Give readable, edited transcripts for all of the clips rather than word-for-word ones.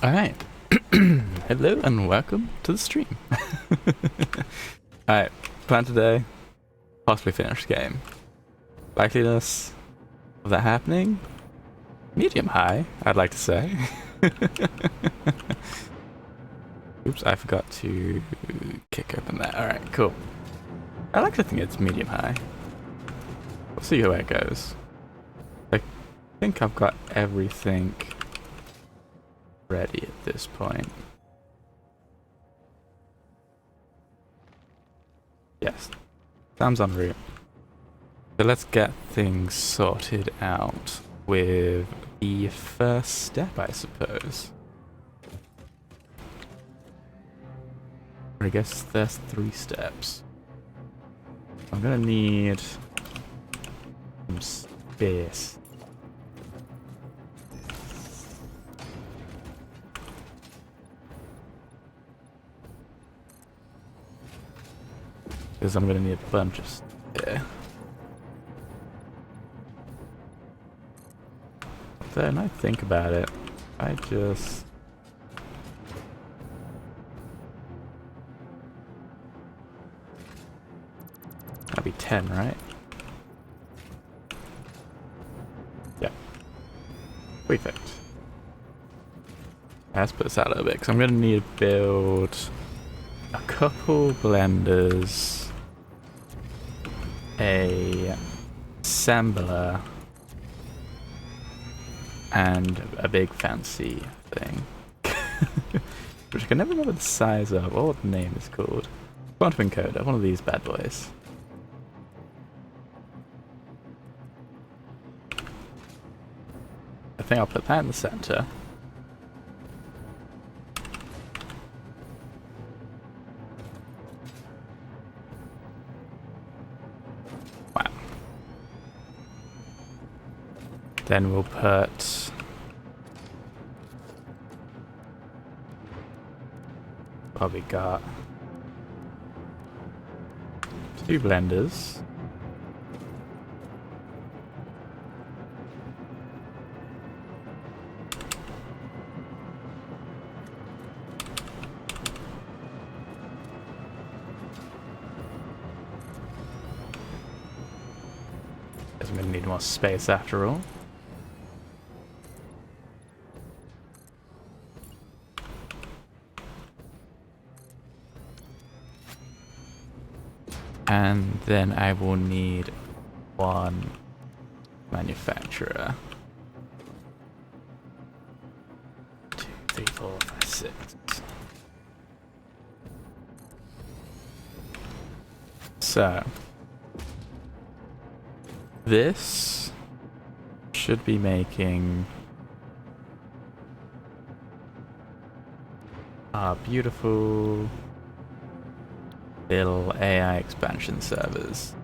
Alright. Hello and welcome to the stream. Alright, plan today, possibly finish the game. Likeliness of that happening? Medium high, I'd like to say. Oops, I forgot to kick open that. Alright, cool. I like to think it's medium high. We'll see how it goes. I think I've got everything ready at this point. Yes, sounds en route. So let's get things sorted out with the first step, I suppose. I guess there's 3 steps. I'm gonna need some space. Because I'm gonna need a bunch of stuff here. Then I think about it, I just... That'd be 10, right? Yeah. Perfect. Let's put this out a little bit, because I'm gonna need to build a couple blenders, a assembler, and a big fancy thing. Which I can never remember the size of, or what the name is called. Quantum encoder, one of these bad boys. I think I'll put that in the center. Wow. Then we'll put... Probably got 2 blenders. I'm gonna need more space after all. And then I will need 1 manufacturer. 2, 3, 4, 5, 6. So this should be making our beautiful little AI expansion servers.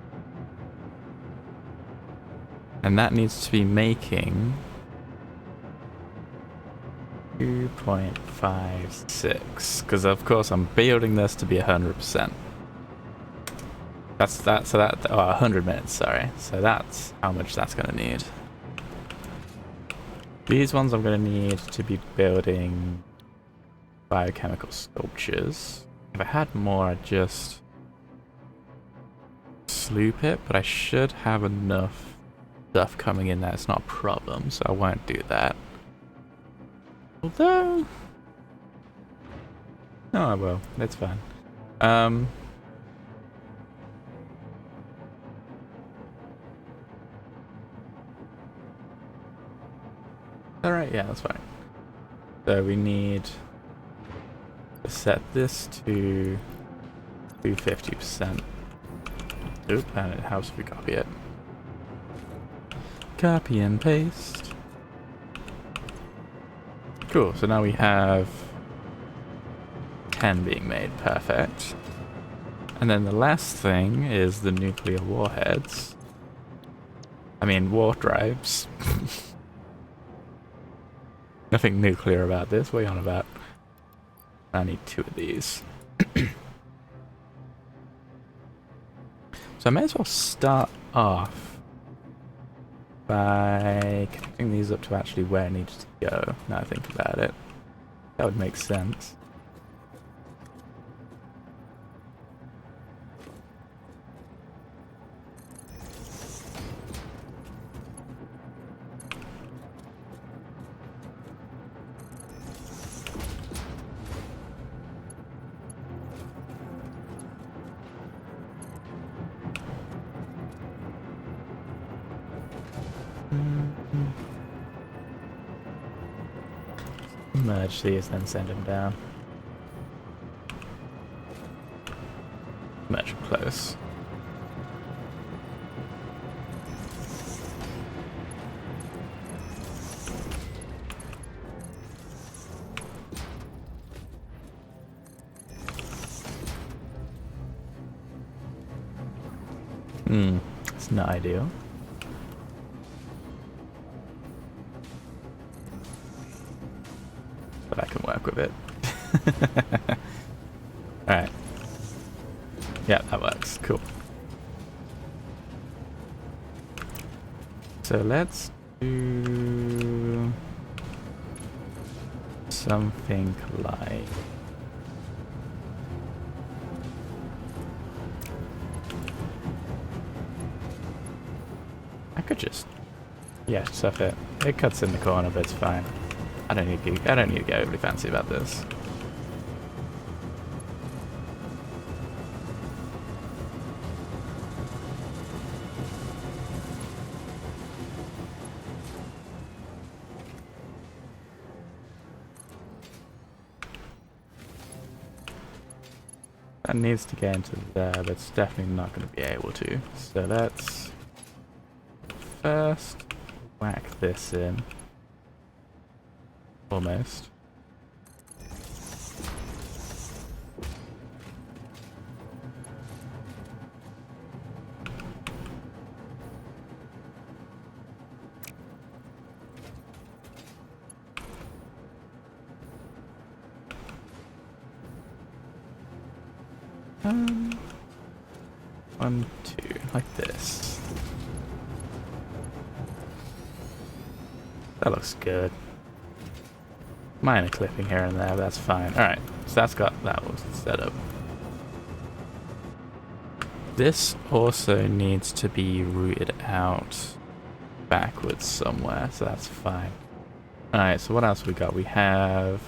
And that needs to be making 2.56, because of course I'm building this to be 100%. That's that, so that, oh, 100 minutes, sorry. So that's how much that's gonna need. These ones I'm gonna need to be building biochemical sculptures. If I had more, I'd just sloop it, but I should have enough stuff coming in that it's not a problem, so I won't do that. Although... No, I will. It's fine. Alright, yeah, that's fine. So we need to set this to 250%. Oop, and it helps if we copy it. Copy and paste. Cool, so now we have 10 being made, perfect. And then the last thing is the nuclear warheads. I mean, warp drives. Nothing nuclear about this, what are you on about? I need 2 of these. So I may as well start off by connecting these up to actually where it needs to go, now I think about it. That would make sense. Merge these, then send him down. Merge them close. It's not ideal. But I can work with it. Alright. Yeah, that works. Cool. So let's do something like... I could just... Yeah, stuff it. It cuts in the corner, but it's fine. I don't need to get overly fancy about this. That needs to get into there, but it's definitely not going to be able to. So let's first whack this in. Almost. One, two, like this. That looks good. Minor clipping here and there, but that's fine. Alright, so that's got that all set up. This also needs to be routed out backwards somewhere, so that's fine. Alright, so what else we got? We have...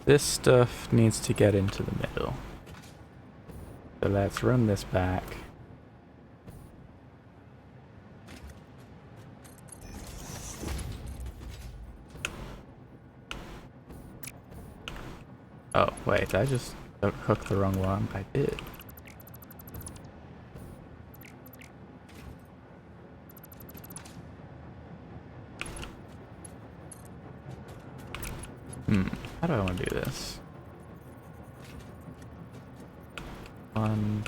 this stuff needs to get into the middle. So let's run this back. Oh, wait, did I just hook the wrong one? I did. How do I want to do this? One.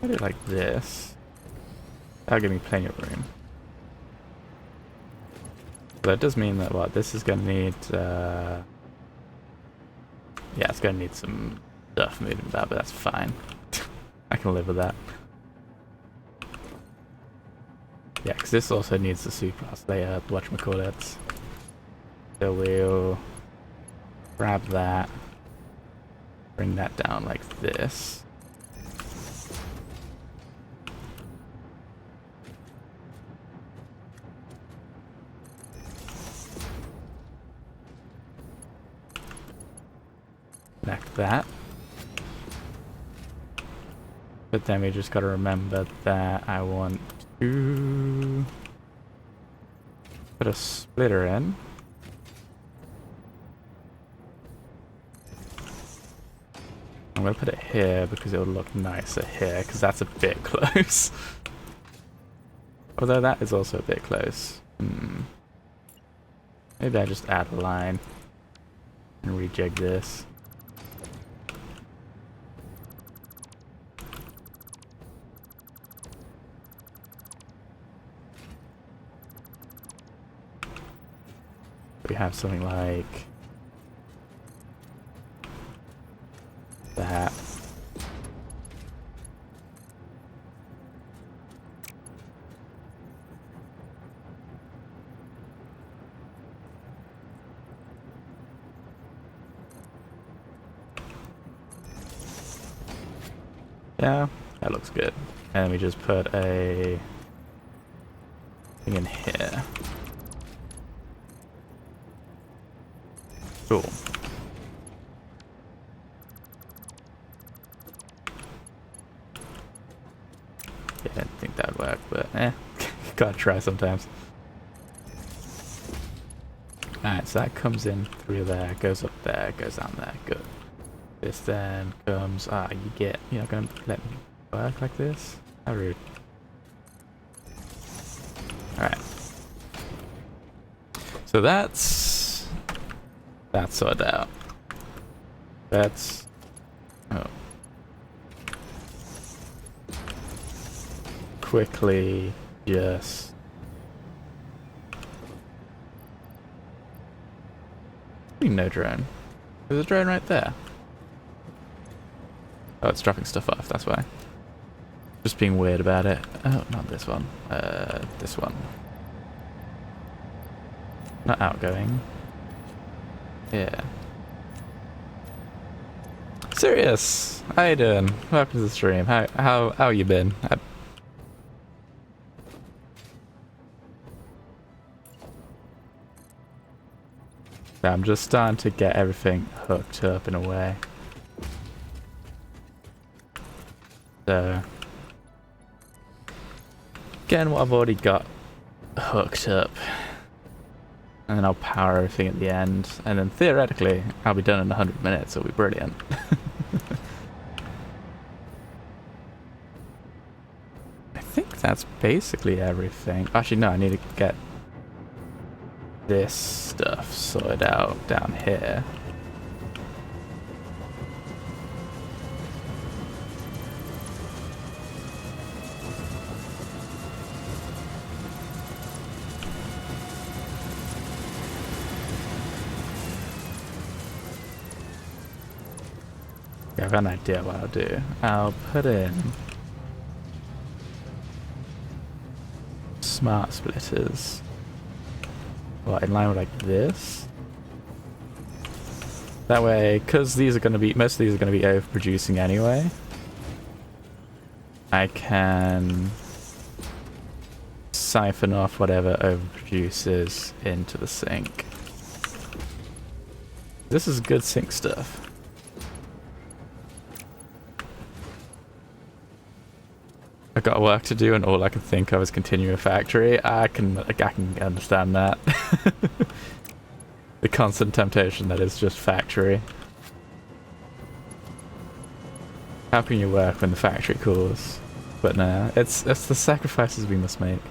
I do it like this. That'll give me plenty of room. But it does mean that, what, this is going to need, yeah, it's going to need some stuff moving about, but that's fine. I can live with that. Yeah, because this also needs the superclass layer, whatchamacallit. So we'll grab that, bring that down like this. Connect that. But then we just gotta remember that I want to put a splitter in. I'm gonna put it here because it would look nicer here, because that's a bit close. Although that is also a bit close. Maybe I just add a line and rejig this. we have something like that. Yeah, that looks good. And we just put a thing in here. Cool. Yeah, I didn't think that would work, but gotta try sometimes. Alright, so that comes in through there, goes up there, goes down there, good. This then comes, you're not gonna let me work like this? How rude. Alright. So that's sorted out. That's, oh. Quickly, just no drone. There's a drone right there. Oh, it's dropping stuff off, that's why. Just being weird about it. Oh, not this one. This one. Not outgoing. Yeah. Serious! How you doing? Welcome to the stream. How you been? I'm just starting to get everything hooked up in a way. So, getting what I've already got hooked up, and then I'll power everything at the end, and then theoretically I'll be done in 100 minutes. It'll be brilliant. I think that's basically everything. Actually, no, I need to get this stuff sorted out down here. Yeah, I've got an idea what I'll do. I'll put in smart splitters. What, in line with like this? That way, because these are going to be, most of these are going to be overproducing anyway, I can siphon off whatever overproduces into the sink. This is good sink stuff. I got work to do and all I could think of is continue a factory. I can understand that. The constant temptation that is just factory. How can you work when the factory calls? But no, it's the sacrifices we must make.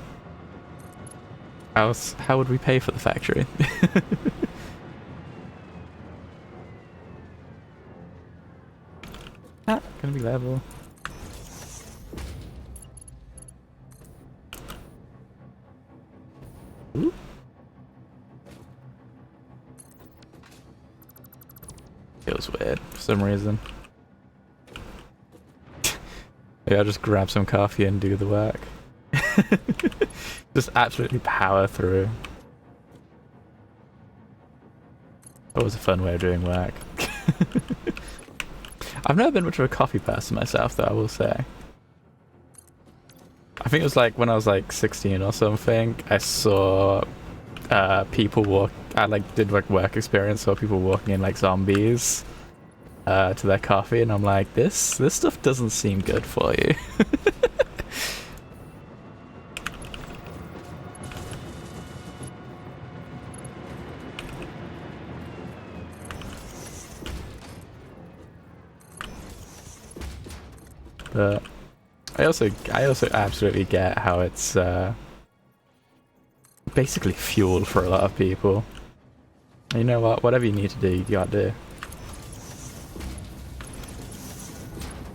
How would we pay for the factory? Gonna be level. Ooh. Feels weird for some reason. Maybe I'll just grab some coffee and do the work. Just absolutely power through. Always a fun way of doing work. I've never been much of a coffee person myself, though, I will say. I think it was like when I was like 16 or something, I saw people walk. I like did like work experience, saw people walking in like zombies to their coffee, and I'm like, this stuff doesn't seem good for you. But I also absolutely get how it's basically fuel for a lot of people. You know what? Whatever you need to do, you gotta do.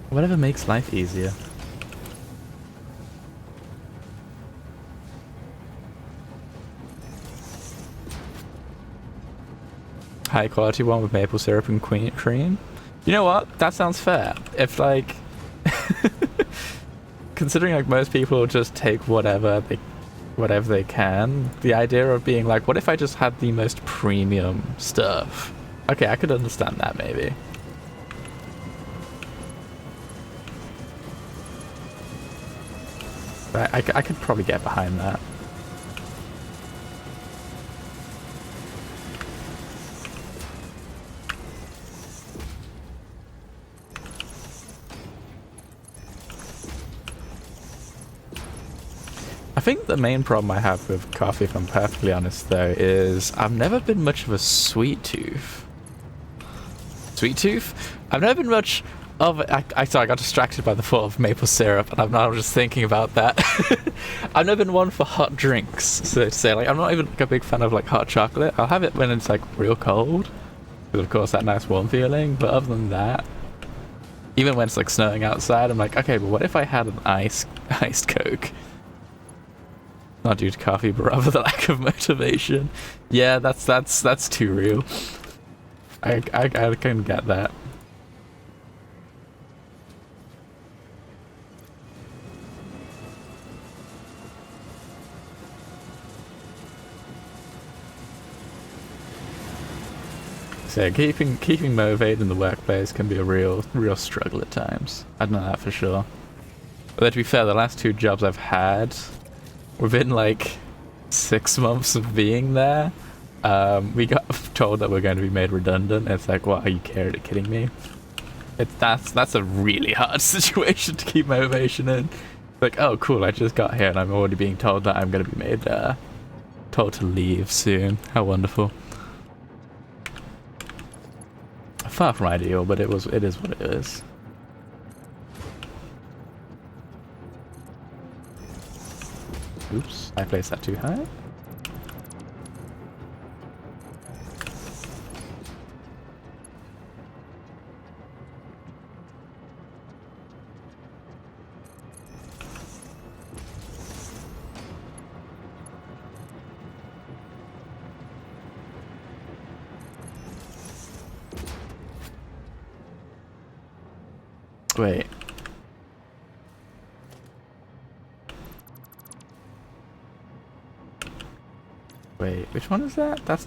Whatever makes life easier. high quality one with maple syrup and cream. You know what? That sounds fair. If like, considering like most people just take whatever they can, the idea of being like, what if I just had the most premium stuff? Okay, I could understand that maybe. I could probably get behind that. I think the main problem I have with coffee, if I'm perfectly honest though, is I've never been much of a sweet tooth. Sweet tooth? I've never been much of sorry, I got distracted by the thought of maple syrup, and I'm now just thinking about that. I've never been one for hot drinks, so to say. Like, I'm not even like, a big fan of like hot chocolate. I'll have it when it's like real cold, because of course that nice warm feeling. But other than that, even when it's like snowing outside, I'm like, okay, but what if I had an iced Coke? Not due to coffee, but rather the lack of motivation. Yeah, that's too real. I can get that. So keeping motivated in the workplace can be a real struggle at times. I know that for sure. But to be fair, the last 2 jobs I've had, within like 6 months of being there, we got told that we're going to be made redundant. It's like, what, are you kidding me? That's a really hard situation to keep motivation in. Like, oh cool, I just got here and I'm already being told that I'm going to be made told to leave soon. How wonderful. Far from ideal, but it is what it is. Oops, I placed that too high. Wait. Wait, which one is that? That's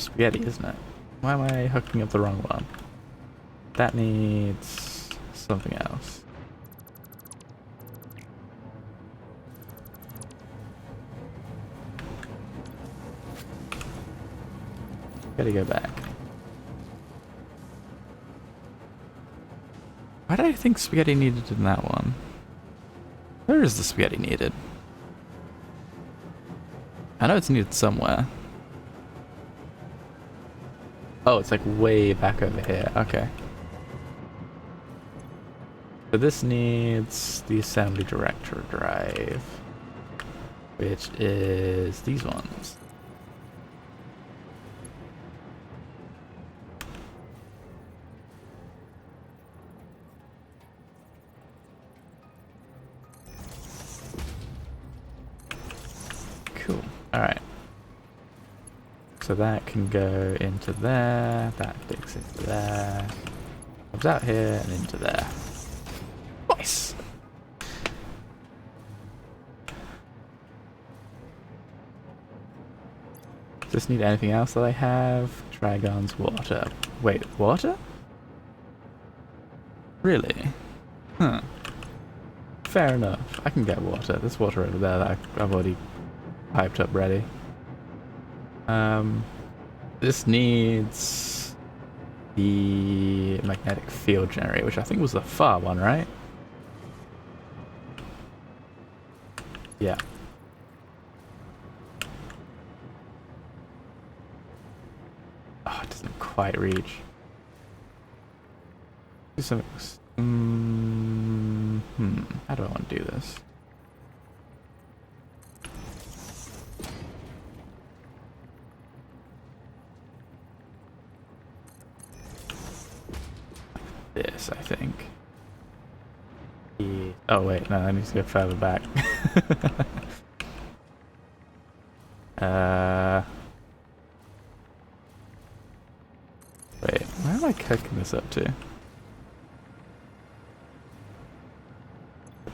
spaghetti, isn't it? Why am I hooking up the wrong one? That needs something else. Gotta go back. Why did I think spaghetti needed in that one? Where is the spaghetti needed? I know it's needed somewhere. Oh, it's like way back over here. Okay. So this needs the assembly director drive, which is these ones. Cool. Alright. So that can go into there, that digs into there, comes out here and into there. Nice! Does this need anything else that I have? Dragon's water. Wait, water? Really? Huh. Fair enough. I can get water. There's water over there that I've already piped up ready. This needs the magnetic field generator, which I think was the far one, right? Yeah. Oh, it doesn't quite reach. Do some. How do I want to do this? This, I think. Yeah. Oh wait, no, I need to go further back. hooking this up to?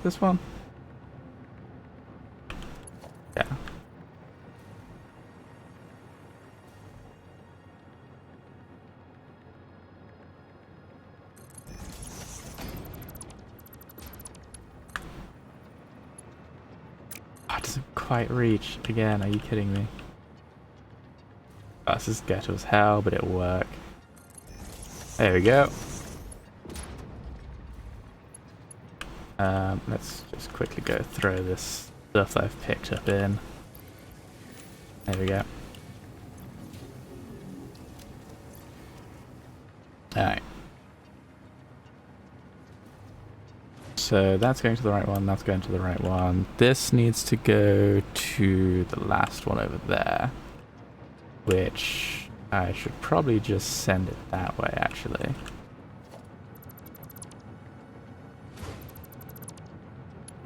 This one? Yeah. Oh, it doesn't quite reach. Again, are you kidding me? Oh, this is ghetto as hell, but it'll work. There we go. Let's just quickly go throw this stuff that I've picked up in. There we go. Alright. So that's going to the right one, that's going to the right one. This needs to go to the last one over there. Which I should probably just send it that way, actually.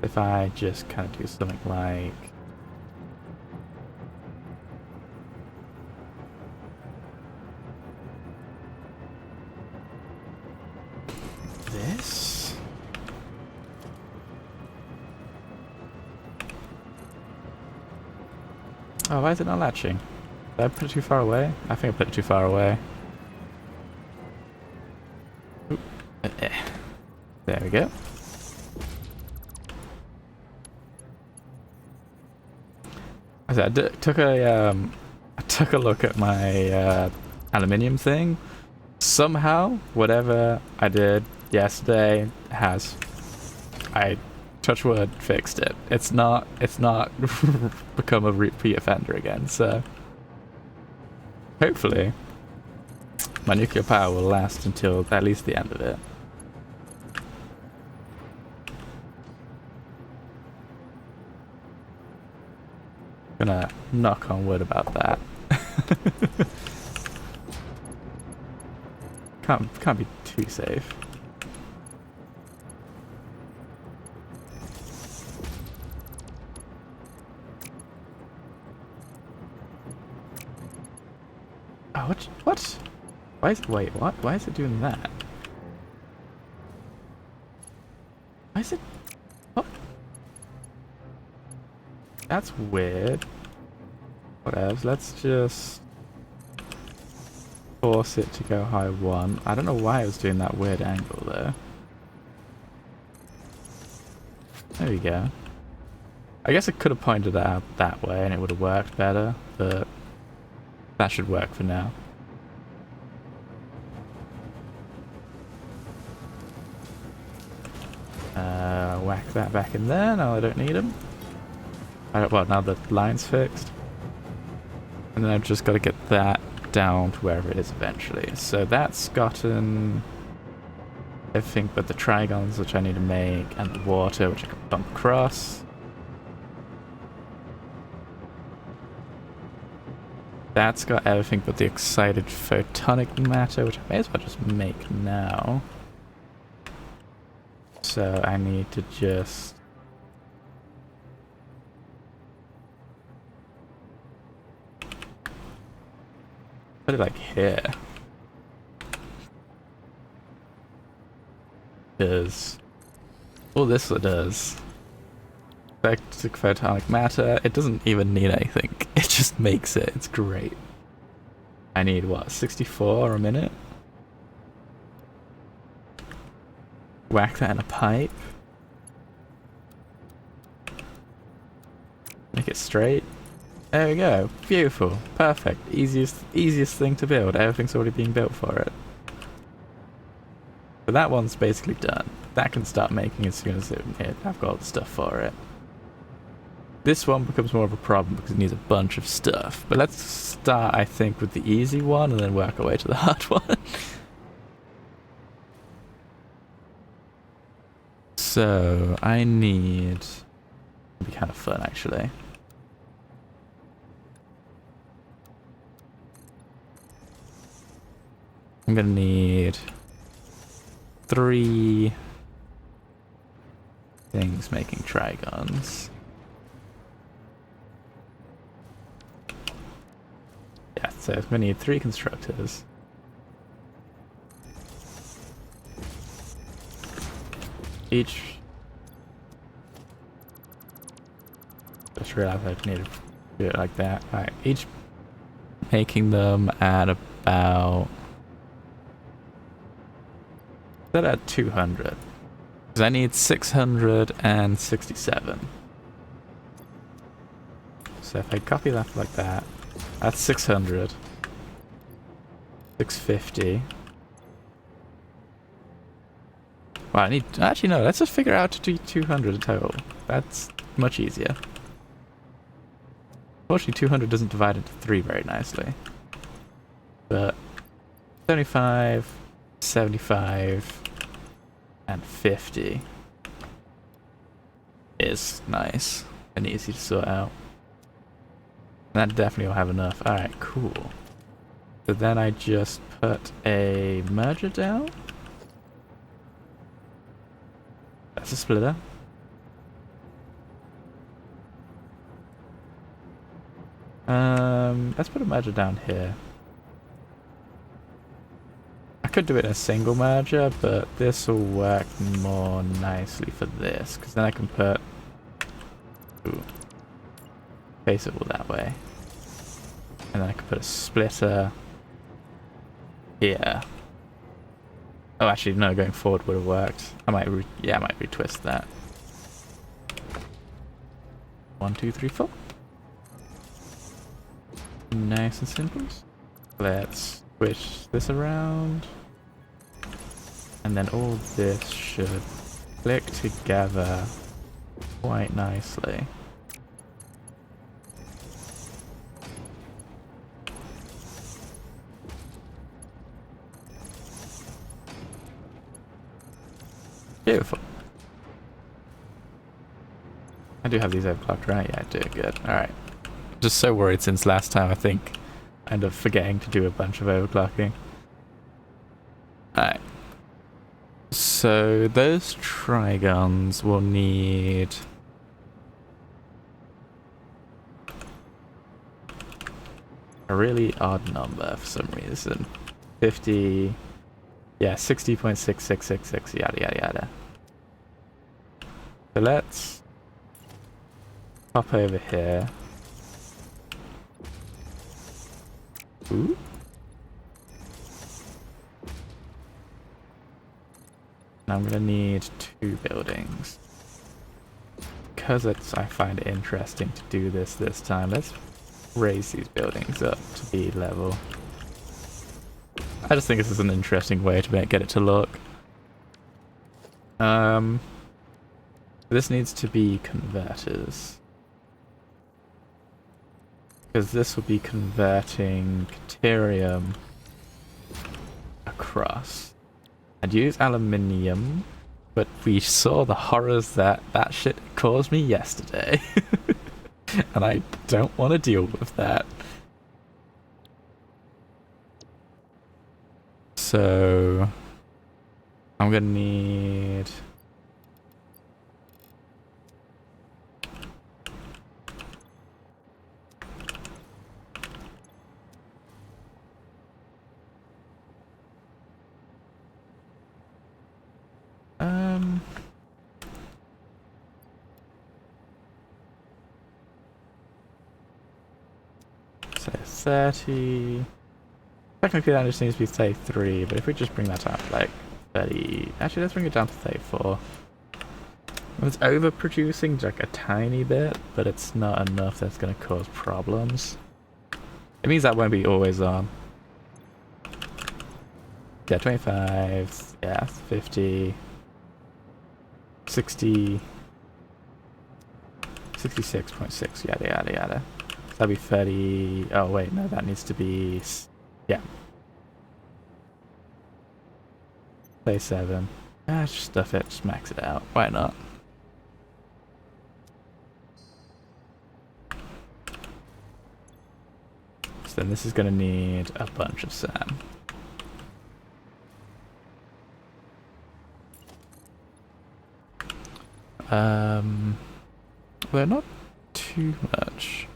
If I just kind of do something like... this? Oh, why is it not latching? Did I put it too far away? I think I put it too far away. Oop. There we go. I took a look at my aluminium thing. Somehow, whatever I did yesterday has, I touch wood, fixed it. It's not become a repeat offender again. So hopefully, my nuclear power will last until at least the end of it. Gonna knock on wood about that. Can't be too safe. Oh, what? Wait, what? Why is it doing that? Why is it? Oh. That's weird. Whatever, let's just force it to go high 1. I don't know why it was doing that weird angle there. There we go. I guess I could have pointed that out that way and it would have worked better, but that should work for now. Whack that back in there. No, I don't need them. Well, now the line's fixed. And then I've just got to get that down to wherever it is eventually. So that's gotten everything but the trigons, which I need to make, and the water, which I can bump across. That's got everything but the excited photonic matter, which I may as well just make now. So I need to just... put it like here. Because all this does. Basic photonic matter, it doesn't even need anything. It just makes it. It's great. I need what, 64 a minute? Whack that in a pipe. Make it straight. There we go. Beautiful. Perfect. Easiest thing to build. Everything's already being built for it. But that one's basically done. That can start making as soon as I've got all the stuff for it. This one becomes more of a problem because it needs a bunch of stuff. But let's start, I think, with the easy one and then work our way to the hard one. So, I need... it'd be kind of fun, actually. I'm gonna need 3 things making trigons. Yeah, so I'm gonna need 3 constructors. each... Just realized I need to do it like that. Alright, each making them at about... Set at 200. Because I need 667. So if I copy that like that, that's 600. 650. Well, I need... Actually, no, let's just figure out to do 200 total. That's much easier. Unfortunately, 200 doesn't divide into 3 very nicely. But 75, 75, and 50 is nice and easy to sort out. That definitely will have enough. Alright, cool. So then I just put a merger down. That's a splitter. Let's put a merger down here. I could do it in a single merger, but this will work more nicely for this, because then I can put... Ooh. Face it all that way. And then I can put a splitter here. Oh, actually, no, going forward would have worked. I might, I might retwist that. 1, 2, 3, 4. Nice and simple. Let's switch this around. And then all this should click together quite nicely. Beautiful. I do have these overclocked, right? Yeah, I do. Good. Alright. Just so worried since last time, I think. I ended up forgetting to do a bunch of overclocking. Alright. So those trigons will need... a really odd number for some reason. 50... Yeah, 60.6666, yada yada yada. So let's pop over here. Ooh. And I'm gonna need 2 buildings. Because I find it interesting to do this time, let's raise these buildings up to be level. I just think this is an interesting way to get it to look. This needs to be converters. Because this will be converting Caterium across. I'd use aluminium, but we saw the horrors that shit caused me yesterday. And I don't want to deal with that. So I'm gonna need... So 30... Technically that just needs to be 33, but if we just bring that down to like 30... Actually, let's bring it down to 34. It's overproducing like a tiny bit, but it's not enough that's going to cause problems. It means that won't be always on. Yeah, 25, yeah, 50, 60, 66.6, yada yada yada. So that'd be 30, oh wait, no, that needs to be, yeah. 37. Ah, just stuff it, just max it out, why not? So then this is going to need a bunch of sand. Well, not too much.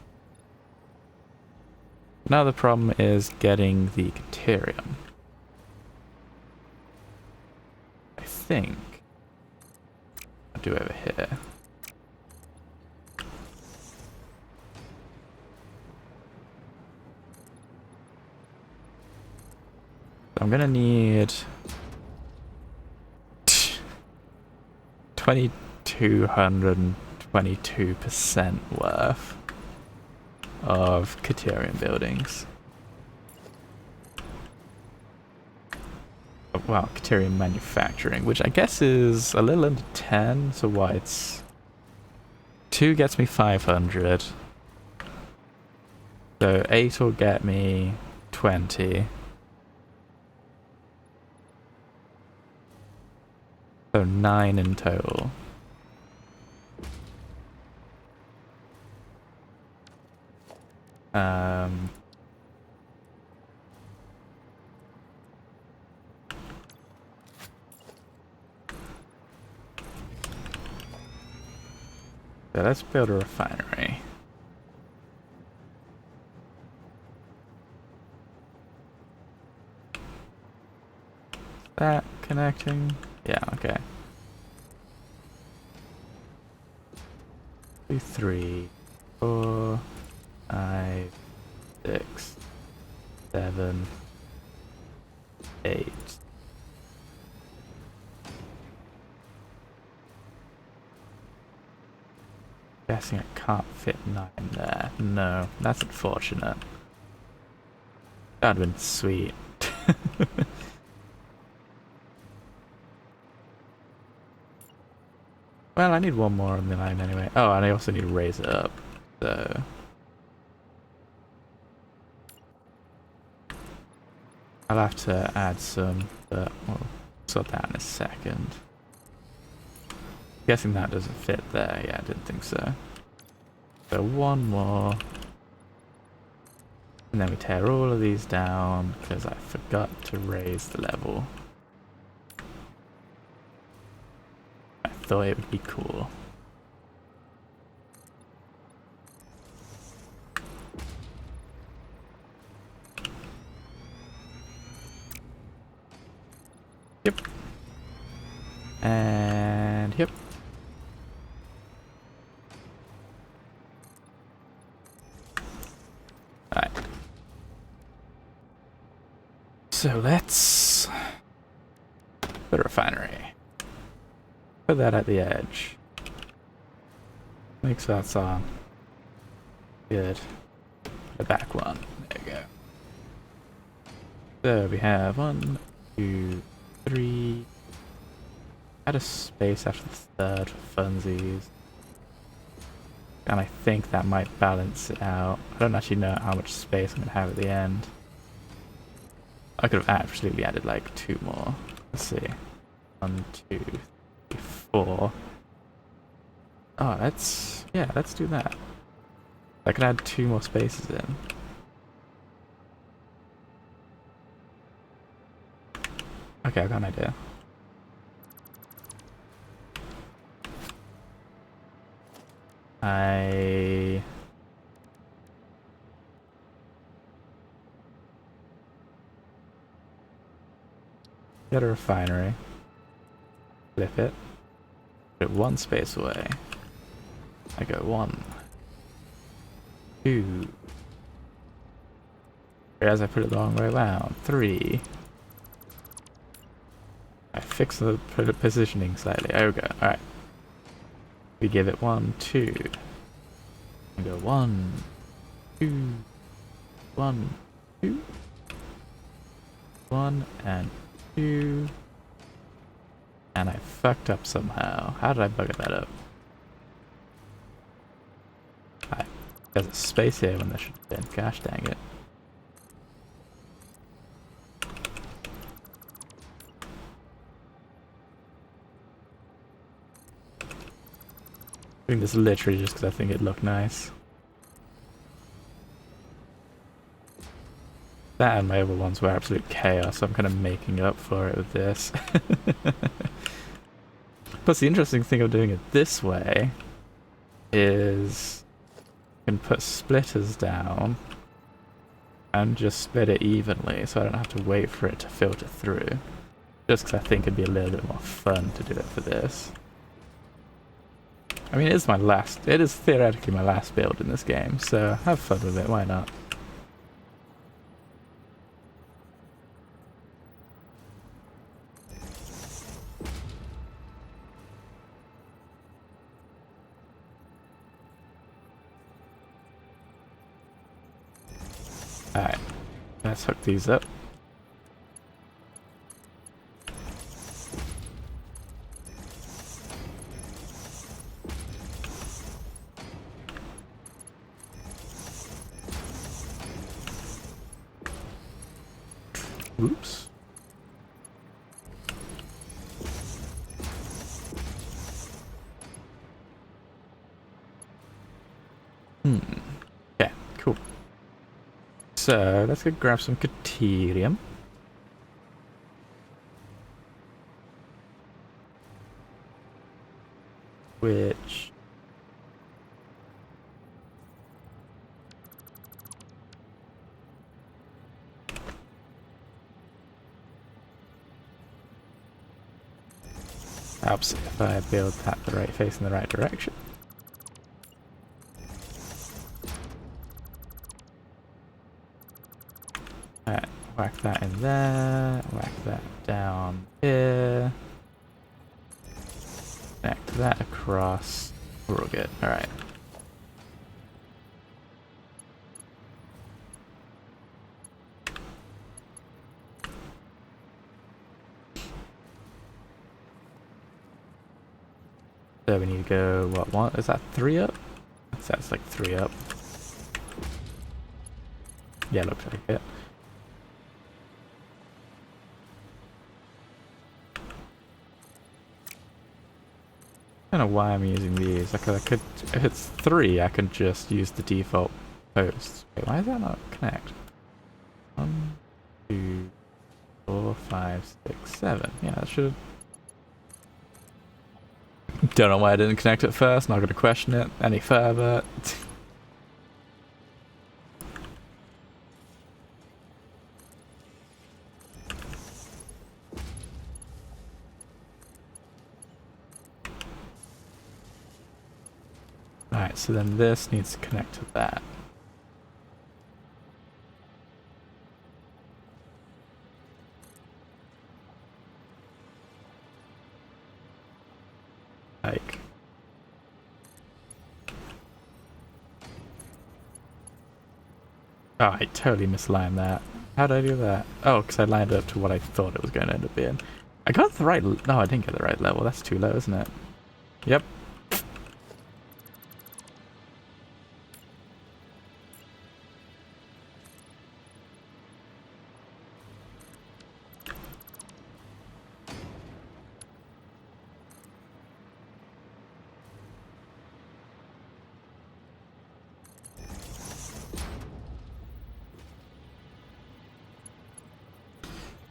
Now the problem is getting the Caterium. I think. do over here? I'm gonna need 2,222% worth of Katerian buildings. Well, Katerian manufacturing, which I guess is a little under 10, so why it's 2 gets me 500. So 8 will get me 20. So 9 in total. So let's build a refinery. Is that connecting? Yeah, okay. 2, 3, 4, 5, 6, 7, 8. Guessing I can't fit 9 there. No, that's unfortunate. That'd have been sweet. Well, I need one more on the line anyway. Oh, and I also need to raise it up. So I'll have to add some, but we'll sort that in a second. Guessing that doesn't fit there. Yeah, I didn't think so. So one more. And then we tear all of these down because I forgot to raise the level. I thought it would be cool. Yep. And yep. Alright. So let's put a refinery. Put that at the edge. Make sure that's on. Good. The back one. There you go. So we have 1, 2, 3. Add a space after the third for funsies. And I think that might balance it out. I don't actually know how much space I'm going to have at the end. I could have absolutely added like 2 more. Let's see. 1, 2, 3, 4. Oh, let's do that. I could add 2 more spaces in. Okay, I got an idea. Get a refinery. Flip it. Put it 1 space away. I go 1, 2. Whereas I put it the wrong way around. 3. I fix the positioning slightly. There we go. Alright. We give it 1, 2. And go 1, 2, 1, 2. 1 and 2. And I fucked up somehow. How did I bugger that up? There's a space here when there should have been. Gosh dang it. Doing this literally just because I think it'd look nice. That and my other ones were absolute chaos, so I'm kind of making up for it with this. Plus the interesting thing of doing it this way is you can put splitters down and just split it evenly so I don't have to wait for it to filter through. Just because I think it'd be a little bit more fun to do it for this. I mean, it is theoretically my last build in this game, so have fun with it, why not? Alright, let's hook these up. Oops. Okay, cool. So, let's go grab some Caterium. Which... helps if I build that the right face in the right direction. Alright, whack that in there, whack that down here. Connect that across. We're all good. Alright. So we need to go, what is that, 3 up? That's like 3 up. Yeah, looks like it. I don't know why I'm using these. Like I could, if it's 3, I can just use the default posts. Wait, why does that not connect? 1, 2, 4, 5, 6, 7. Yeah, that should. Don't know why I didn't connect it first. Not going to question it any further. Alright, so then this needs to connect to that. Like... oh, I totally mislined that. How did I do that? Oh, because I lined it up to what I thought it was going to end up being. I got the right... no, I didn't get the right level. That's too low, isn't it? Yep.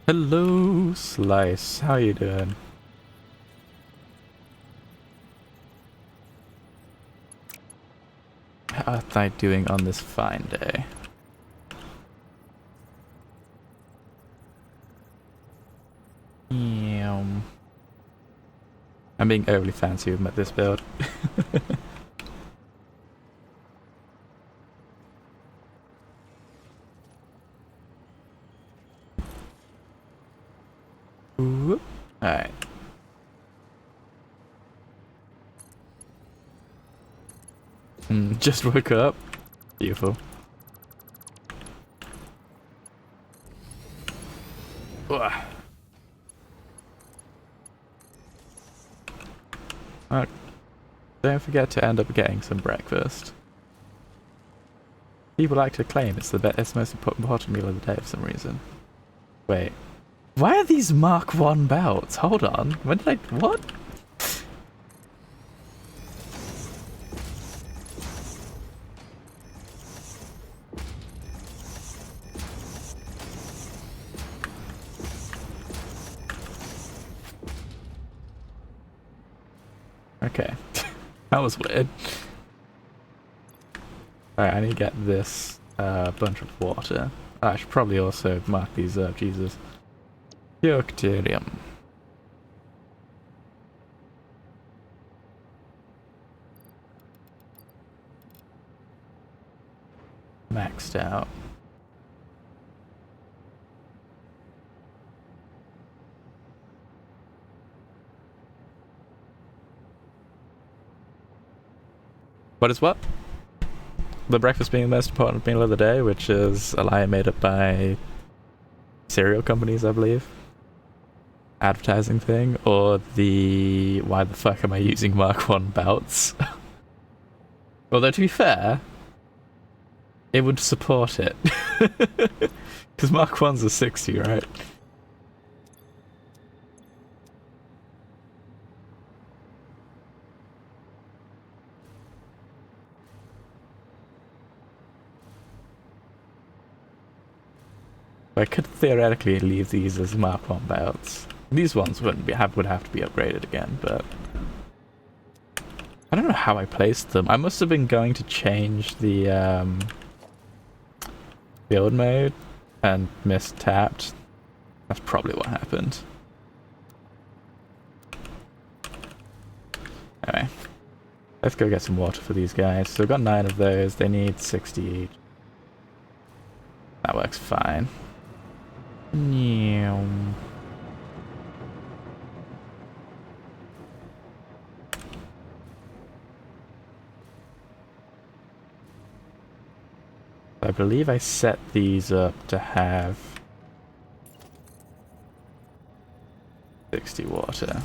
Hello, Slice. How you doing? How are they doing on this fine day? Yeah. I'm being overly fancy with this build. Alright. Just woke up. Beautiful. Ugh. Don't forget to end up getting some breakfast. People like to claim it's the most important meal of the day for some reason. Wait. Why are these Mark 1 belts? Hold on. When did I... what? Okay. That was weird. Alright, I need to get this bunch of water. I should probably also mark these up, Jesus. Bacterium. maxed out. What is what? The breakfast being the most important meal of the day, which is a lie made up by cereal companies, I believe. Advertising thing, or the why the fuck am I using Mark 1 belts? Although, to be fair, it would support it. Because Mark 1's a 60, right? I could theoretically leave these as Mark 1 belts. These ones would have to be upgraded again, but I don't know how I placed them. I must have been going to change the build mode and mistapped. That's probably what happened. Anyway, let's go get some water for these guys. So we've got 9 of those. They need 60 each. That works fine. Yeah. I believe I set these up to have 60 water.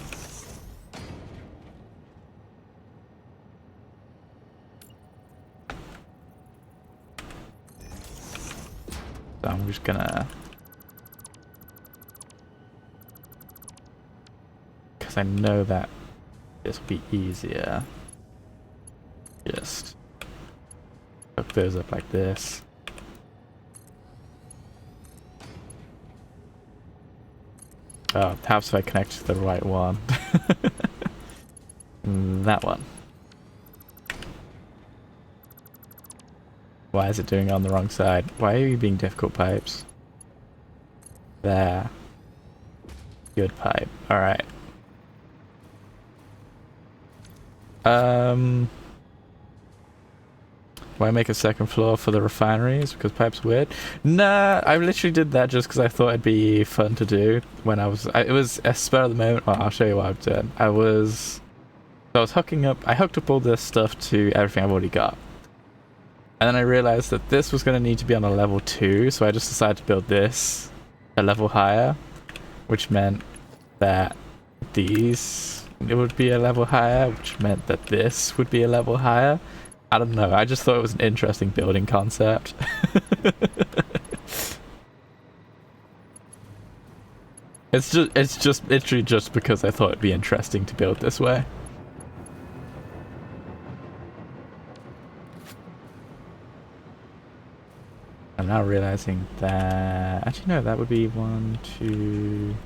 So I'm just gonna... because I know that this will be easier. Just hook those up like this. Oh, perhaps if I connect to the right one. That one. Why is it doing it on the wrong side? Why are you being difficult, pipes? There. Good pipe. Alright. Why make a second floor for the refineries? Because pipe's weird? Nah, I literally did that just because I thought it'd be fun to do when I was... it was a spur of the moment. Well, I'll show you what I've done. I was hooking up... I hooked up all this stuff to everything I've already got. And then I realized that this was going to need to be on a level 2, so I just decided to build this a level higher, which meant that these... it would be a level higher, which meant that this would be a level higher. I don't know, I just thought it was an interesting building concept. It's literally just because I thought it'd be interesting to build this way. I'm now realizing that... actually no, that would be 1, 2...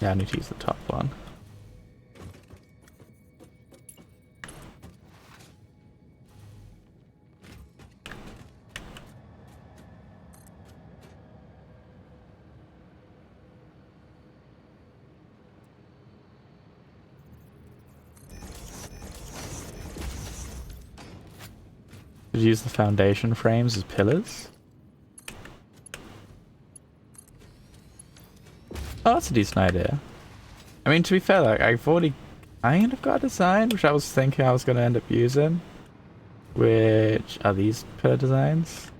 yeah, I need to use the top one. Could use the foundation frames as pillars. Oh, that's a decent idea. I mean, to be fair, like, I've already kind of got a design, which I was thinking I was going to end up using. Which are these pillar designs.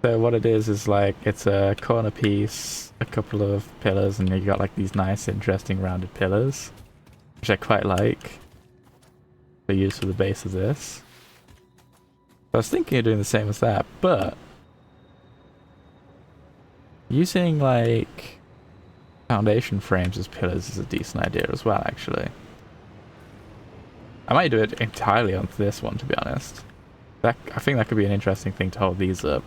So what it is like, it's a corner piece, a couple of pillars, and you got like these nice, interesting rounded pillars. Which I quite like. They're used for the base of this. I was thinking of doing the same as that, but using like foundation frames as pillars is a decent idea as well, actually. I might do it entirely on this one, to be honest. I think that could be an interesting thing to hold these up.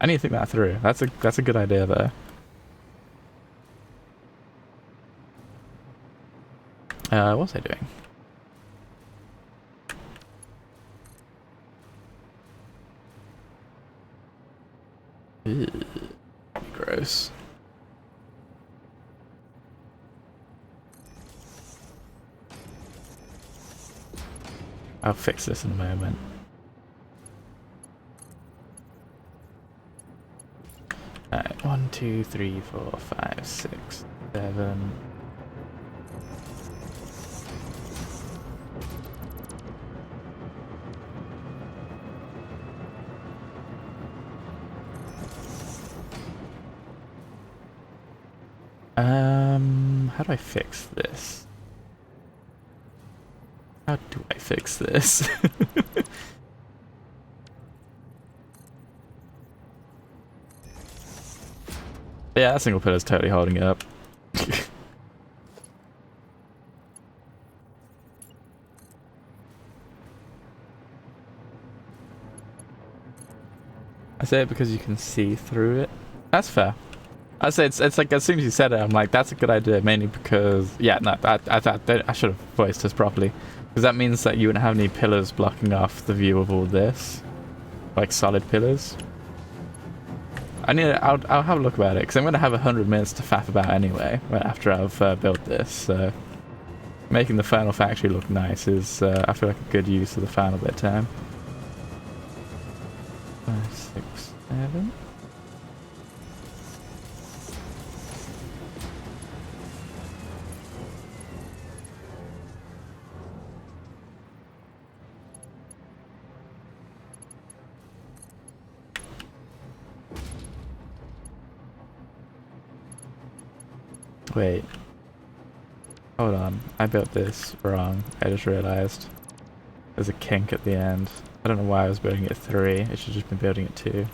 I need to think that through. That's a good idea though. What was I doing? Ew, gross. I'll fix this in a moment. Alright, 1, 2, 3, 4, 5, 6, 7. How do I fix this? How do I fix this? Yeah, that single pillar's totally holding it up. I say it because you can see through it. That's fair. I say it's like as soon as you said it, I'm like, that's a good idea. Mainly because I should have voiced this properly, because that means that you wouldn't have any pillars blocking off the view of all this, like solid pillars. I'll have a look about it, because I'm gonna have 100 minutes to faff about anyway after I've built this. So making the final factory look nice is I feel like a good use of the final bit of time. 5, 6, 7. Wait. Hold on. I built this wrong. I just realized. There's a kink at the end. I don't know why I was building it 3. I should have just been building it 2.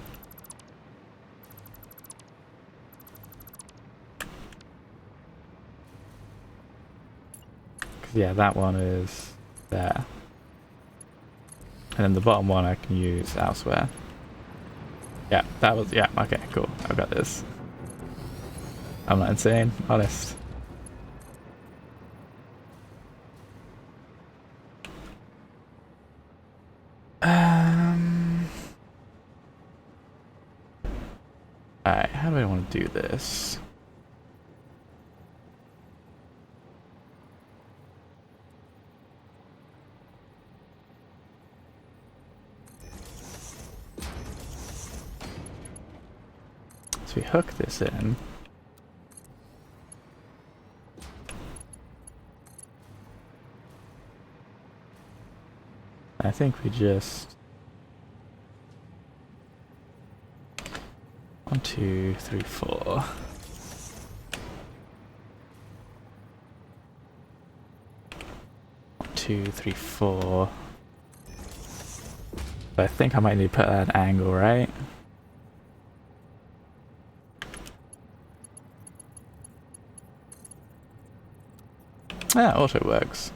Cause yeah, that one is there. And then the bottom one I can use elsewhere. Yeah, that was... Yeah, okay, cool. I've got this. I'm not insane, honest. Alright, how do I want to do this? So we hook this in. I think we just 1, 2, 3, 4. Two, 3, 4. But I think I might need to put that at an angle, right? Yeah, auto works.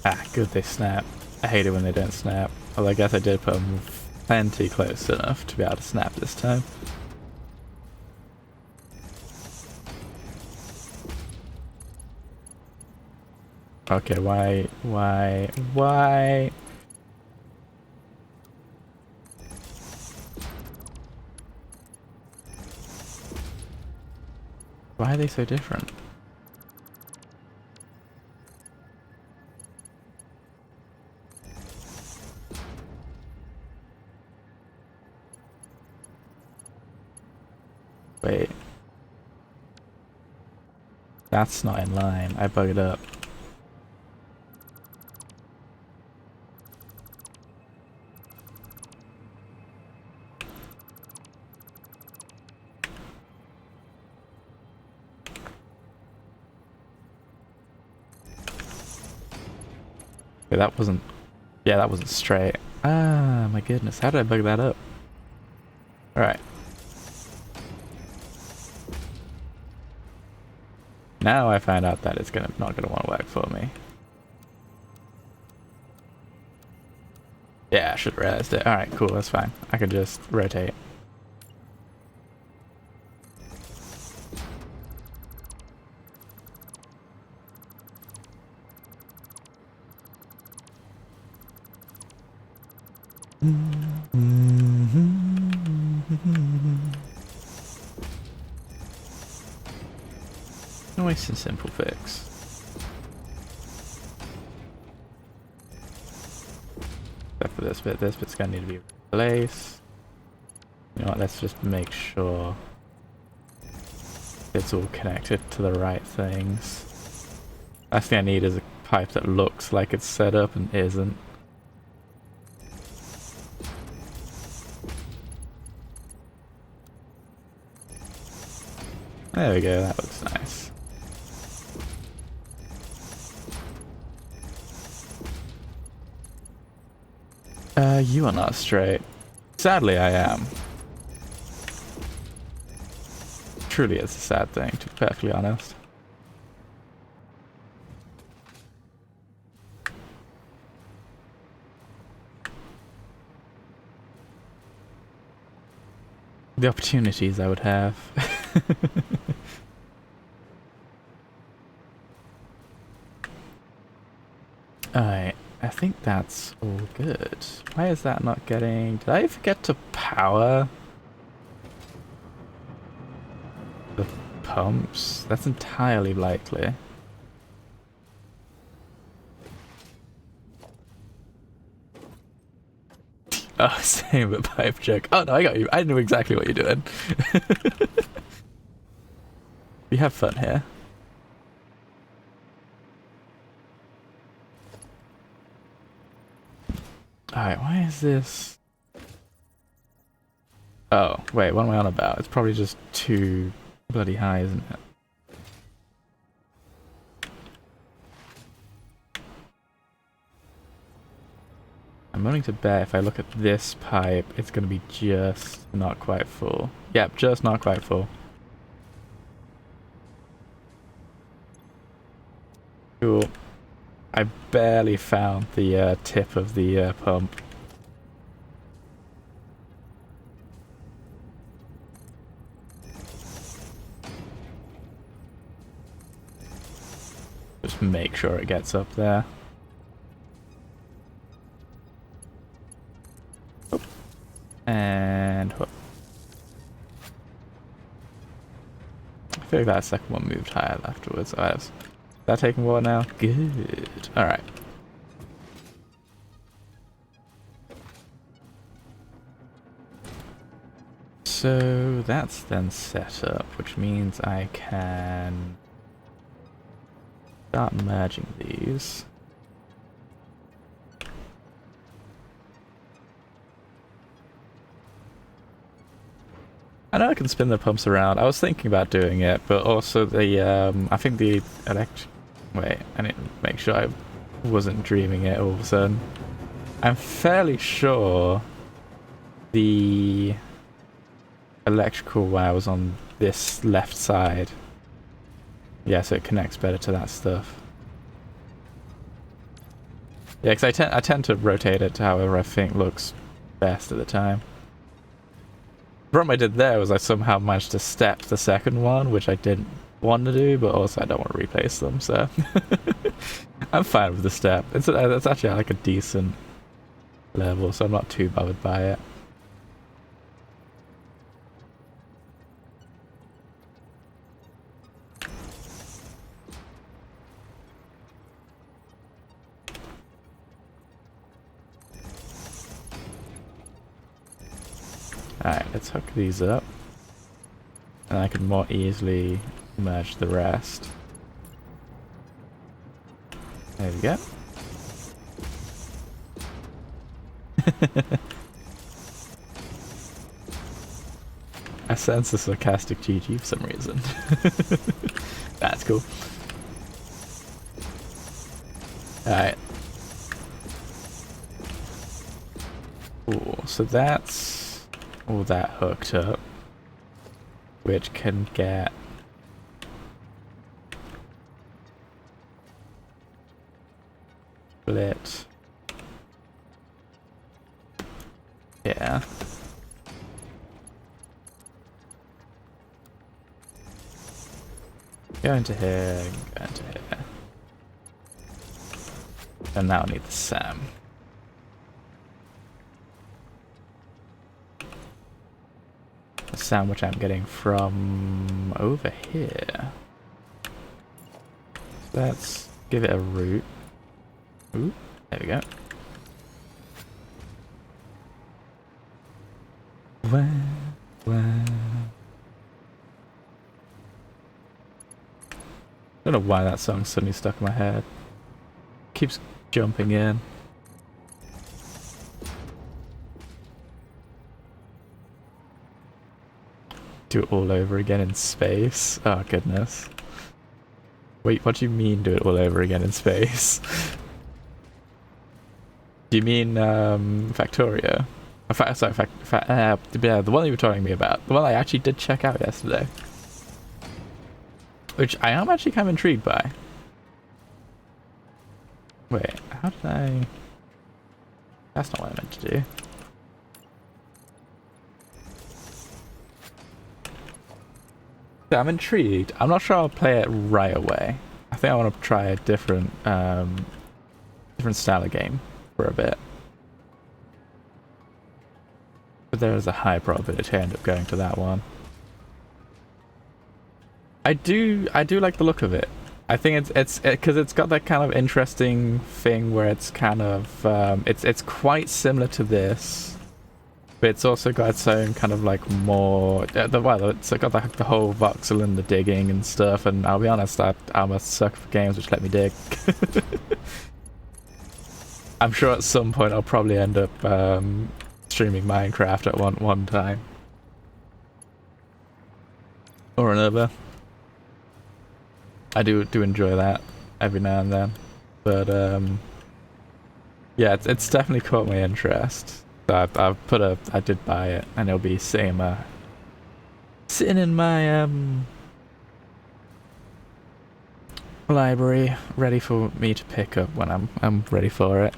Ah, good, they snap. I hate it when they don't snap. Although I guess I did put them plenty close enough to be able to snap this time. Okay, why? Why are they so different? Wait. That's not in line. I bugged up. Okay, that wasn't... Yeah, that wasn't straight. Ah, my goodness. How did I bug that up? Alright. Now I find out that it's not gonna want to work for me. Yeah, I should have realized it. Alright, cool, that's fine. I can just rotate. Nice and simple fix. Except for this bit's gonna need to be replaced. You know what, let's just make sure it's all connected to the right things. Last thing I need is a pipe that looks like it's set up and isn't. There we go, that looks nice. You are not straight. Sadly, I am. Truly, it's a sad thing, to be perfectly honest. The opportunities I would have. Alright, I think that's all good. Why is that not getting... Did I forget to power the pumps? That's entirely likely. Oh, same but pipe check. Oh no, I got you. I knew exactly what you're doing. We have fun here. Alright, why is this... Oh, wait, what am I on about? It's probably just too bloody high, isn't it? I'm willing to bet if I look at this pipe, it's going to be just not quite full. Yep, just not quite full. Cool. I barely found the tip of the pump. Just make sure it gets up there. And hook. I feel like that second one moved higher afterwards. Oh, is that taking water now? Good. Alright. So that's then set up, which means I can start merging these. I know I can spin the pumps around. I was thinking about doing it, but also the, I think the wait, I need to make sure I wasn't dreaming it all of a sudden. I'm fairly sure the electrical wire was on this left side. Yeah, so it connects better to that stuff. Yeah, because I tend to rotate it to however I think looks best at the time. The problem I did there was I somehow managed to step the second one, which I didn't want to do, but also I don't want to replace them, so... I'm fine with the step. It's actually like a decent level, so I'm not too bothered by it. Alright, let's hook these up. And I can more easily merge the rest. There we go. I sense a sarcastic GG for some reason. That's cool. Alright. Cool, so that's all that hooked up, which can get split. Yeah. Go into here, go into here. And now I need the SAM. The SAM which I'm getting from over here. let's give it a root. Ooh, there we go. Wow. I don't know why that song's suddenly stuck in my head. Keeps jumping in. Do it all over again in space? Oh goodness. Wait, what do you mean do it all over again in space? Do you mean Factoria? Sorry, yeah, the one you were telling me about. The one I actually did check out yesterday. Which I am actually kind of intrigued by. Wait, how did I... That's not what I meant to do. Yeah, I'm intrigued. I'm not sure I'll play it right away. I think I want to try a different style of game for a bit. But there is a high probability I end up going to that one. I do like the look of it. I think it's because it's got that kind of interesting thing where it's kind of it's quite similar to this. But it's also got its own kind of like more... well, it's got the whole voxel and the digging and stuff, and I'll be honest, I'm a sucker for games which let me dig. I'm sure at some point I'll probably end up streaming Minecraft at one time. Or another. I do enjoy that every now and then. But yeah, it's definitely caught my interest. So I did buy it, and it'll be sitting in my library, ready for me to pick up when I'm ready for it.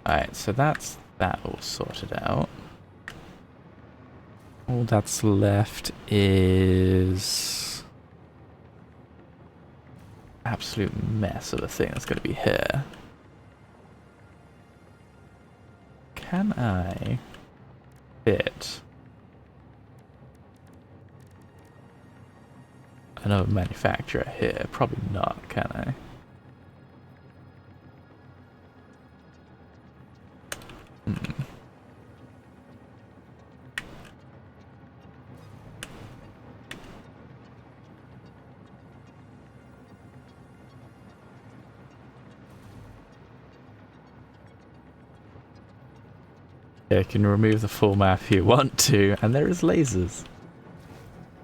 Alright, so that's that all sorted out. All that's left is absolute mess of a thing that's going to be here. Can I fit another manufacturer here? Probably not, can I? Yeah, you can remove the full map if you want to, and there is lasers.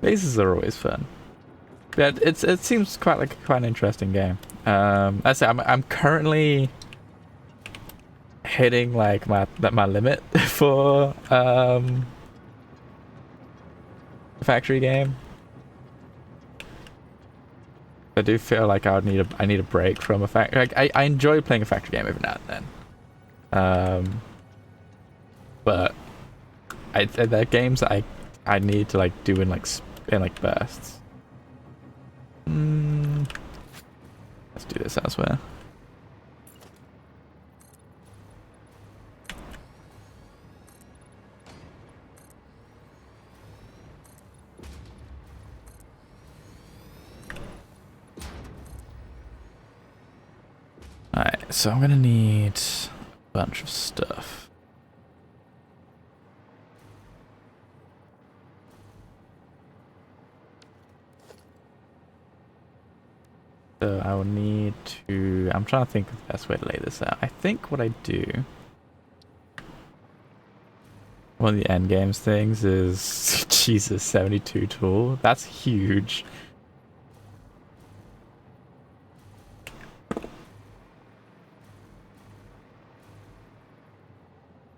Lasers are always fun. Yeah, it seems quite an interesting game. I say I'm currently hitting like my limit for factory game. I do feel like I need a break from a factory. Like I enjoy playing a factory game every now and then. But they're games that I need to like do in like bursts. Let's do this elsewhere. Alright, so I'm gonna need a bunch of stuff. So I will need to... I'm trying to think of the best way to lay this out. I think what I do... One of the end games things is... Jesus, 72 tool. That's huge.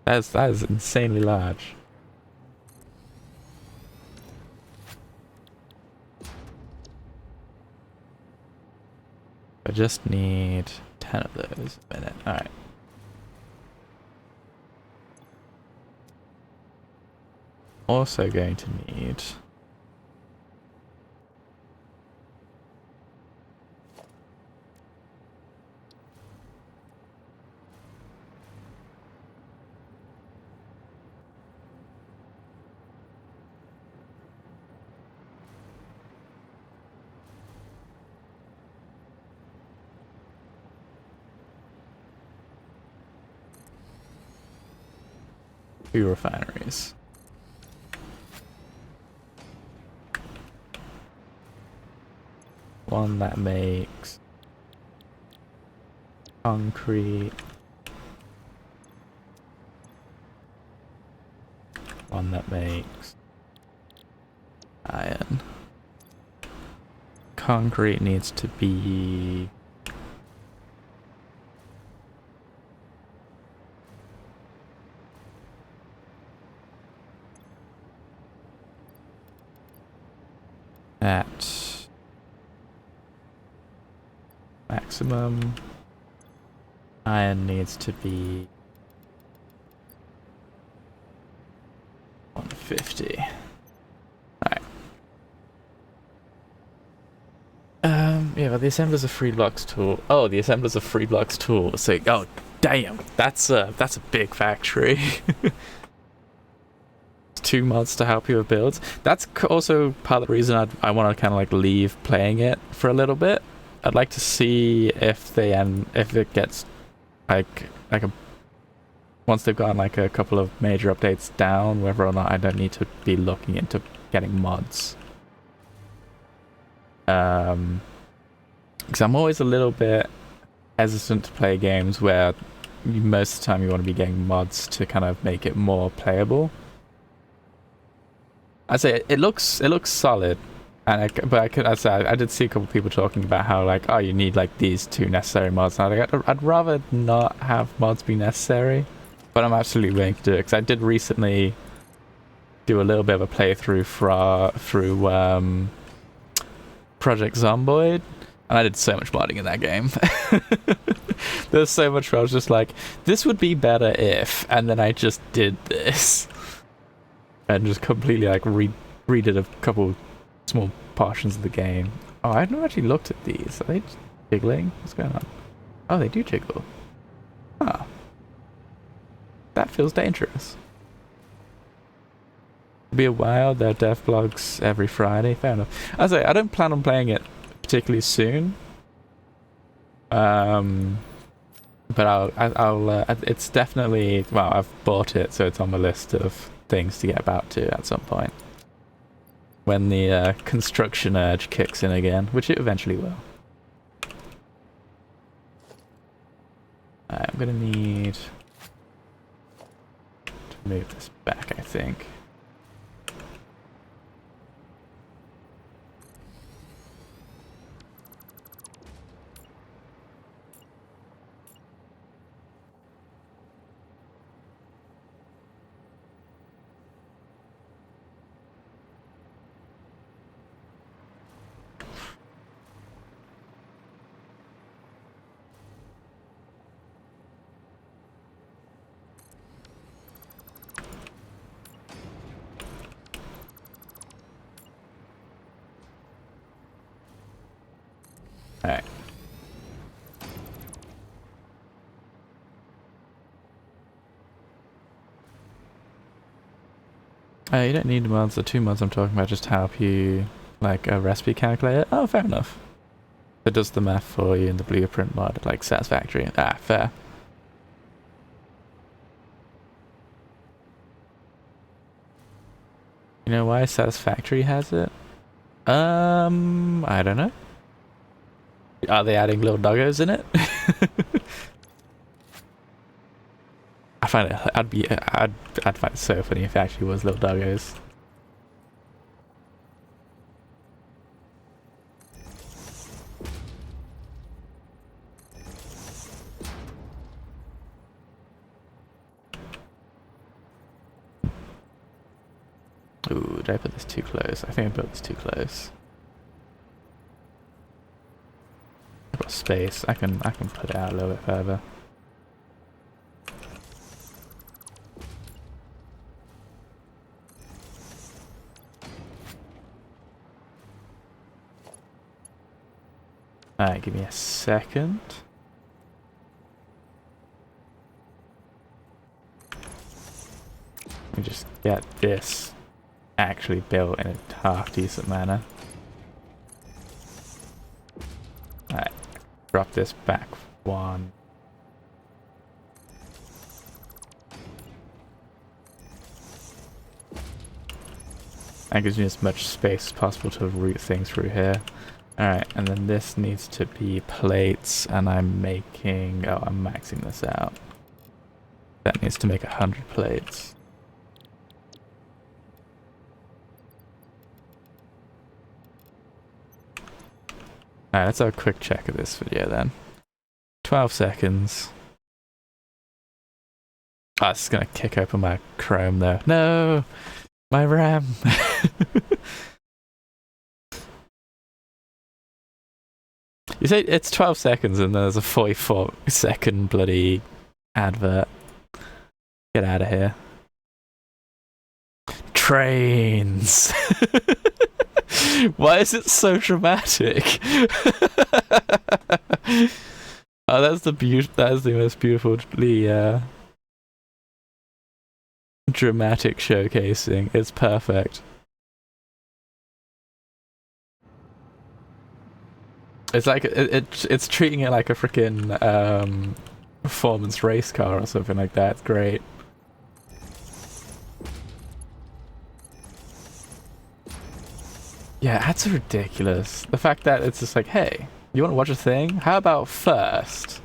That is insanely large. I just need 10 of those a minute. Alright. Also going to need... 2 refineries. One that makes concrete. One that makes iron. Concrete needs to be at maximum. Iron needs to be 150. Alright. Yeah, but the assembler's a free blocks tool. Oh, the assembler's a free blocks tool. So, oh, damn, that's a big factory. 2 mods to help you with builds. That's also part of the reason I want to kind of like leave playing it for a little bit. I'd like to see if it gets like a once they've gotten like a couple of major updates down, whether or not I don't need to be looking into getting mods. Because I'm always a little bit hesitant to play games where most of the time you want to be getting mods to kind of make it more playable. I'd say it looks solid, and I did see a couple of people talking about how like, oh, you need like these 2 necessary mods. And I'd rather not have mods be necessary, but I'm absolutely willing to do it because I did recently do a little bit of a playthrough through Project Zomboid, and I did so much modding in that game. There's so much where I was just like, this would be better if, and then I just did this. And just completely like redid a couple small portions of the game. Oh, I haven't actually looked at these. Are they jiggling? What's going on? Oh, they do jiggle. Ah. That feels dangerous. It'll be a while. There are dev blogs every Friday. Fair enough. I say I don't plan on playing it particularly soon. But I'll it's definitely, well, I've bought it, so it's on my list of things to get about to at some point when the construction urge kicks in again, which it eventually will. I'm gonna need to move this back, I think. Alright. You don't need mods. The 2 mods I'm talking about just help you, like a recipe calculator. Oh, fair enough. It does the math for you in the blueprint mod, like Satisfactory. Ah, fair. You know why Satisfactory has it? I don't know. Are they adding little doggos in it? I find it. I'd find it so funny if it actually was little doggos. Ooh, did I put this too close? I think I put this too close. I've got space. I can put it out a little bit further. Alright, give me a second. Let me just get this actually built in a half decent manner. Alright, drop this back 1. That gives me as much space as possible to route things through here. Alright, and then this needs to be plates, and I'm making... Oh, I'm maxing this out. That needs to make 100 plates. Alright, let's have a quick check of this video then. 12 seconds. Oh, it's gonna kick open my Chrome though. No! My RAM! You say it's 12 seconds and there's a 44-second bloody advert. Get out of here. Trains! Why is it so dramatic? Oh, that is the most beautifully dramatic showcasing. It's perfect. It's like it's treating it like a freaking performance race car or something like that. It's great. Yeah, ads are ridiculous. The fact that it's just like, hey, you want to watch a thing? How about first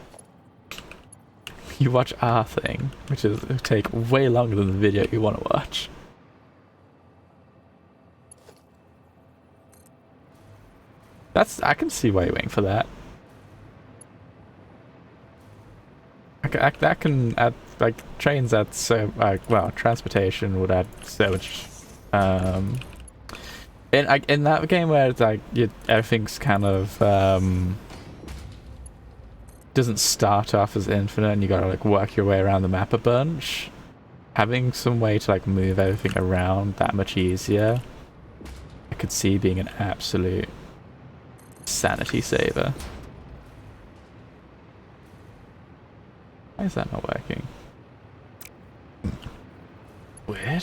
you watch our thing, which is it'll take way longer than the video you want to watch. I can see why you're waiting for that. That can add, like, trains add so, well, transportation would add so much, in that game where it's like, everything's kind of, doesn't start off as infinite and you gotta, like, work your way around the map a bunch, having some way to, like, move everything around that much easier, I could see being an absolute sanity saver. Why is that not working? Weird.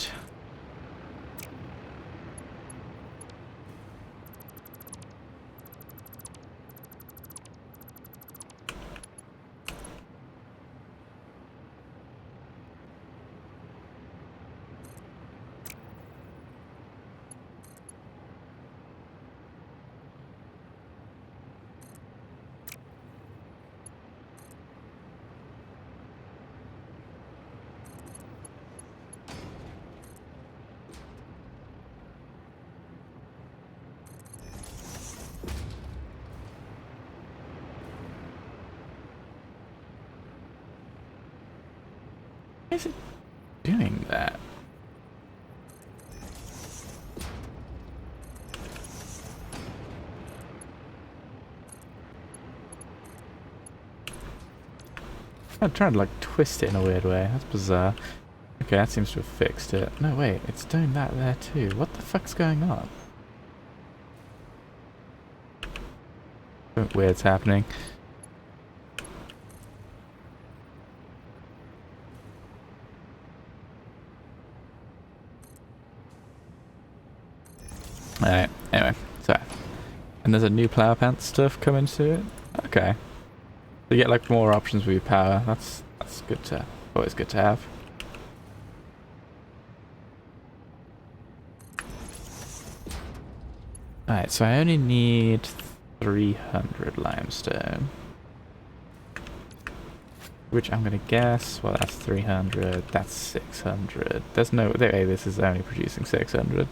Why is it doing that? I'm trying to like twist it in a weird way. That's bizarre. Okay, that seems to have fixed it. No, wait, it's doing that there too. What the fuck's going on? Something weird's happening. Alright, anyway, so. And there's a new power plant stuff coming to it? Okay. You get like more options with your power. That's good to, always good to have. Alright, so I only need 300 limestone. Which I'm gonna guess, well that's 300, that's 600. There's no way this is only producing 600.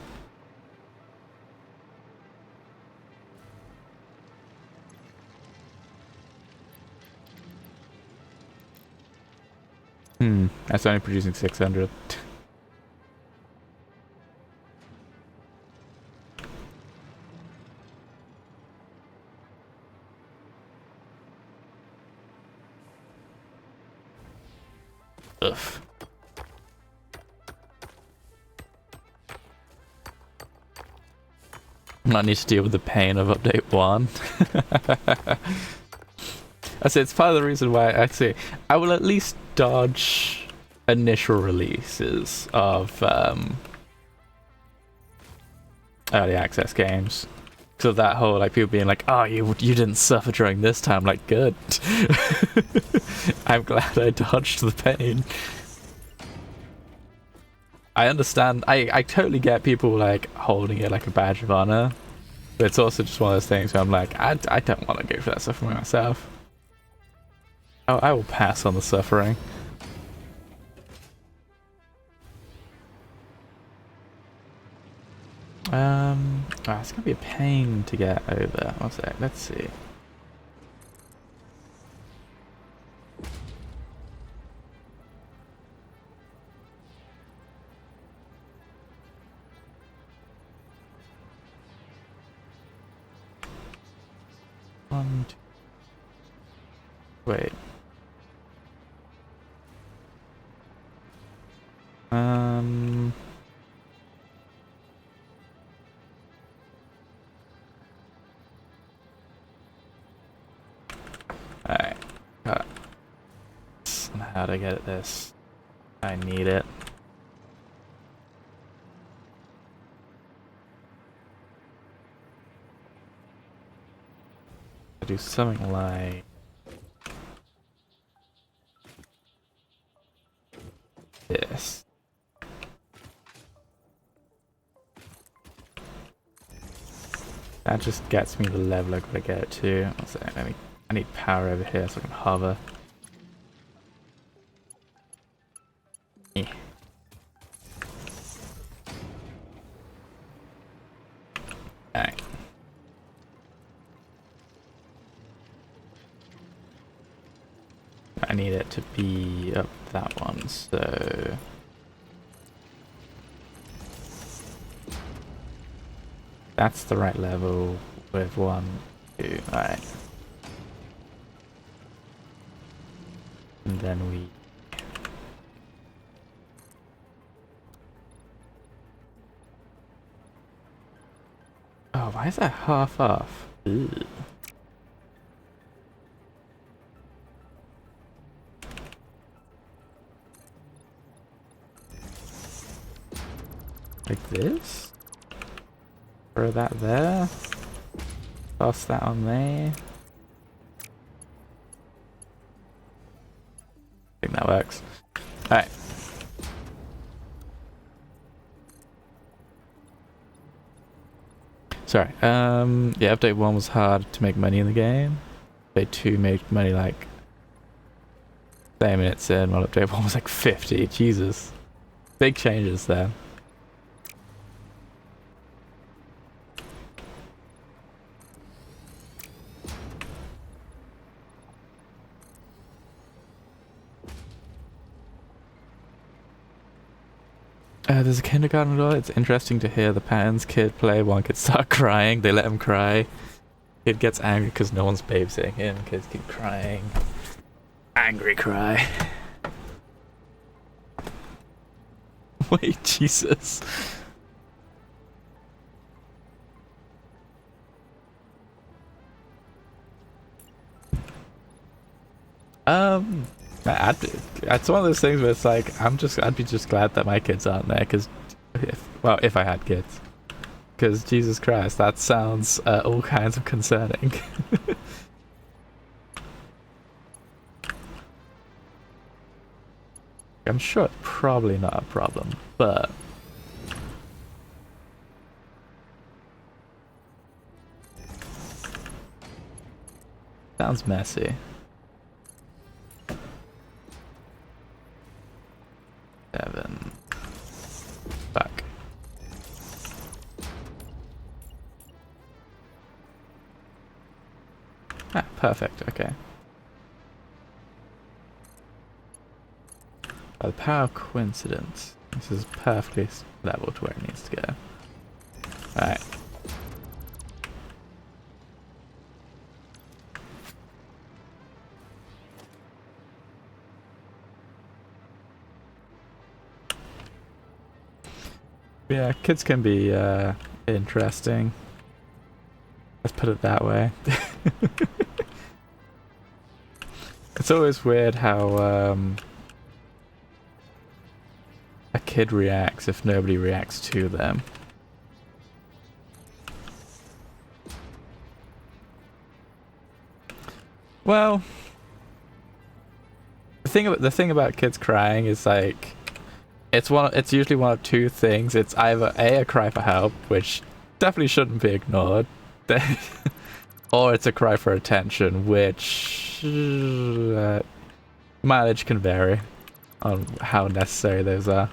That's only producing 600. Ugh. I need to deal with the pain of update 1. I say it's part of the reason why I say I will at least dodge initial releases of early access games. So that whole like people being like, "Oh, you didn't suffer during this time." Like, good. I'm glad I dodged the pain. I understand. I totally get people like holding it like a badge of honor, but it's also just one of those things where I'm like, I don't want to go for that stuff for myself. I will pass on the suffering. Oh, it's gonna be a pain to get over. What's that? Let's see. One, two. Wait. Alright. How to get this? I need it. I do something like this. That just gets me the level I gotta get it to. What's that? I need power over here so I can hover. Eh. Alright. I need it to be up that one, so that's the right level with 1, 2, alright. And then we oh, why is that half off? Ew. Like this? Throw that there. Toss that on there. I think that works. Alright. Sorry. Yeah, update 1 was hard to make money in the game. Update 2 made money like 30 minutes in, while update 1 was like 50. Jesus. Big changes there. There's a kindergarten girl. It's interesting to hear the patterns. Kid play, one kid start crying, they let him cry. Kid gets angry because no one's babysitting him. Kids keep crying. Angry cry. Wait, Jesus. It's one of those things where it's like I'd be just glad that my kids aren't there, because if I had kids, because Jesus Christ, that sounds all kinds of concerning. I'm sure it's probably not a problem, but sounds messy. 7. Fuck. Ah, perfect. Okay. By the power of coincidence, this is perfectly level to where it needs to go. Alright. Yeah, kids can be interesting. Let's put it that way. It's always weird how a kid reacts if nobody reacts to them. Well, the thing about kids crying is like It's usually one of two things. It's either a cry for help, which definitely shouldn't be ignored, or it's a cry for attention, which mileage can vary on how necessary those are.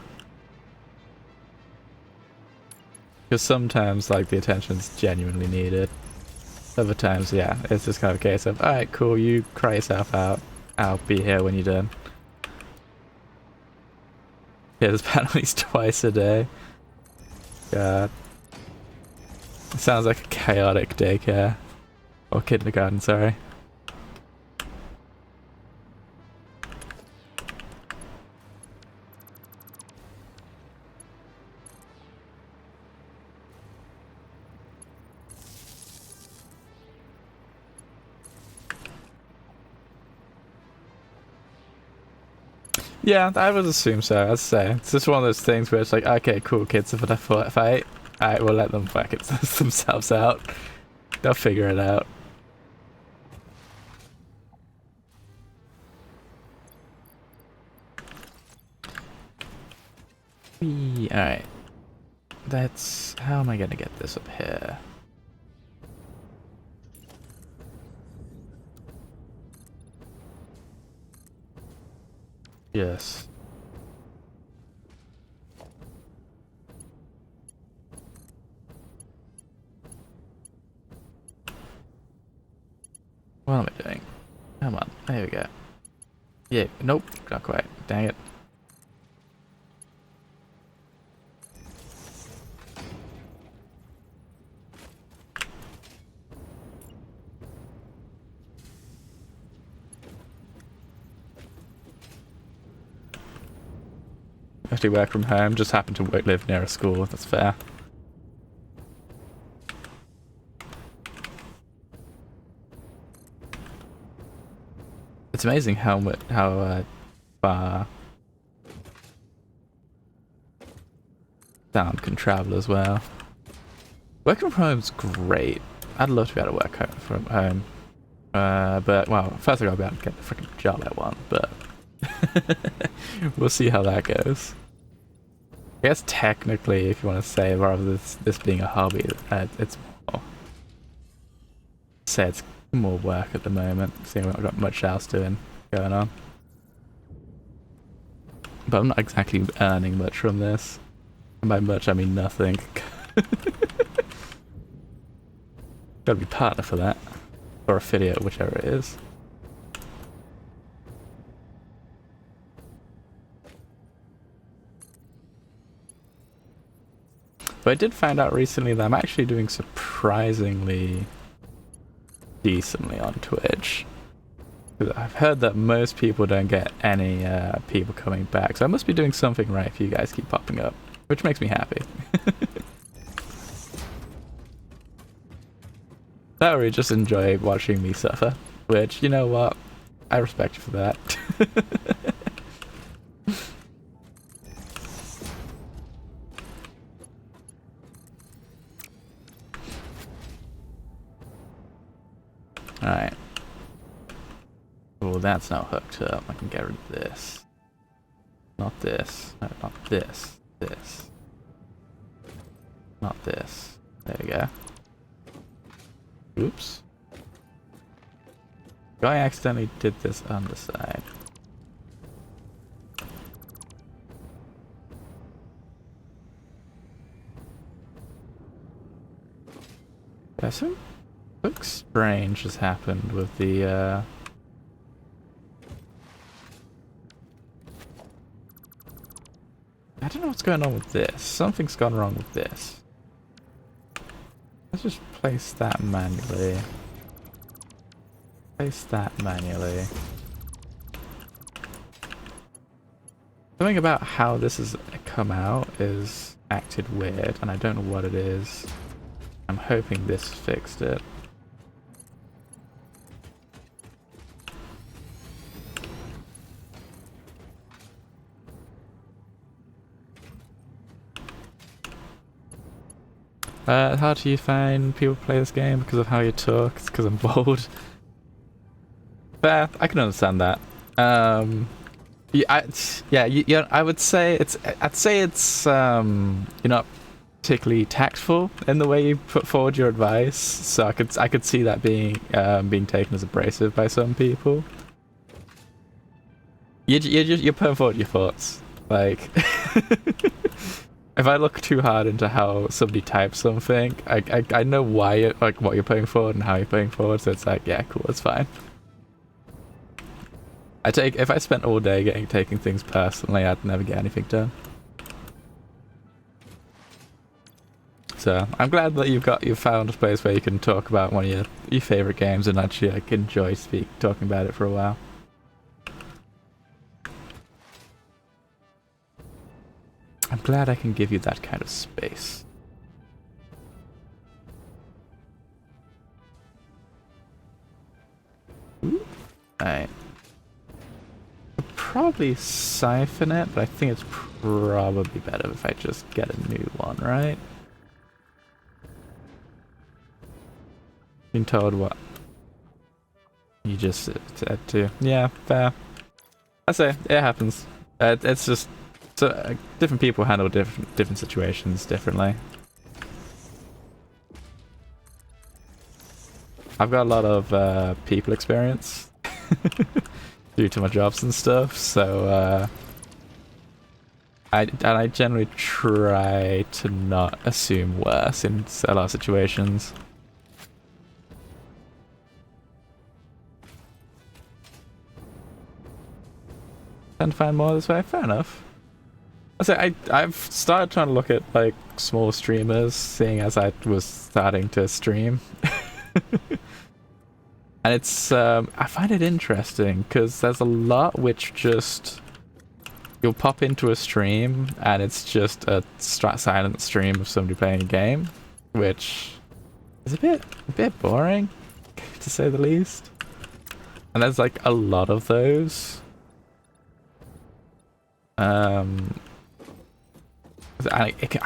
Because sometimes, like, the attention's genuinely needed. Other times, yeah, it's just kind of a case of, alright, cool, you cry yourself out. I'll be here when you're done. Yeah, there's penalties twice a day. God. It sounds like a chaotic daycare. Or kindergarten, sorry. Yeah, I would assume so. I'd say it's just one of those things where it's like, okay, cool, kids, if I fight, alright, we'll let them fight it themselves out. They'll figure it out. Alright. That's... How am I gonna get this up here? Yes. What am I doing? Come on, there we go. Yeah, nope, not quite. Dang it. Actually work from home, just happen to live near a school, that's fair. It's amazing how far sound can travel as well. Working from home's great. I'd love to be able to work from home. But, well, first I gotta be able to get the freaking job I want, but we'll see how that goes. I guess technically, if you want to say, rather than this being a hobby, it's more... Say it's more work at the moment, seeing I've not got much else going on. But I'm not exactly earning much from this. And by much, I mean nothing. Gotta be partner for that. Or affiliate, whichever it is. But I did find out recently that I'm actually doing surprisingly decently on Twitch. I've heard that most people don't get any people coming back, so I must be doing something right if you guys keep popping up, which makes me happy. That or you just enjoy watching me suffer, which, you know what, I respect you for that. Alright. Well, that's now hooked up. I can get rid of this. Not this. No, not this. This. Not this. There we go. Oops. I accidentally did this on the side. Yeah, something strange has happened with the I don't know what's going on with this. Something's gone wrong with this. Let's just place that manually. Place that manually. Something about how this has come out is acted weird, and I don't know what it is. I'm hoping this fixed it. How do you find people play this game? Because of how you talk? It's because I'm bold. Fair, I can understand that. I would say you're not particularly tactful in the way you put forward your advice. So I could see that being taken as abrasive by some people. You're putting forward your thoughts. Like, if I look too hard into how somebody types something, I know why like what you're putting forward and how you're putting forward. So it's like, yeah, cool, it's fine. If I spent all day taking things personally, I'd never get anything done. So I'm glad that you've found a place where you can talk about one of your favorite games and actually like enjoy talking about it for a while. I'm glad I can give you that kind of space. Alright. Probably siphon it, but I think it's probably better if I just get a new one, right? Been told what you just said to. Yeah, fair. I say it happens. It's just so different people handle different situations differently. I've got a lot of people experience due to my jobs and stuff, so I generally try to not assume worse in a lot of situations. Tend to find more this way. Fair enough. I say I've started trying to look at like small streamers, seeing as I was starting to stream. And it's I find it interesting because there's a lot which just you'll pop into a stream and it's just a silent stream of somebody playing a game, which is a bit boring to say the least. And there's like a lot of those. I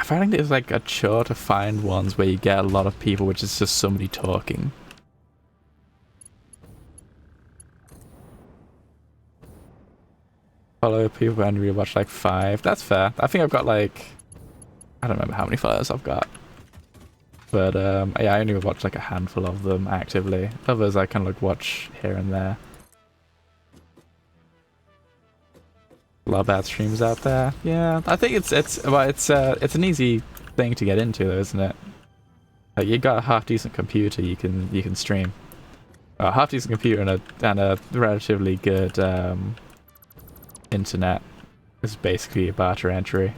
find it's like a chore to find ones where you get a lot of people, which is just somebody talking. Follow people and rewatch like 5. That's fair. I think I've got like, I don't remember how many followers I've got, but yeah, I only watch like a handful of them actively. Others I kind of like watch here and there. A lot of bad streams out there. Yeah, I think it's an easy thing to get into though, isn't it? Like, you got a half decent computer, you can stream. A half decent computer and a relatively good internet is basically a barter entry.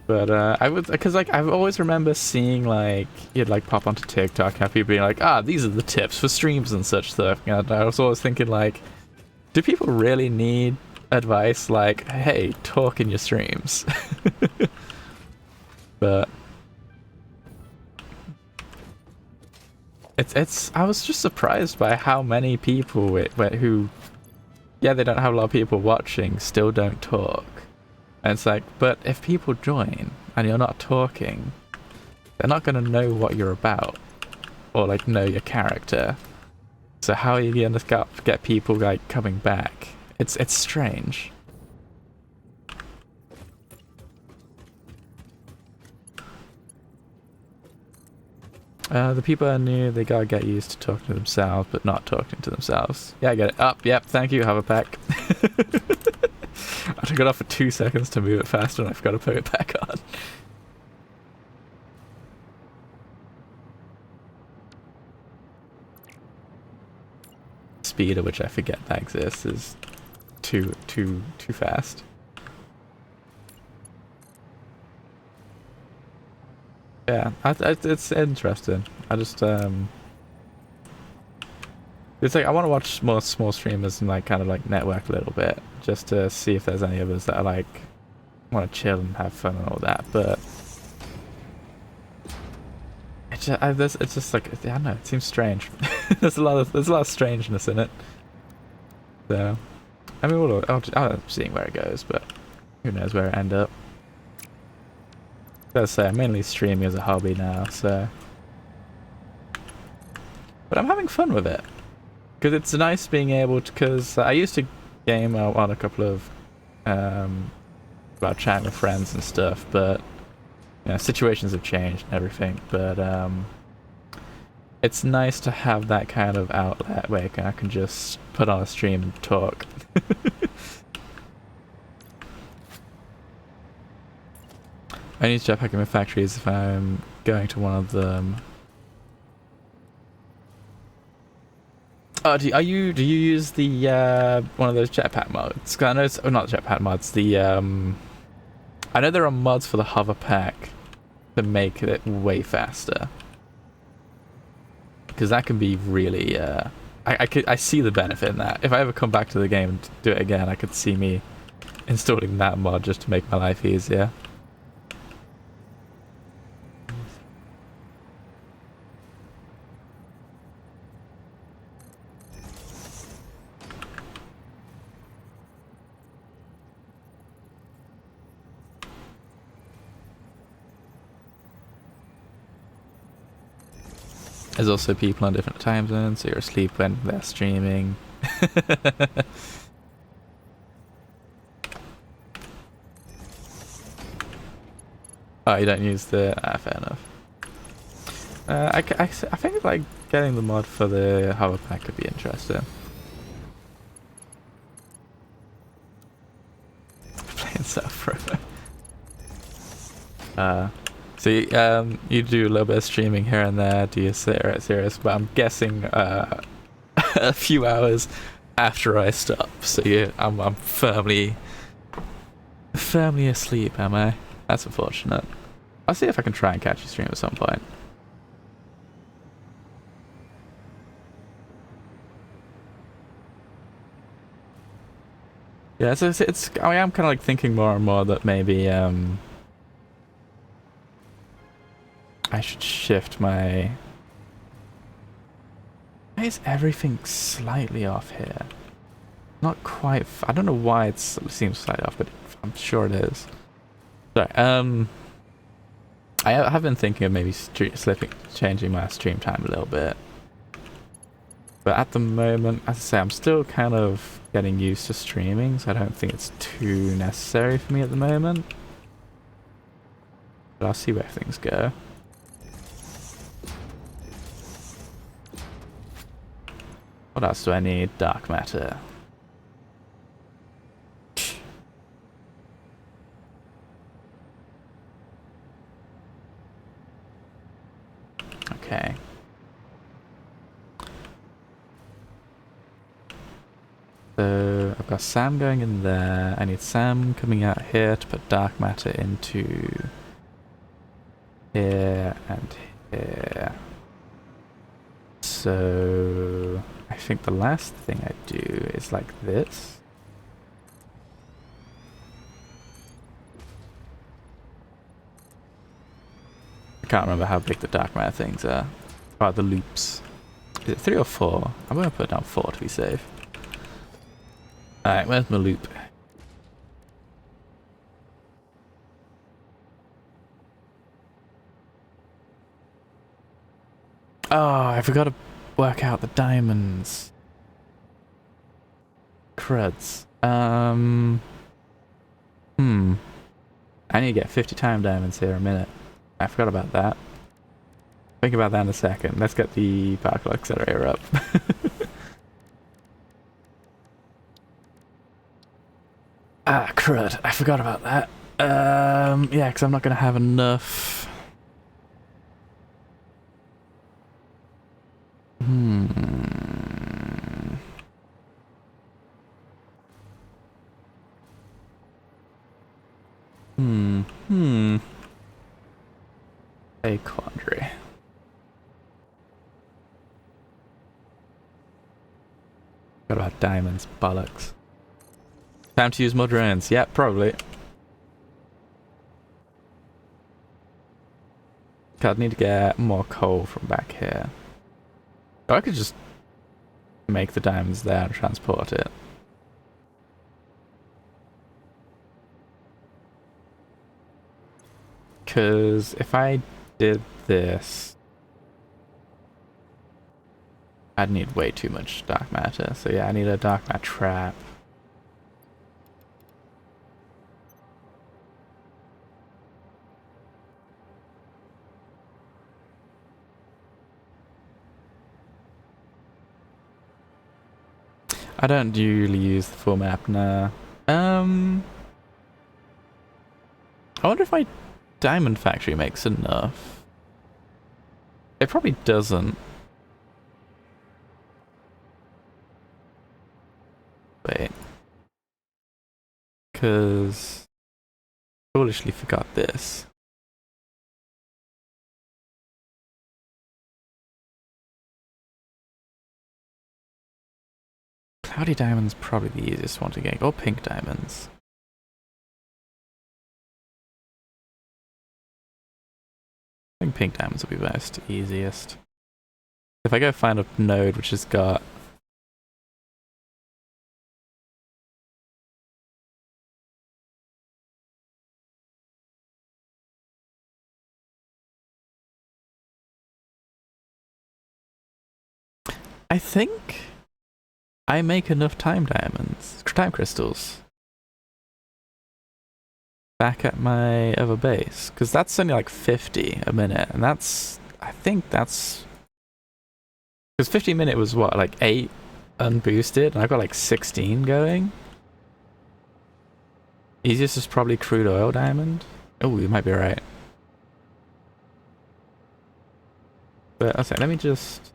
But I would, because like I always remember seeing like you'd like pop onto TikTok and have people being like, these are the tips for streams and such stuff. And I was always thinking like, do people really need advice like, hey, talk in your streams? But I was just surprised by how many people who, yeah, they don't have a lot of people watching, still don't talk. And it's like, but if people join and you're not talking, they're not going to know what you're about or like know your character. So how are you going to get people like coming back? It's strange. The people are new, they gotta get used to talking to themselves, but not talking to themselves. Yeah, I get it. Up, yep, thank you, have a pack. I took it off for 2 seconds to move it faster and I forgot to put it back on. Speed at which I forget that exists is too fast. Yeah, it's interesting. I just it's like I want to watch more small streamers and like kind of like network a little bit just to see if there's any others that are like want to chill and have fun and all that. But it's just like, I don't know. It seems strange. there's a lot of strangeness in it. So I mean, I'll end up seeing where it goes, but who knows where it end up. As I say, I'm mainly streaming as a hobby now, so. But I'm having fun with it. because it's nice being able to. Because I used to game on a couple of about chatting with friends and stuff, but you know, situations have changed and everything. But it's nice to have that kind of outlet where I can just put on a stream and talk. I use jetpack in my factories if I'm going to one of them. Oh, do you use the one of those jetpack mods? 'Cause I know it's not jetpack mods. The I know there are mods for the hover pack to make it way faster. Because that can be really I see the benefit in that. If I ever come back to the game and do it again, I could see me installing that mod just to make my life easier. There's also people on different time zones, so you're asleep when they're streaming. Oh, you don't use the... fair enough. I think like getting the mod for the hover pack could be interesting. Playing South forever. So you do a little bit of streaming here and there, do you serious? But I'm guessing a few hours after I stop. So yeah, I'm firmly asleep, am I? That's unfortunate. I'll see if I can try and catch a stream at some point. Yeah, so it's I am kind of like thinking more and more that maybe I should shift my... Why is everything slightly off here? Not quite... I don't know why it seems slightly off, but I'm sure it is. Sorry, I have been thinking of maybe changing my stream time a little bit. But at the moment, as I say, I'm still kind of getting used to streaming, so I don't think it's too necessary for me at the moment. But I'll see where things go. What else do I need? Dark matter. Okay. So I've got Sam going in there. I need Sam coming out here to put dark matter into here and here. So I think the last thing I do is like this. I can't remember how big the dark matter things are. Oh, the loops. Is it 3 or 4? I'm going to put down 4 to be safe. Alright, where's my loop? Oh, I forgot to work out the diamonds. Cruds. I need to get 50 time diamonds here in a minute. I forgot about that. Think about that in a second. Let's get the particle accelerator up. Ah, crud. I forgot about that. Yeah, because I'm not going to have enough. A quandary. What about diamonds? Bollocks. Time to use more drones. Yeah, probably. I'd need to get more coal from back here. Or I could just make the diamonds there and transport it. Because if I did this... I'd need way too much dark matter. So yeah, I need a dark matter trap. I don't usually use the full map now. I wonder if my diamond factory makes enough. It probably doesn't. Wait. Because foolishly forgot this. Cloudy diamond's probably the easiest one to get, or pink diamonds. I think pink diamonds will be most easiest. If I go find a node which has got I think I make enough time diamonds, time crystals, back at my other base, because that's only like 50 a minute, and that's, I think that's, because 50 a minute was what, like 8 unboosted, and I've got like 16 going. Easiest is probably crude oil diamond. Oh, you might be right. But okay, let me just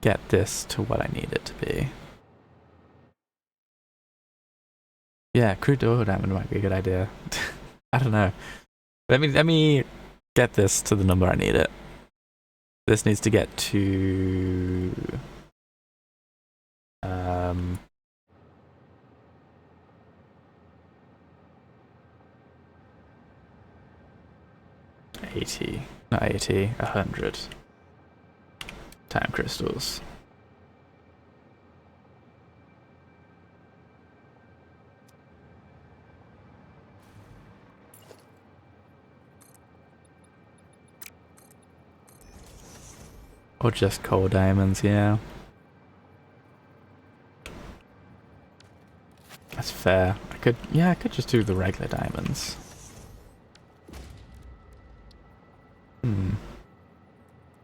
get this to what I need it to be. Yeah, crude oil diamond might be a good idea. I don't know. Let me get this to the number I need it. This needs to get to 80, not 80, 100 time crystals. Or just coal diamonds, yeah. That's fair. I could just do the regular diamonds.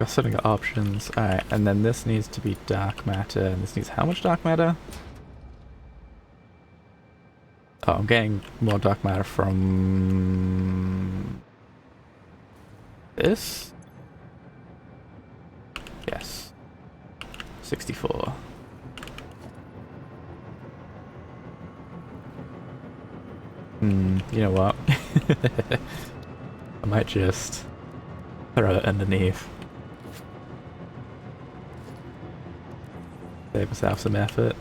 I've suddenly got options. Alright, and then this needs to be dark matter, and this needs how much dark matter? Oh, I'm getting more dark matter from this? Yes. 64. You know what? I might just throw it underneath. Save myself some effort.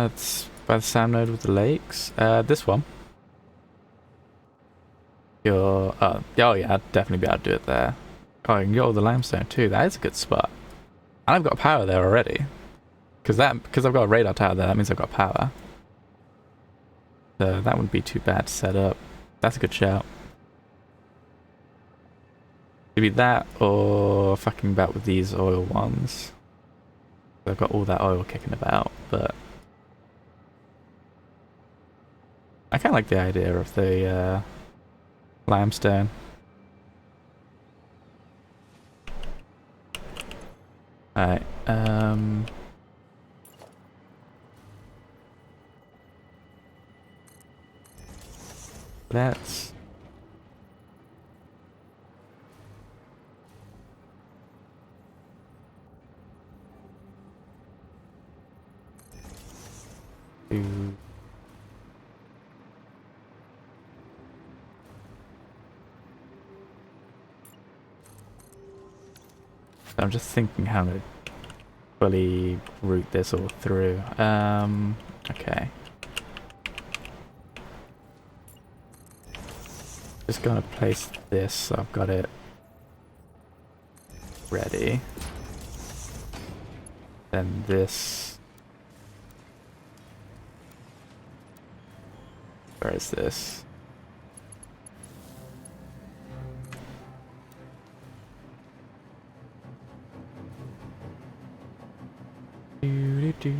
It's by the sand node with the lakes. This one. Oh yeah, I'd definitely be able to do it there. Oh, you can get all the limestone too. That is a good spot. And I've got power there already. Because I've got a radar tower there, that means I've got power. So that wouldn't be too bad to set up. That's a good shout. Maybe that or fucking about with these oil ones. I've got all that oil kicking about, but I kind of like the idea of the limestone. Alright, let's do I'm just thinking how to fully route this all through. Okay. Just gonna place this so I've got it ready. Then this. Where is this? Do.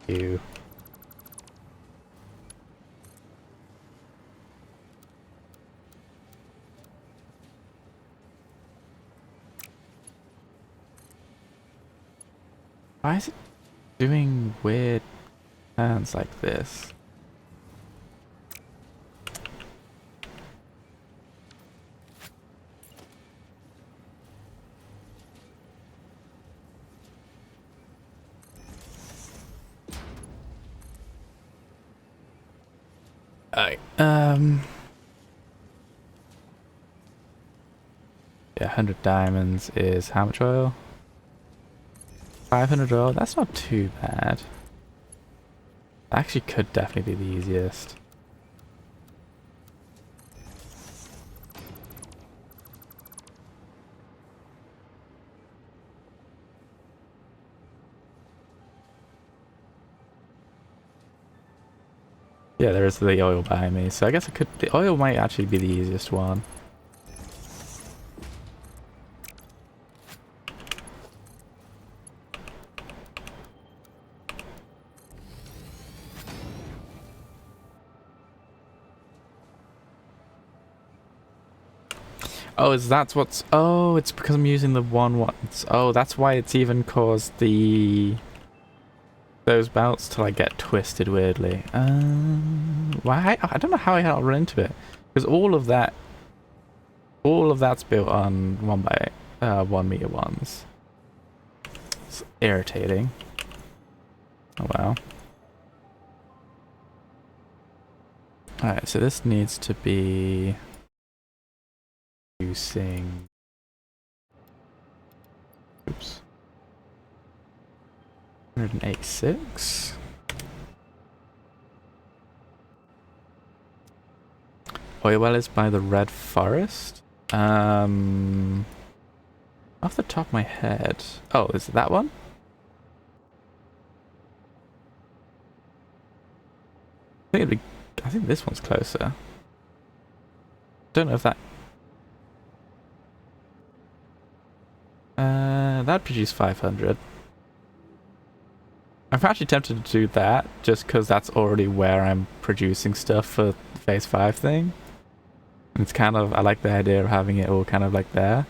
You. Why is it doing weird turns like this? Alright, yeah, 100 diamonds is how much oil? 500 oil? That's not too bad. Actually could definitely be the easiest. Yeah, there is the oil behind me, so I guess the oil might actually be the easiest one. Oh, oh, it's because I'm using the one once. Oh, that's why it's even caused those belts to like get twisted weirdly. Why? I don't know how I run into it, because all of that's built on 1 meter ones. It's irritating. Oh wow. Alright, so this needs to be using. Oops. 186. Oil well is by the Red Forest. Off the top of my head. Oh, is it that one? I think this one's closer. Don't know if that. That'd produce 500. I'm actually tempted to do that just because that's already where I'm producing stuff for the phase 5 thing. And it's kind of, I like the idea of having it all kind of like there.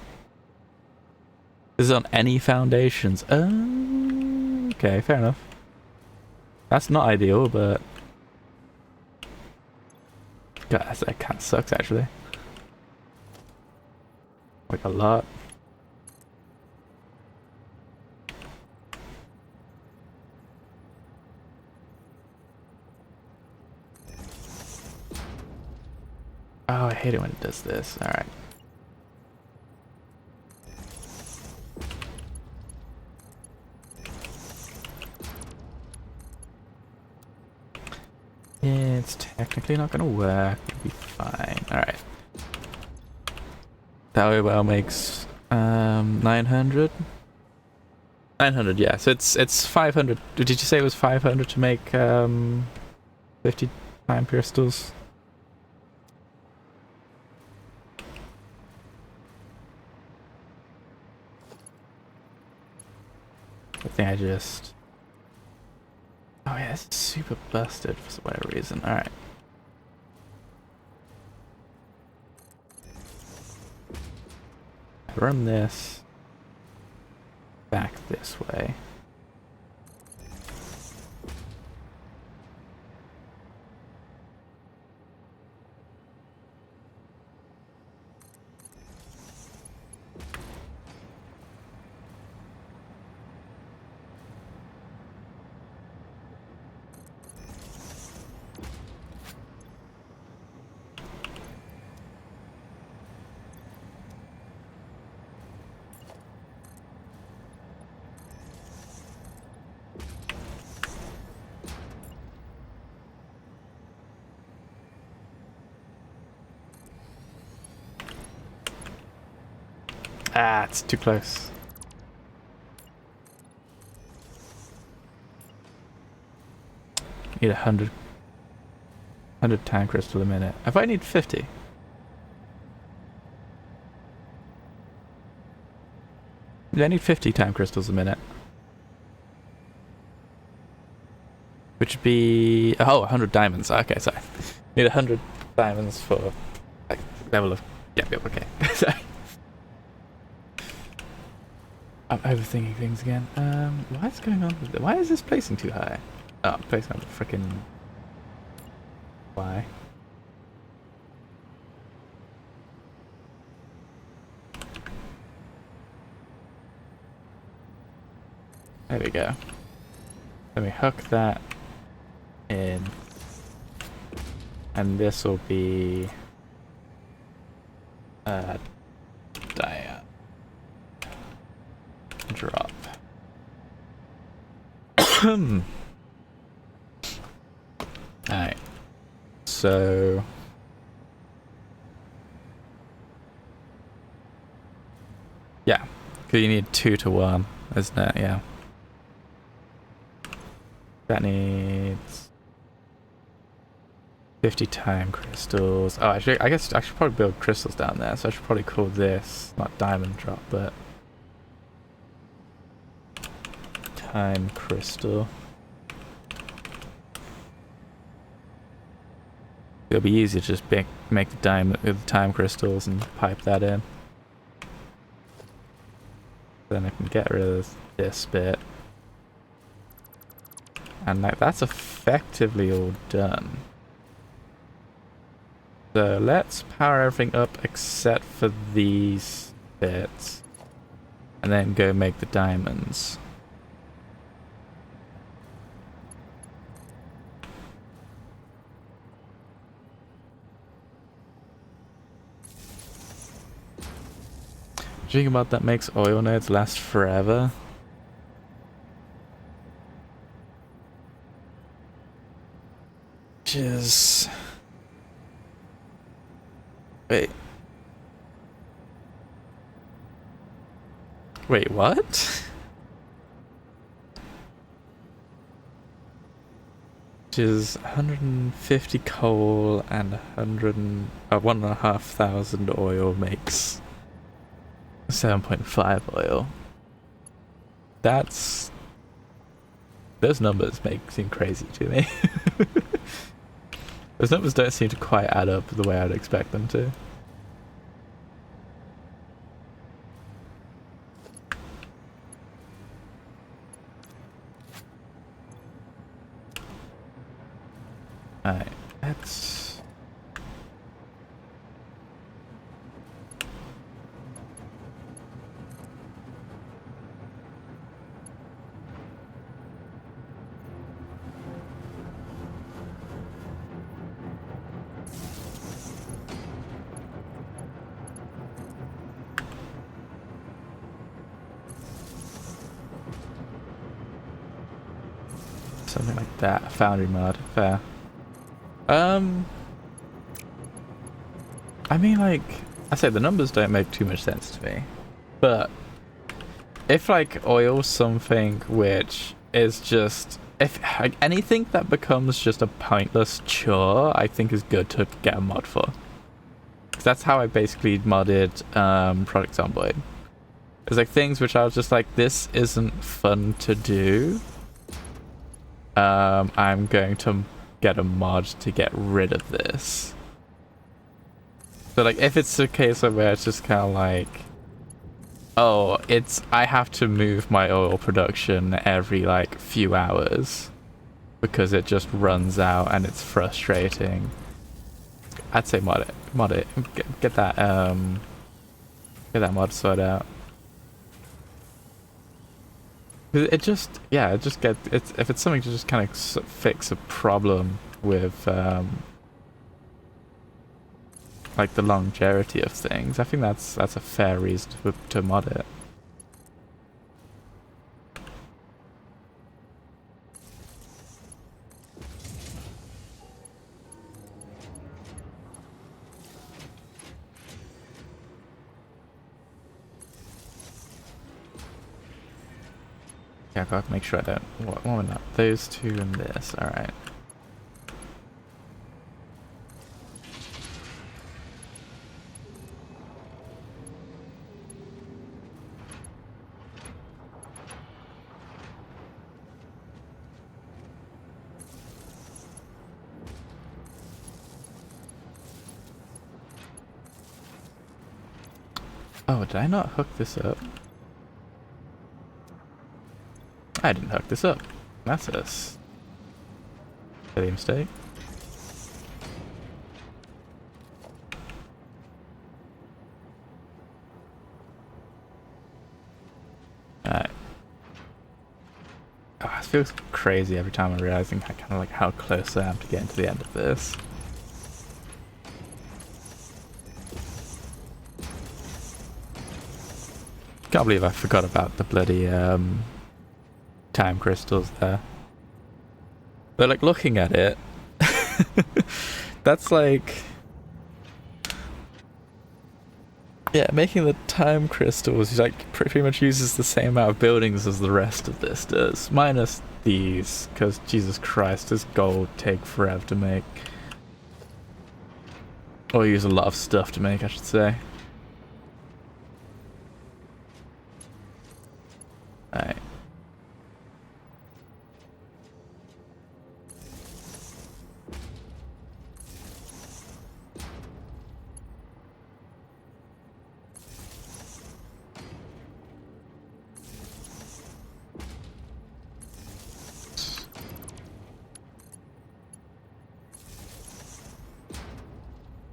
This is on any foundations. Okay, fair enough. That's not ideal, but God, that kind of sucks actually. Like a lot. Oh, I hate it when it does this. Alright. Yeah, it's technically not gonna work. It'll be fine. Alright. That well makes 900. 900, yeah. So it's 500. Did you say it was 500 to make 50 time crystals? I think I just. Oh yeah, this is super busted for whatever reason. Alright. Run this back this way. Ah, it's too close. Need 100 time crystal a minute. If I need 50. I need 50 time crystals a minute. Which would be... Oh, 100 diamonds. Okay, sorry. Need 100 diamonds for like, level of... Yep, okay. Sorry. I'm overthinking things again. What's going on? Why is this placing too high? Oh, placing on the frickin'... Why? There we go. Let me hook that in. And this will be... dia. Drop. Alright. So... Yeah. Because you need 2 to 1, isn't it? Yeah. That needs 50 time crystals. Oh, actually, I guess I should probably build crystals down there. So I should probably call this not diamond drop, but time crystal. It'll be easy to just make the time crystals and pipe that in. Then I can get rid of this bit. And that's effectively all done. So let's power everything up except for these bits. And then go make the diamonds. Thinking about that makes oil nodes last forever. Which is... Wait. Wait, what? Which is 150 coal and 1,500 oil makes 7.5 oil. That's... Those numbers seem crazy to me. Those numbers don't seem to quite add up the way I'd expect them to. Alright, let's... something like that. Foundry mod. Fair. I mean, like, I say the numbers don't make too much sense to me. But if, like, oil's something which is just... If like, anything that becomes just a pointless chore, I think is good to get a mod for. Because that's how I basically modded Product Zomboid. There's, like, things which I was just like, this isn't fun to do. I'm going to get a mod to get rid of this. So like if it's a case of where it's just kind of like, oh, I have to move my oil production every like few hours because it just runs out and it's frustrating. I'd say mod it, get that mod sorted out. It just, yeah, if it's something to just kind of fix a problem with, like the longevity of things, I think that's a fair reason to mod it. Okay, I've got to make sure I don't... What were not? Those two and this. Alright. Oh, did I not hook this up? I didn't hook this up. That's a silly mistake. Alright. Oh, it feels crazy every time I'm realizing how close I am to getting to the end of this. Can't believe I forgot about the bloody time crystals there. But like looking at it, that's like, yeah, making the time crystals like pretty much uses the same amount of buildings as the rest of this does, minus these, because Jesus Christ, this gold take forever to make, or use a lot of stuff to make, I should say. Alright.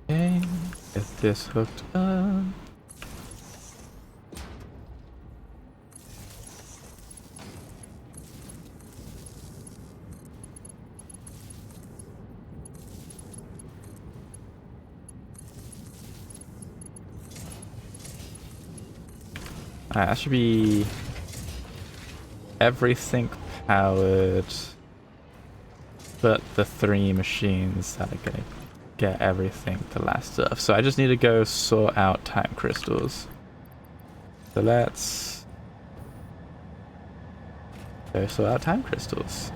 Okay, get this hooked up. Alright, that should be everything powered but the 3 machines that are gonna get everything to last up. So I just need to go sort out time crystals. So let's go sort out time crystals.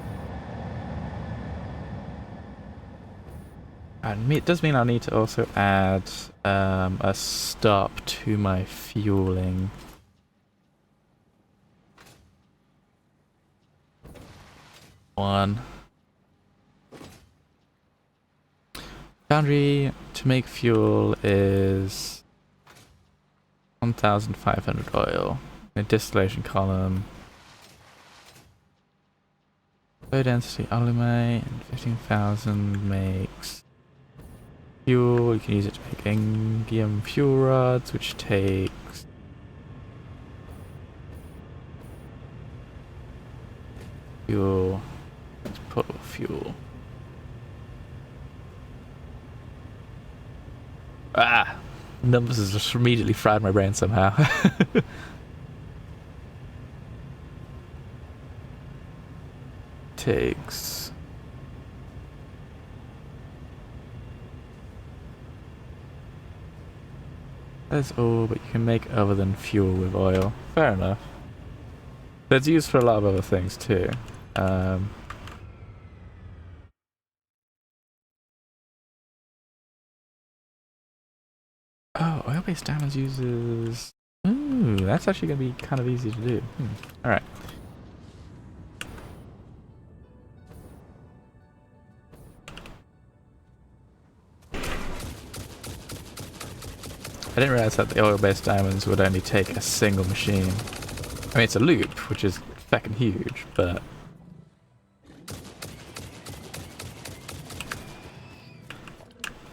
And it does mean I need to also add a stop to my fueling. Foundry to make fuel is 1,500 oil. A distillation column. Low density alumite and 15,000 makes fuel. You can use it to make indium fuel rods, which takes fuel. Let's put fuel. Ah! Numbers has just immediately fried my brain somehow. Takes... That's all but you can make other than fuel with oil. Fair enough. But it's used for a lot of other things too. Oh, oil-based diamonds uses... Ooh, that's actually going to be kind of easy to do. Alright. I didn't realize that the oil-based diamonds would only take a single machine. I mean, it's a loop, which is fucking huge, but...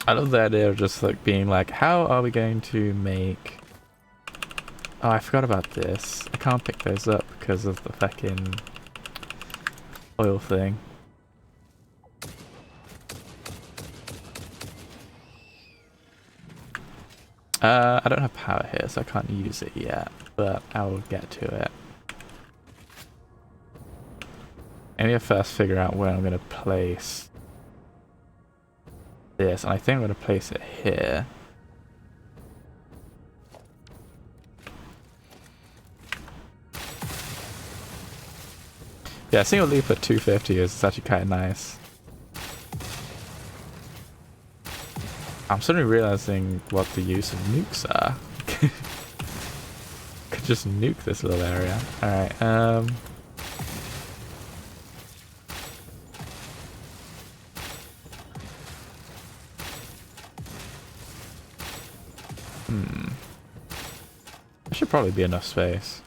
I love the idea of just like being like, how are we going to make... Oh, I forgot about this. I can't pick those up because of the fucking oil thing. I don't have power here, so I can't use it yet, but I will get to it. I need to first figure out where I'm going to place this, and I think I'm going to place it here. Yeah, single leap at 250 is actually kind of nice. I'm suddenly realizing what the use of nukes are. Could just nuke this little area. Alright, there should probably be enough space.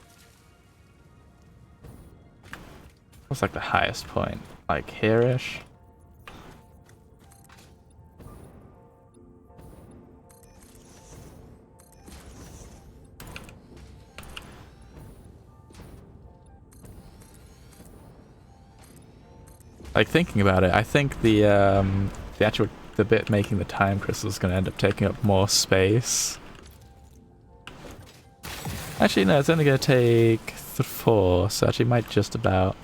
What's like the highest point? Like here-ish? Like thinking about it, I think the bit making the time crystal is going to end up taking up more space. Actually, no, it's only going to take 4, so actually might just about.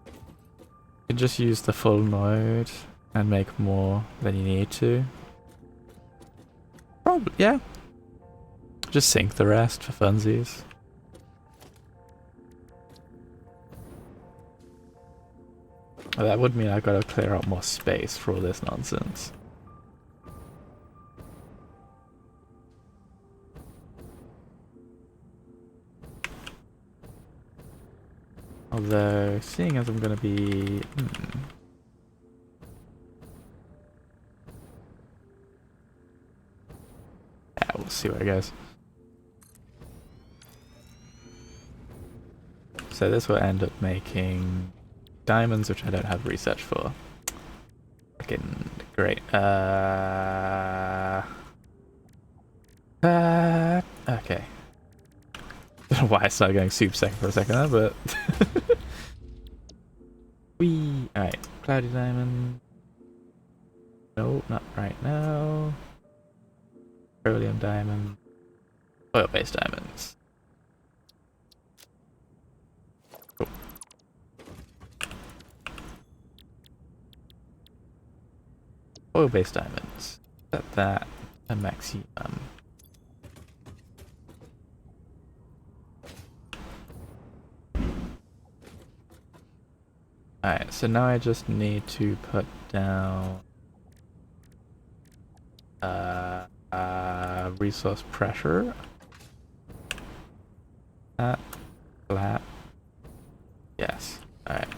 You can just use the full node and make more than you need to. Probably, yeah. Just sink the rest for funsies. Well, that would mean I've got to clear out more space for all this nonsense. Although, seeing as I'm going to be... Yeah, we'll see where it goes. So this will end up making diamonds, which I don't have research for. Fucking great. Okay. Don't know why I started going super second for a second there, but... Whee! Alright, cloudy diamond. No, not right now. Petroleum diamond. Oil-based diamonds. Cool. Oil-based diamonds. Set that a maximum. Alright, so now I just need to put down resource pressure. That, flat. Yes. Alright.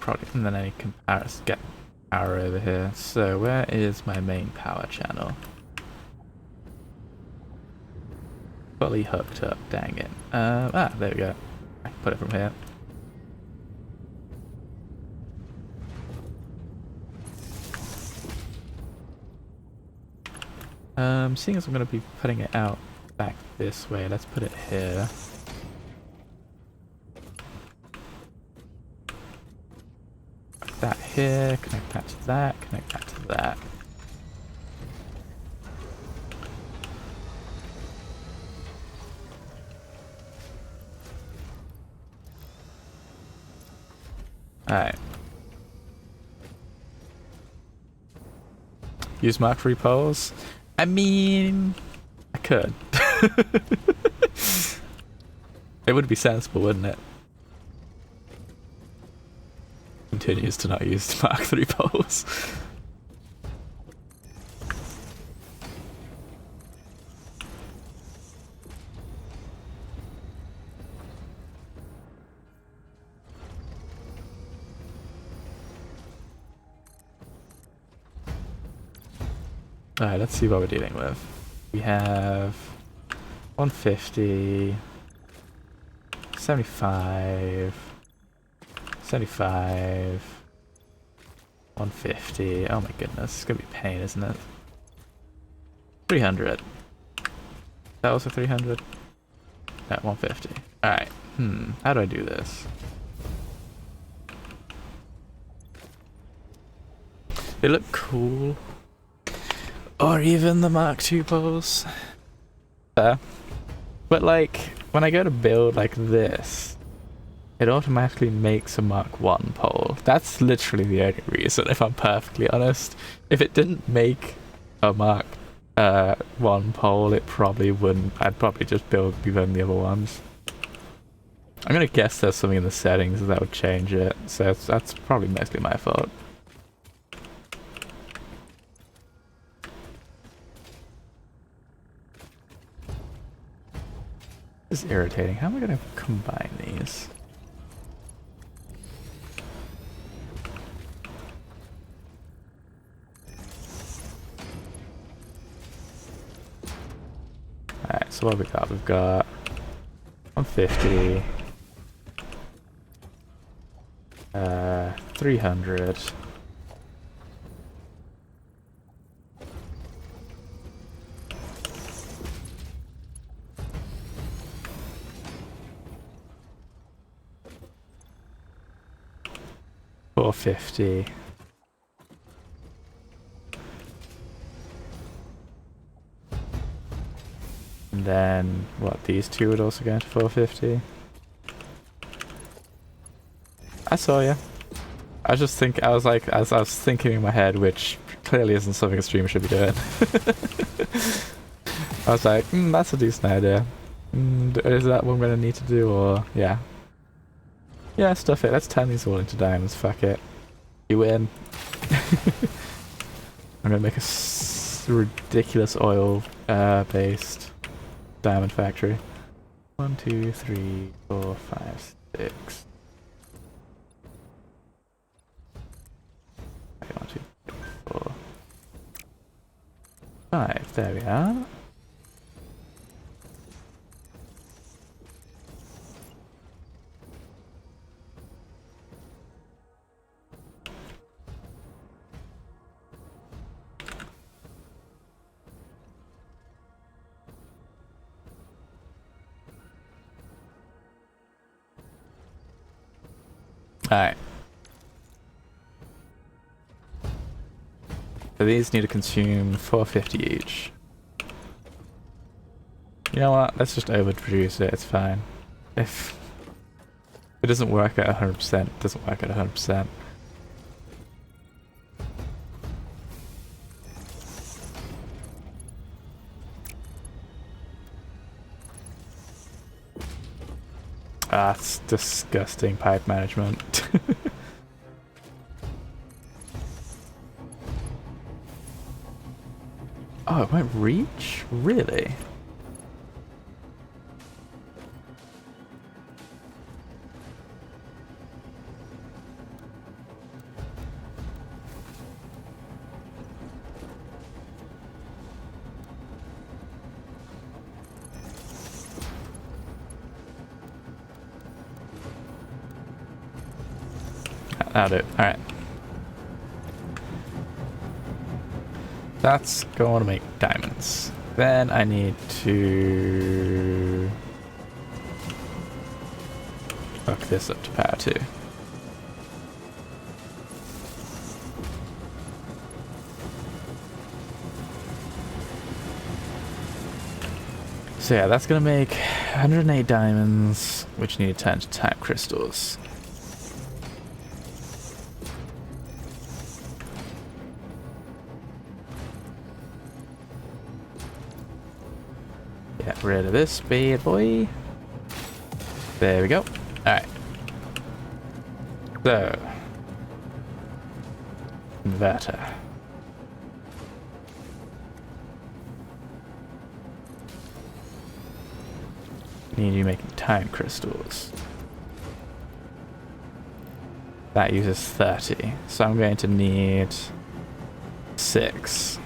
Probably, and then I get power over here. So where is my main power channel? Fully hooked up, dang it. There we go. I can put it from here. Seeing as I'm going to be putting it out back this way, let's put it here. Connect that here, connect that to that, connect that to that. Alright. Use Mark III poles? I mean, I could. It would be sensible, wouldn't it? Continues to not use the Mark III poles. Alright, let's see what we're dealing with. We have 150, 75, 75, 150. Oh my goodness, it's gonna be pain, isn't it? 300. That was a 300? At 150. Alright, how do I do this? They look cool. Or even the Mark II poles. But like, when I go to build like this, it automatically makes a Mark I pole. That's literally the only reason, if I'm perfectly honest. If it didn't make a Mark one pole, it probably wouldn't. I'd probably just build even the other ones. I'm gonna guess there's something in the settings that would change it, so that's probably mostly my fault. This is irritating. How am I gonna combine these? Alright, so what have we got? We've got 150. 300. $450. And then what? These two would also go into 450. I saw you. I was just thinking. I was like, as I was thinking in my head, which clearly isn't something a streamer should be doing. I was like, that's a decent idea. Is that what I'm gonna need to do, or yeah? Yeah, stuff it. Let's turn these all into diamonds. Fuck it. You win. I'm gonna make a ridiculous oil based diamond factory. 1, 2, 3, 4, 5, 6. 1, 2, 4, 5. There we are. Alright. So these need to consume 450 each. You know what? Let's just overproduce it. It's fine. If it doesn't work at 100%, it doesn't work at 100%. That's disgusting pipe management. Oh, it won't reach? Really? That'll do. Alright. That's going to make diamonds. Then I need to hook this up to power 2. So yeah, that's going to make 108 diamonds, which need to turn to time crystals. Get rid of this bad boy. There we go. Alright. So. Inverter. Need you making time crystals. That uses 30. So I'm going to need 6.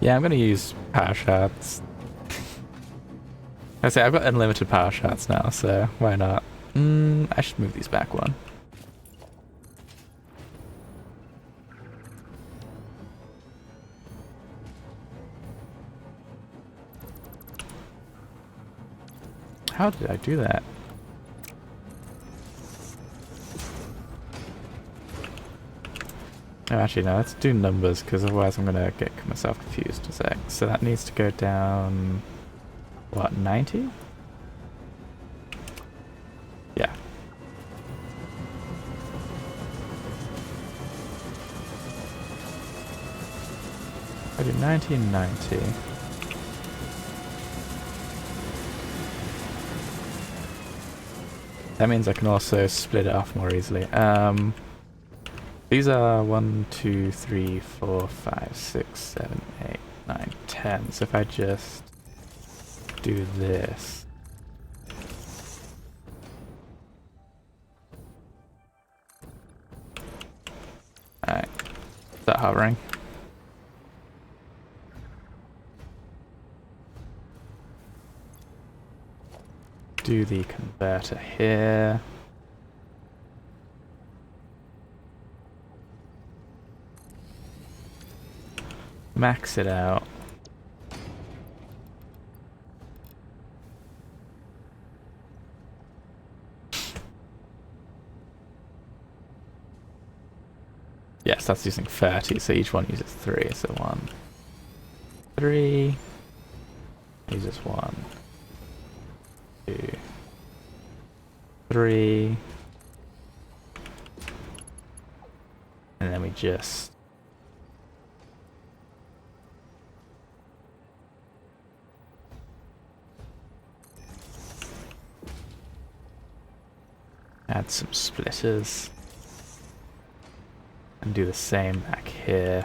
Yeah, I'm gonna use power shots. I say I've got unlimited power shots now, so why not? I should move these back one. How did I do that? Oh, actually, no, let's do numbers, because otherwise I'm going to get myself confused a sec. So that needs to go down, what, 90? Yeah. I do 1990. That means I can also split it off more easily. These are 1, 2, 3, 4, 5, 6, 7, 8, 9, 10. So if I just do this. Alright. Start hovering. Do the converter here. Max it out. Yes, that's using 30, so each one uses 3. So 1, 3, uses 1, 2, 3, and then we just add some splitters and do the same back here.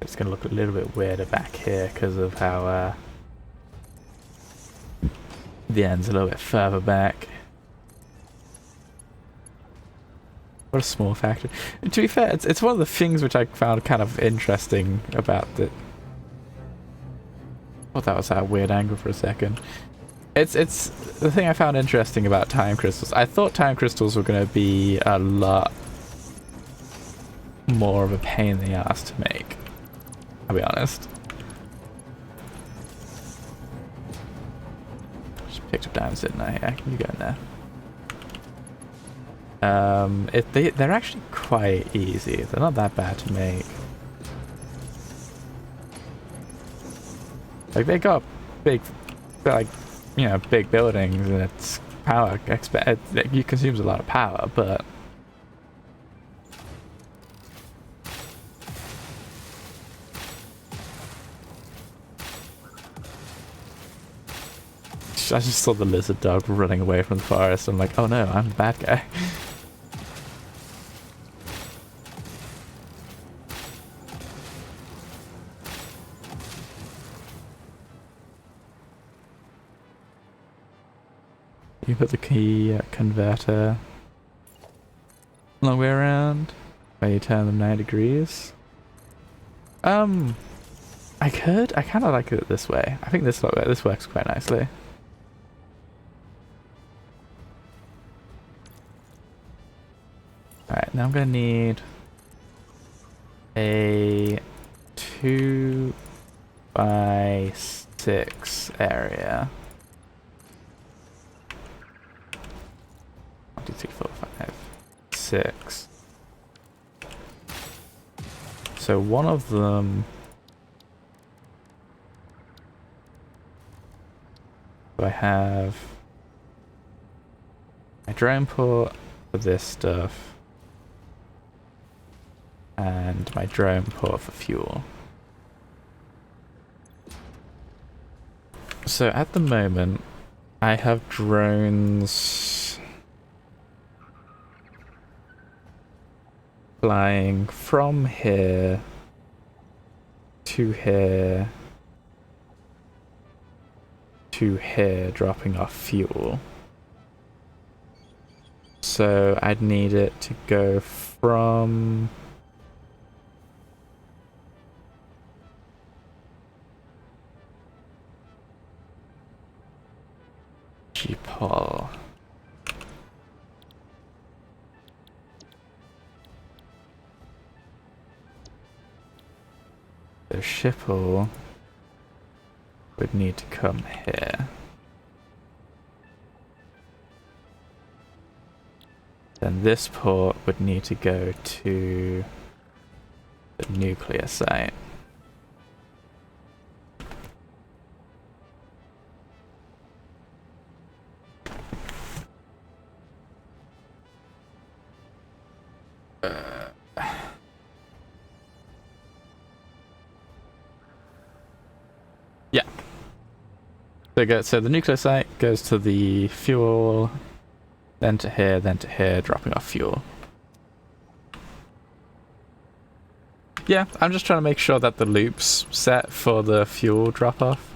It's going to look a little bit weirder back here because of how the end's a little bit further back. What a small factory. And to be fair, it's one of the things which I found kind of interesting about the... Oh, that was at a weird angle for a second. It's the thing I found interesting about time crystals. I thought time crystals were going to be a lot more of a pain in the ass to make. I'll be honest. Just picked up diamonds, didn't I? Yeah, you go in there. They're actually quite easy. They're not that bad to make. Like, they got big, like, you know, big buildings, and it's power. It consumes a lot of power, but I just saw the lizard dog running away from the forest. I'm like, oh no, I'm the bad guy. You put the key converter long way around, where you turn them 9 degrees. I could. I kind of like it this way. I think this works quite nicely. Alright, now I'm gonna need a 2 by 6 area. 1, 2, 3, 4, 5, 6. So one of them, I have my drone port for this stuff and my drone port for fuel. So at the moment I have drones flying from here to here to here, dropping off fuel. So I'd need it to go from G-Pol. The Schiphol would need to come here. then this port would need to go to the nuclear site. Yeah. So the nuclear site goes to the fuel, then to here, dropping off fuel. Yeah, I'm just trying to make sure that the loop's set for the fuel drop-off.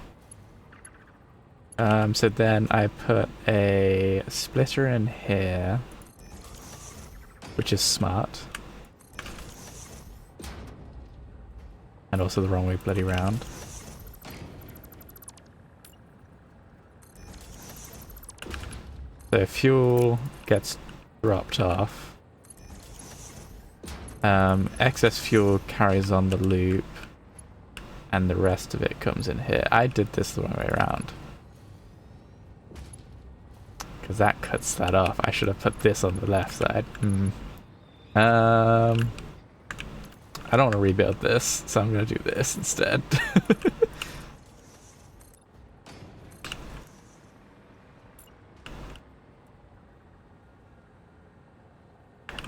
So then I put a splitter in here, which is smart. And also the wrong way bloody round. So fuel gets dropped off. Excess fuel carries on the loop, and the rest of it comes in here. I did this the wrong way around, because that cuts that off. I should have put this on the left side. I don't want to rebuild this, so I'm going to do this instead.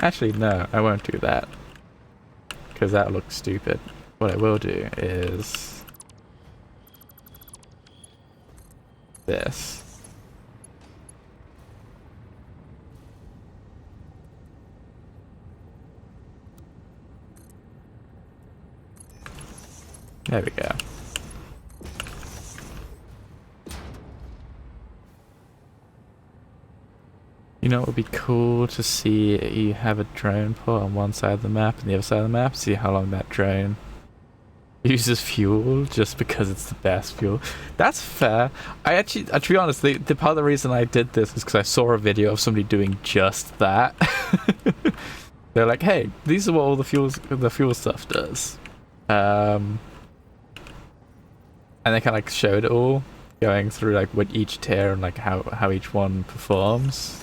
Actually, no, I won't do that, because that looks stupid. What I will do is this. There we go. You know, it would be cool to see you have a drone port on one side of the map and the other side of the map, see how long that drone uses fuel just because it's the best fuel. That's fair. I actually, to be honest, the part of the reason I did this is because I saw a video of somebody doing just that. They're like, hey, these are what all the fuel stuff does. And they kind of like showed it all, going through like what each tier and like how each one performs.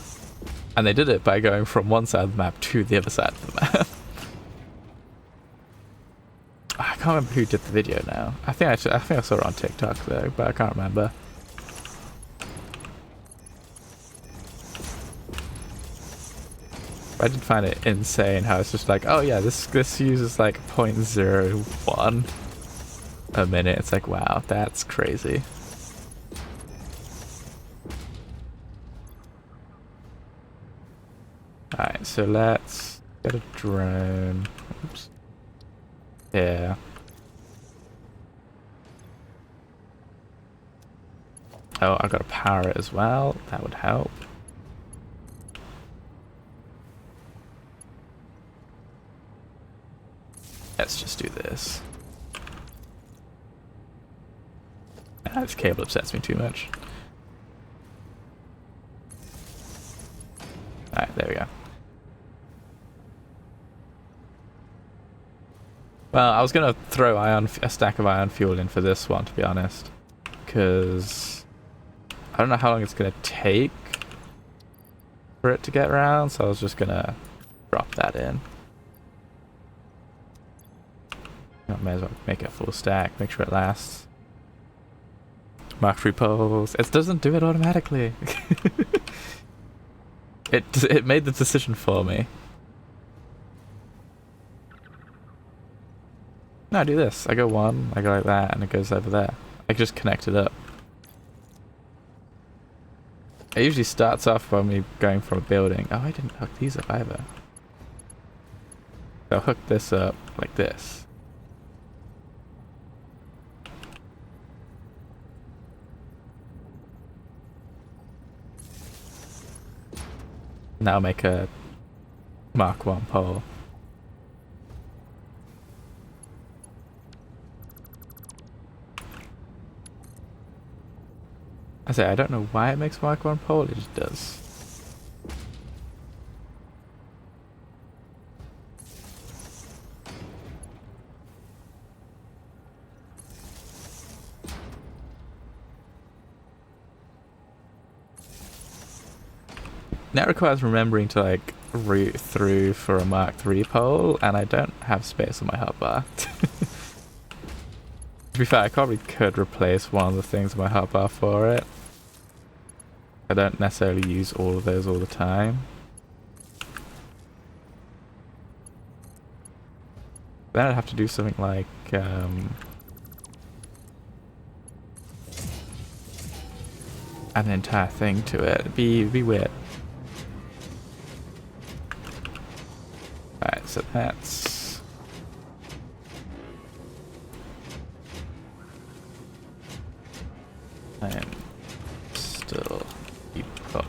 And they did it by going from one side of the map to the other side of the map. I can't remember who did the video now. I think I saw it on TikTok though, but I can't remember. I did find it insane how it's just like, oh yeah, this uses like 0.01 a minute. It's like, wow, that's crazy. Alright, so let's get a drone. Oops. Yeah. Oh, I've got to power it as well. That would help. Let's just do this. This cable upsets me too much. Alright, there we go. Well, I was going to throw a stack of ion fuel in for this one, to be honest. Because I don't know how long it's going to take for it to get around, so I was just going to drop that in. I may as well make it a full stack, make sure it lasts. Mark 3 poles. It doesn't do it automatically. It made the decision for me. No, I do this. I go one, I go like that, and it goes over there. I just connect it up. It usually starts off by me going from a building. Oh, I didn't hook these up either. So I'll hook this up like this. Now make a Mark 1 pole. I don't know why it makes Mark 1 pole, it just does. Now it requires remembering to like route through for a Mark III pole, and I don't have space on my hotbar. To be fair, I probably could replace one of the things on my hotbar for it. I don't necessarily use all of those all the time. Then I'd have to do something like add an entire thing to it. It'd be weird. Alright, so that's I'm still equal.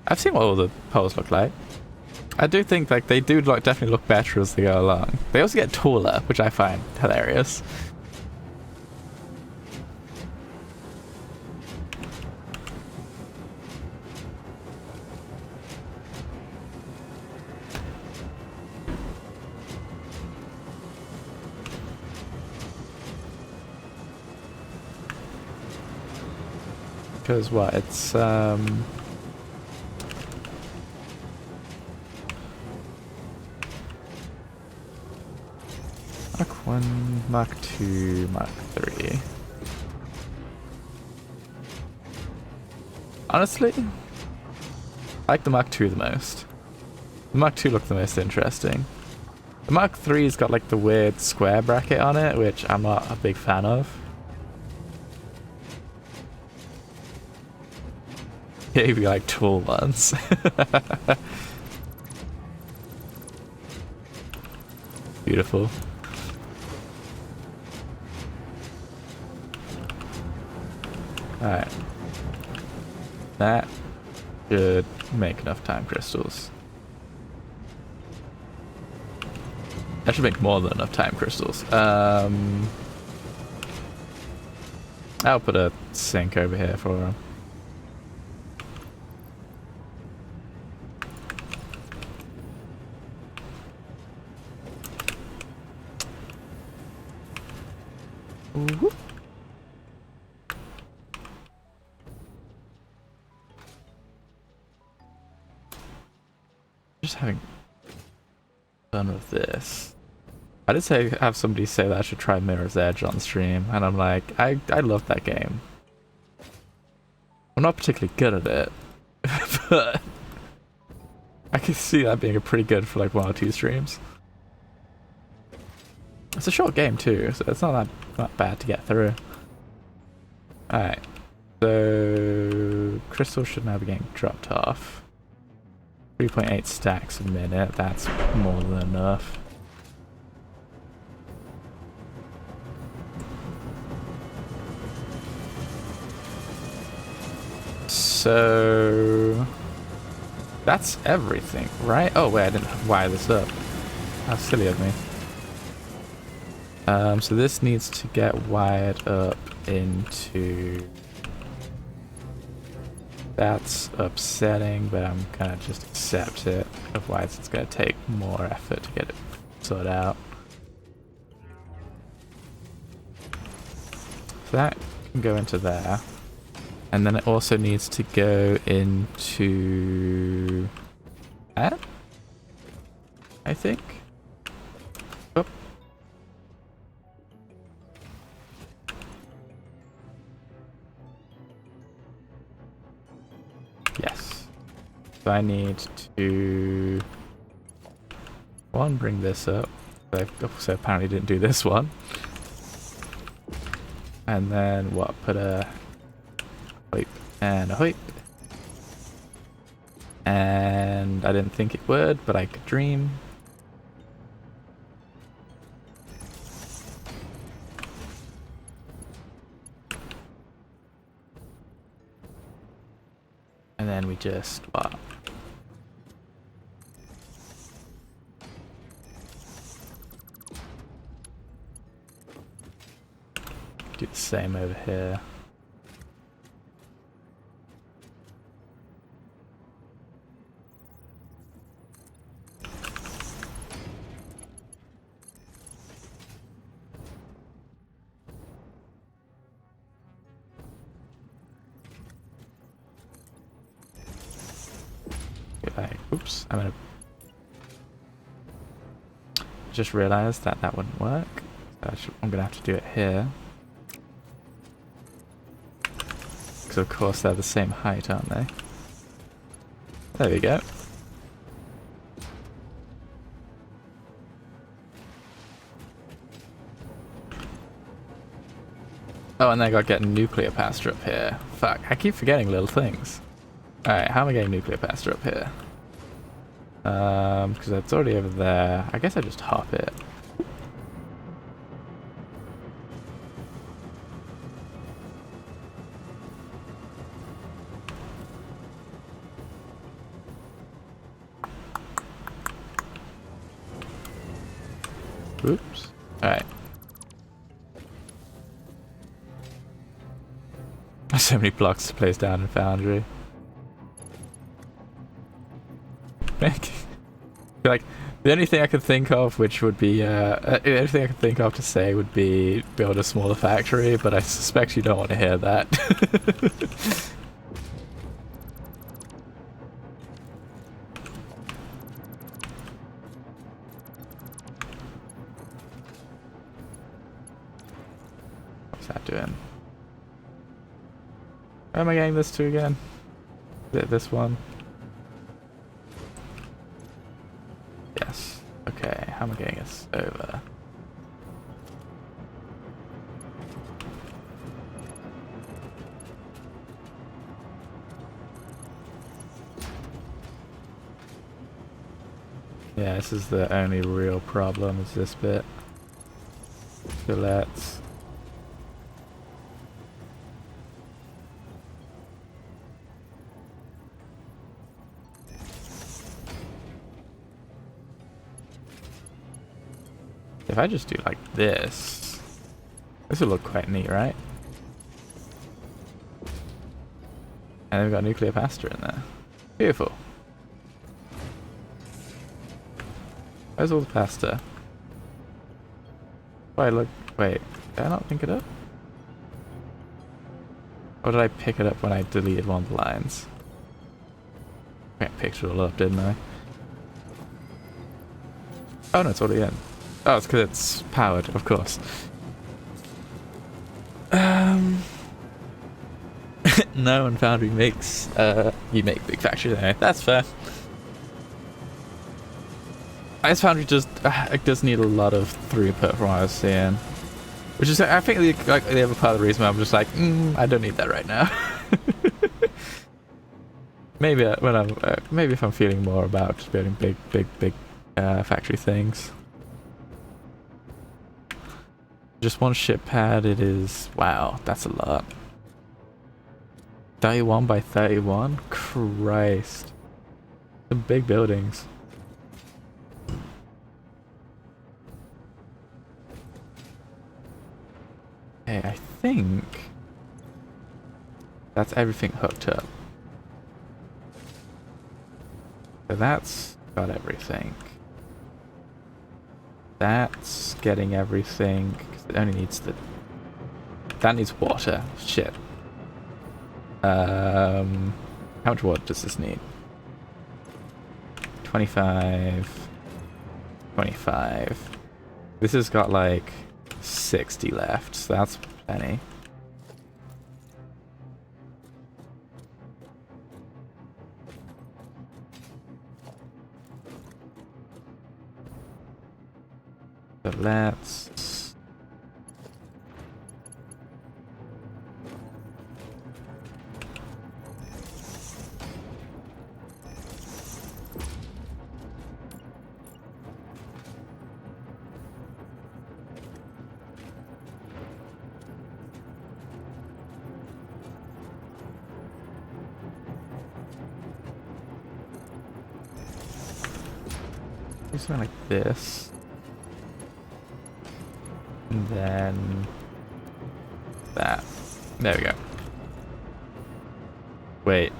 I've seen what all the poles look like. I do think like they do definitely look better as they go along. They also get taller, which I find hilarious. Because what? It's Mark 1, Mark 2, Mark 3. Honestly, I like the Mark 2 the most. The Mark 2 looked the most interesting. The Mark 3's got like the weird square bracket on it, which I'm not a big fan of. Maybe like tall ones. Beautiful. Alright. That should make enough time crystals. That should make more than enough time crystals. I'll put a sink over here for him. Ooh. Just having fun with this. I did have somebody say that I should try Mirror's Edge on stream, and I'm like, I love that game. I'm not particularly good at it, but I can see that being a pretty good for like 1 or 2 streams. It's a short game too, so it's not bad to get through. Alright, so crystals should now be getting dropped off. 3.8 stacks a minute, that's more than enough. So that's everything, right? Oh wait, I didn't wire this up. How silly of me. So this needs to get wired up into... That's upsetting, but I'm gonna just accept it. Otherwise it's gonna take more effort to get it sorted out. So that can go into there. And then it also needs to go into that, I think. Oh. Yes. So I need to bring this up. I also apparently didn't do this one. And then what? Put a hoip and a hoip. And I didn't think it would, but I could dream. And then we just what? Do the same over here. Oops, just realized that that wouldn't work. So I'm gonna have to do it here. Because of course they're the same height, aren't they? There we go. Oh, and then I got getting nuclear pasta up here. Fuck, I keep forgetting little things. Alright, how am I getting nuclear pasta up here? Because it's already over there. I guess I just hop it. Oops. Alright. So many blocks to place down in Foundry. Like, the only thing I could think of which would be, the only thing I could think of to say would be build a smaller factory, but I suspect you don't want to hear that. What's that doing? Where am I getting this to again? Is it this one? Yes. Okay, how am I getting this over? Yeah, this is the only real problem, is this bit. So let's... If I just do like this will look quite neat, right? And then we've got nuclear pasta in there. Beautiful. Where's all the pasta? Wait, look. Wait, did I not pick it up? Or did I pick it up when I deleted one of the lines? I picked it all up, didn't I? Oh no, it's already in. Oh, it's because it's powered, of course. No, and Foundry makes, you make big factories anyway. That's fair. I guess Foundry just it does need a lot of throughput from what I was seeing. Which is, I think, the other part of the reason why I'm just like, I don't need that right now. Maybe when I'm, maybe if I'm feeling more about just building big factory things. Just one ship pad, it is... Wow, that's a lot. 31 by 31? Christ. Some big buildings. Okay, I think... that's everything hooked up. So that's got everything. That's getting everything. It only needs the... That needs water. Shit. How much water does this need? 25. 25. This has got like 60 left, so that's plenty. So let's... do something like this. And then that. There we go. Wait.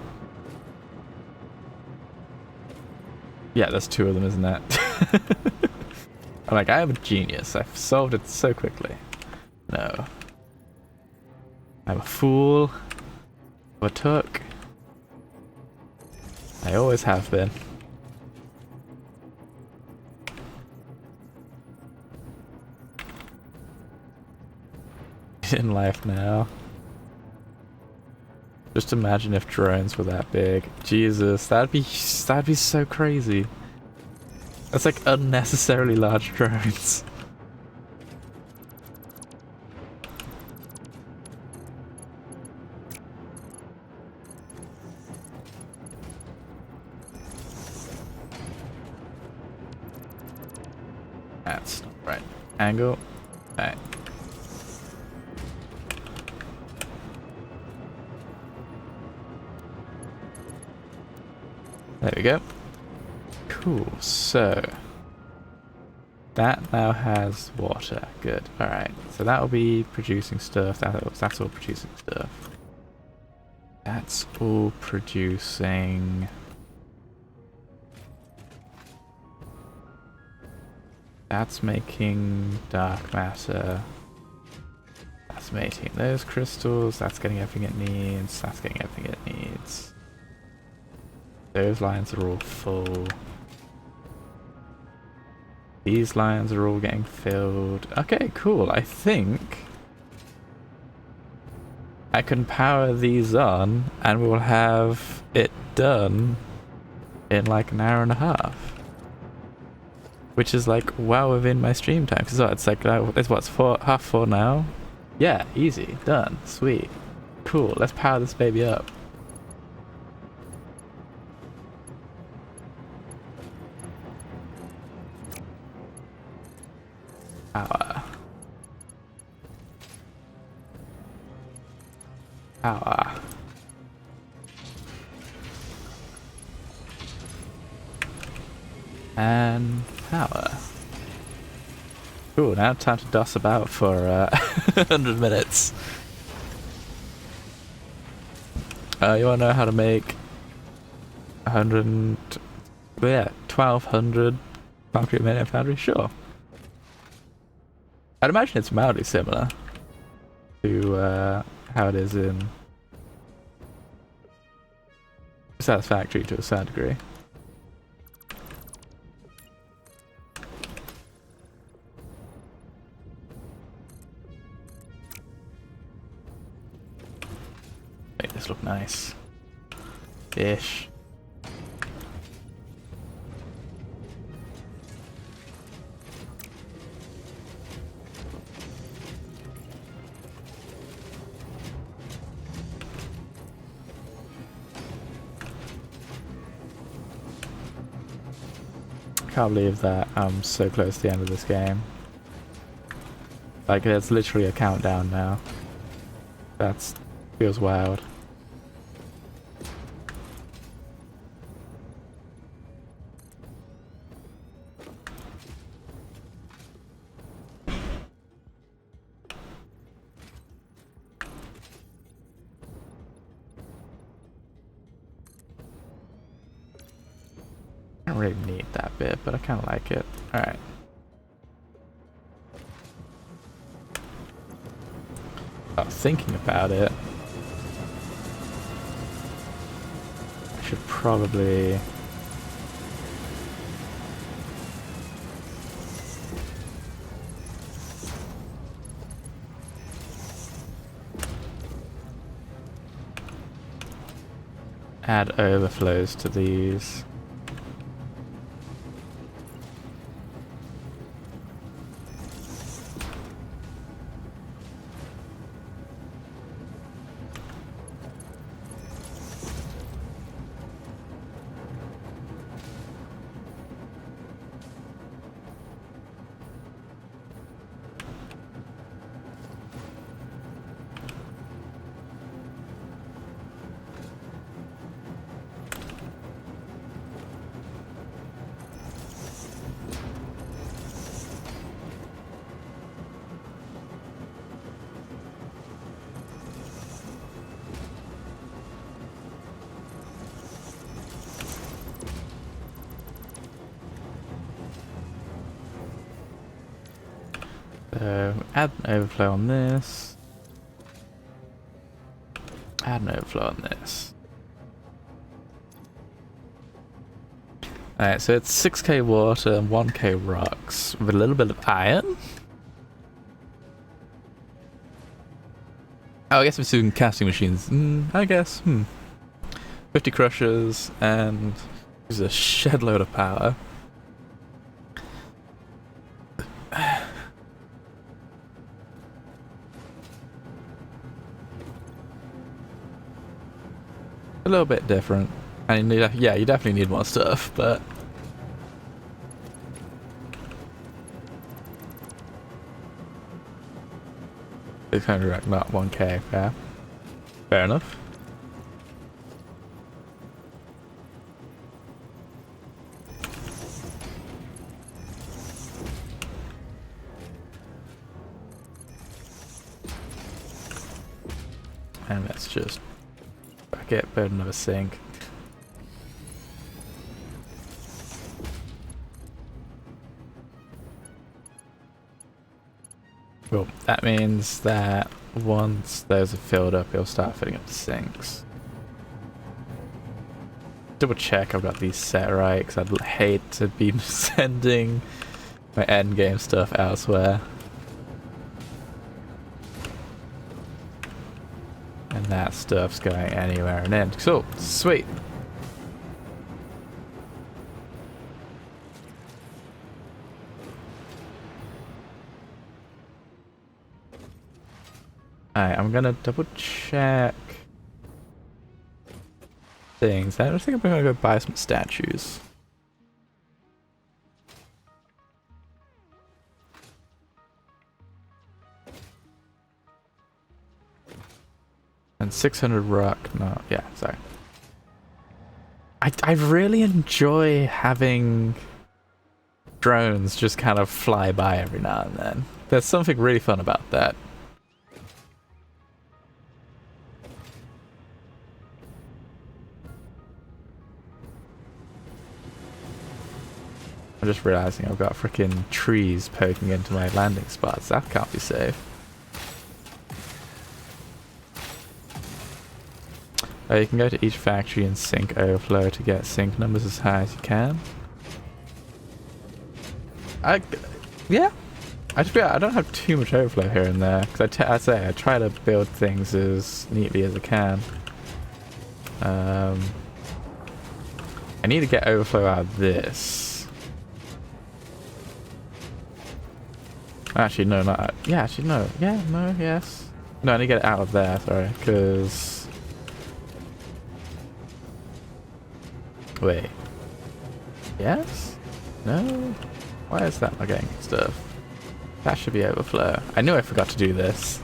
Yeah, there's two of them, isn't that? I'm like, I am a genius. I've solved it so quickly. No. I'm a fool. I'm a took. I always have been. in life now. Just imagine if drones were that big. Jesus, that'd be so crazy. That's like unnecessarily large drones. That's not right. Angle. Right. There we go. Cool, so that now has water. Good. Alright. So that'll be producing stuff. That's all producing stuff. That's all producing. That's making dark matter. That's making those crystals. That's getting everything it needs. That's getting everything it needs. Those lines are all full. These lines are all getting filled. Okay, cool. I think I can power these on and we'll have it done in like an hour and a half. Which is like well within my stream time. Because it's like, it's what's 4:30 now? Yeah, easy. Done. Sweet. Cool. Let's power this baby up. Power. Power. And power. Cool, now time to doss about for 100 minutes. You wanna know how to make 1200 concrete minute foundry? Sure. I'd imagine it's mildly similar to how it is in Satisfactory to a certain degree. Make this look nice. Ish. Can't believe that I'm so close to the end of this game. Like, there's literally a countdown now. That's feels wild. I don't really need that bit, but I kind of like it. Alright. I was thinking about it. I should probably... add overflows to these. So add an overflow on this. Add an overflow on this. Alright, so it's 6k water and 1k rocks with a little bit of iron. Oh, I guess we're doing casting machines. I guess. 50 crushers and use a shed load of power. A little bit different. And yeah, you definitely need more stuff, but it's kind of like not 1k. Yeah, fair enough. And let's just back it, build another sink. Well, that means that once those are filled up, it'll start filling up the sinks. Double check I've got these set right, because I'd hate to be sending my endgame stuff elsewhere. And that stuff's going anywhere and in. So, sweet. Alright, I'm gonna double check things. I don't think I'm gonna go buy some statues. And 600 rock. No, yeah, sorry. I really enjoy having drones just kind of fly by every now and then. There's something really fun about that. I'm just realizing I've got freaking trees poking into my landing spots. That can't be safe. You can go to each factory and sink overflow to get sink numbers as high as you can. Yeah. I don't have too much overflow here and there, because I try to build things as neatly as I can. I need to get overflow out of this. Actually, no, not. Yeah, actually, no. Yeah, no, yes. No, I need to get it out of there, sorry, because. Wait. Yes? No? Why is that not getting stuff? That should be overflow. I knew I forgot to do this.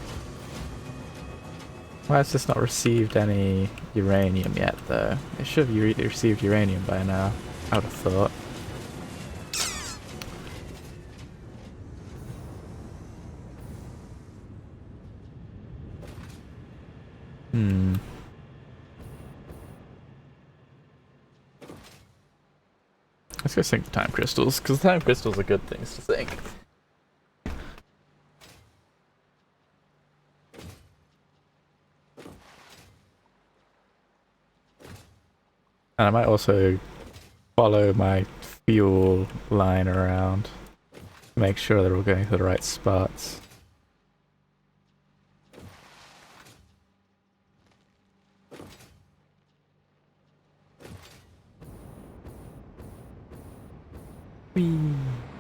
Why has this not received any uranium yet, though? It should have received uranium by now, I would have thought. Let's go sink the time crystals, because time crystals are good things to sink. And I might also follow my fuel line around to make sure they're all going to the right spots.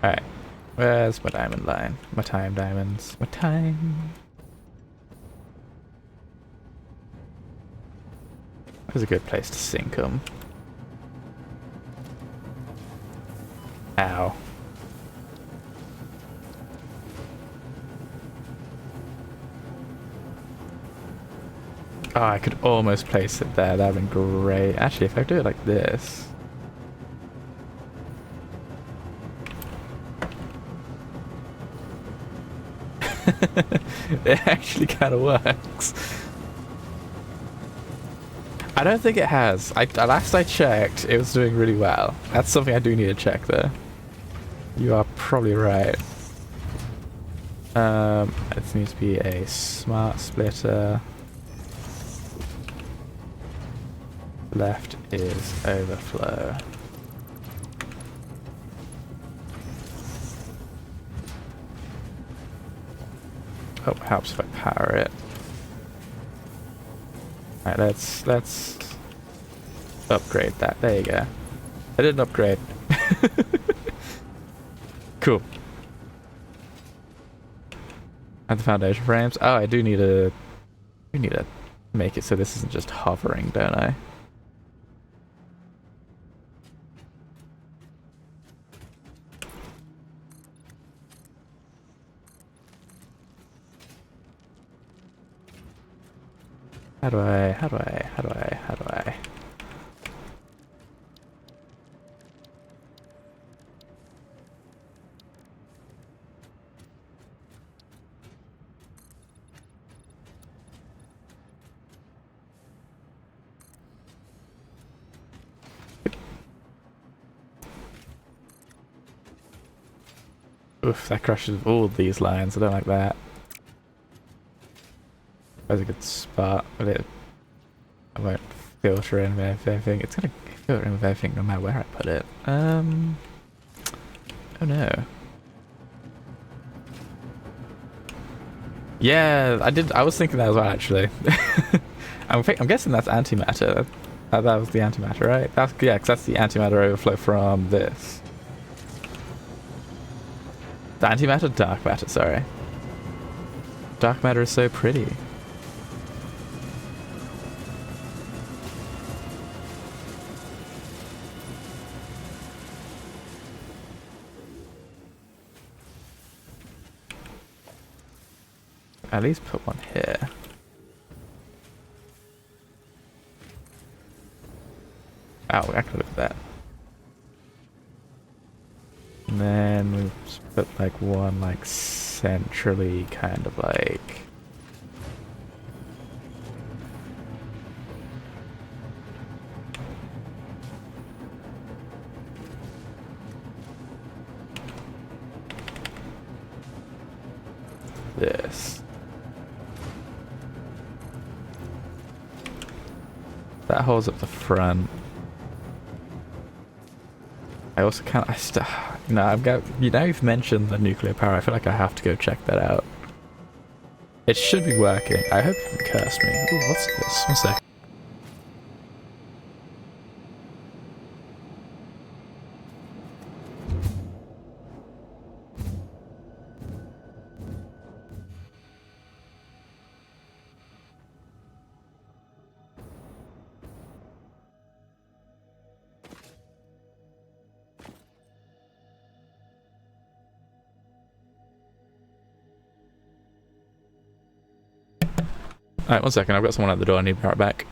Alright, where's my diamond line? My time diamonds. My time. That's a good place to sink them. Ow. Oh, I could almost place it there. That would have been great. Actually, if I do it like this. It actually kind of works. I don't think it has. Last I checked, it was doing really well. That's something I do need to check though. You are probably right. It needs to be a smart splitter. Left is overflow. Oh, helps if I power it. Alright, let's upgrade that. There you go. I did an upgrade. Cool. Add the foundation frames. Oh, I do need to make it so this isn't just hovering, don't I? How do I? Oof, that crushes all these lines. I don't like that. That's a good spot, but I won't filter in with everything. It's gonna filter in with everything no matter where I put it. Oh no. Yeah, I was thinking that as well, actually. I'm guessing that's antimatter. That was the antimatter, right? Yeah, because that's the antimatter overflow from this. The antimatter? Dark matter, sorry. Dark matter is so pretty. At least put one here. Oh, I can look at that. And then we put like one like centrally kind of like this. That holds up the front. I also can't. I've got. You know, you've mentioned the nuclear power. I feel like I have to go check that out. It should be working. I hope you haven't cursed me. Ooh, what's this? 1 sec. Alright, 1 second. I've got someone at the door. I need to be right back.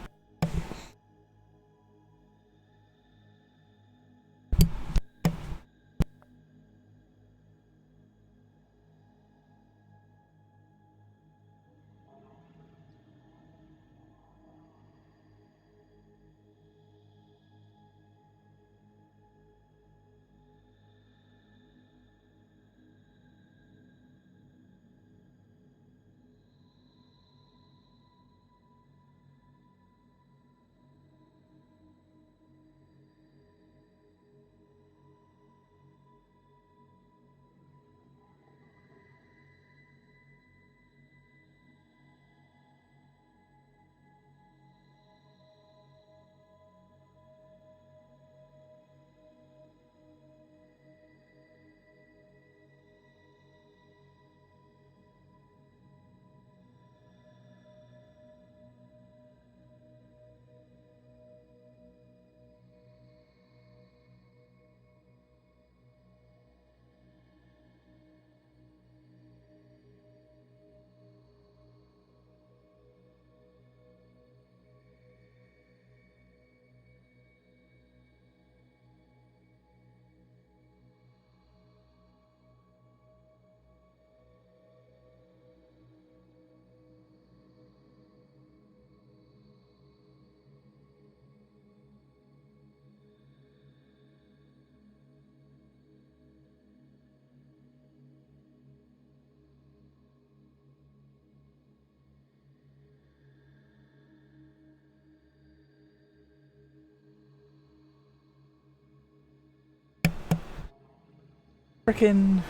Frickin'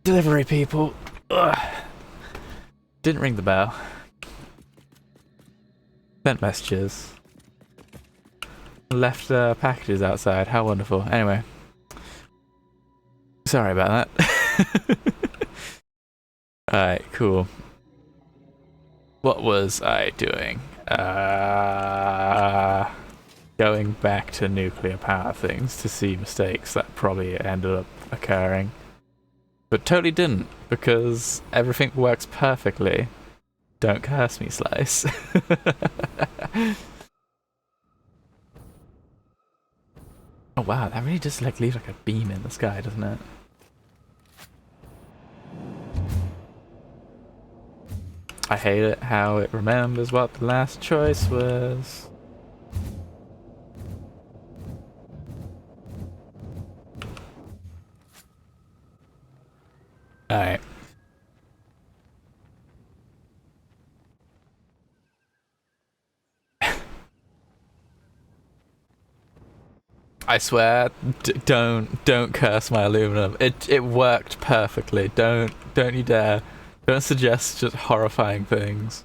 delivery people. Ugh. Didn't ring the bell. Sent messages. Left packages outside. How wonderful. Anyway. Sorry about that. Alright, cool. What was I doing? Going back to nuclear power things to see mistakes that probably ended up occurring. But totally didn't, because everything works perfectly. Don't curse me, Slice. Oh wow, that really just like leaves like a beam in the sky, doesn't it? I hate it how it remembers what the last choice was. Alright. I swear, don't curse my aluminum. It worked perfectly. Don't you dare. Don't suggest just horrifying things.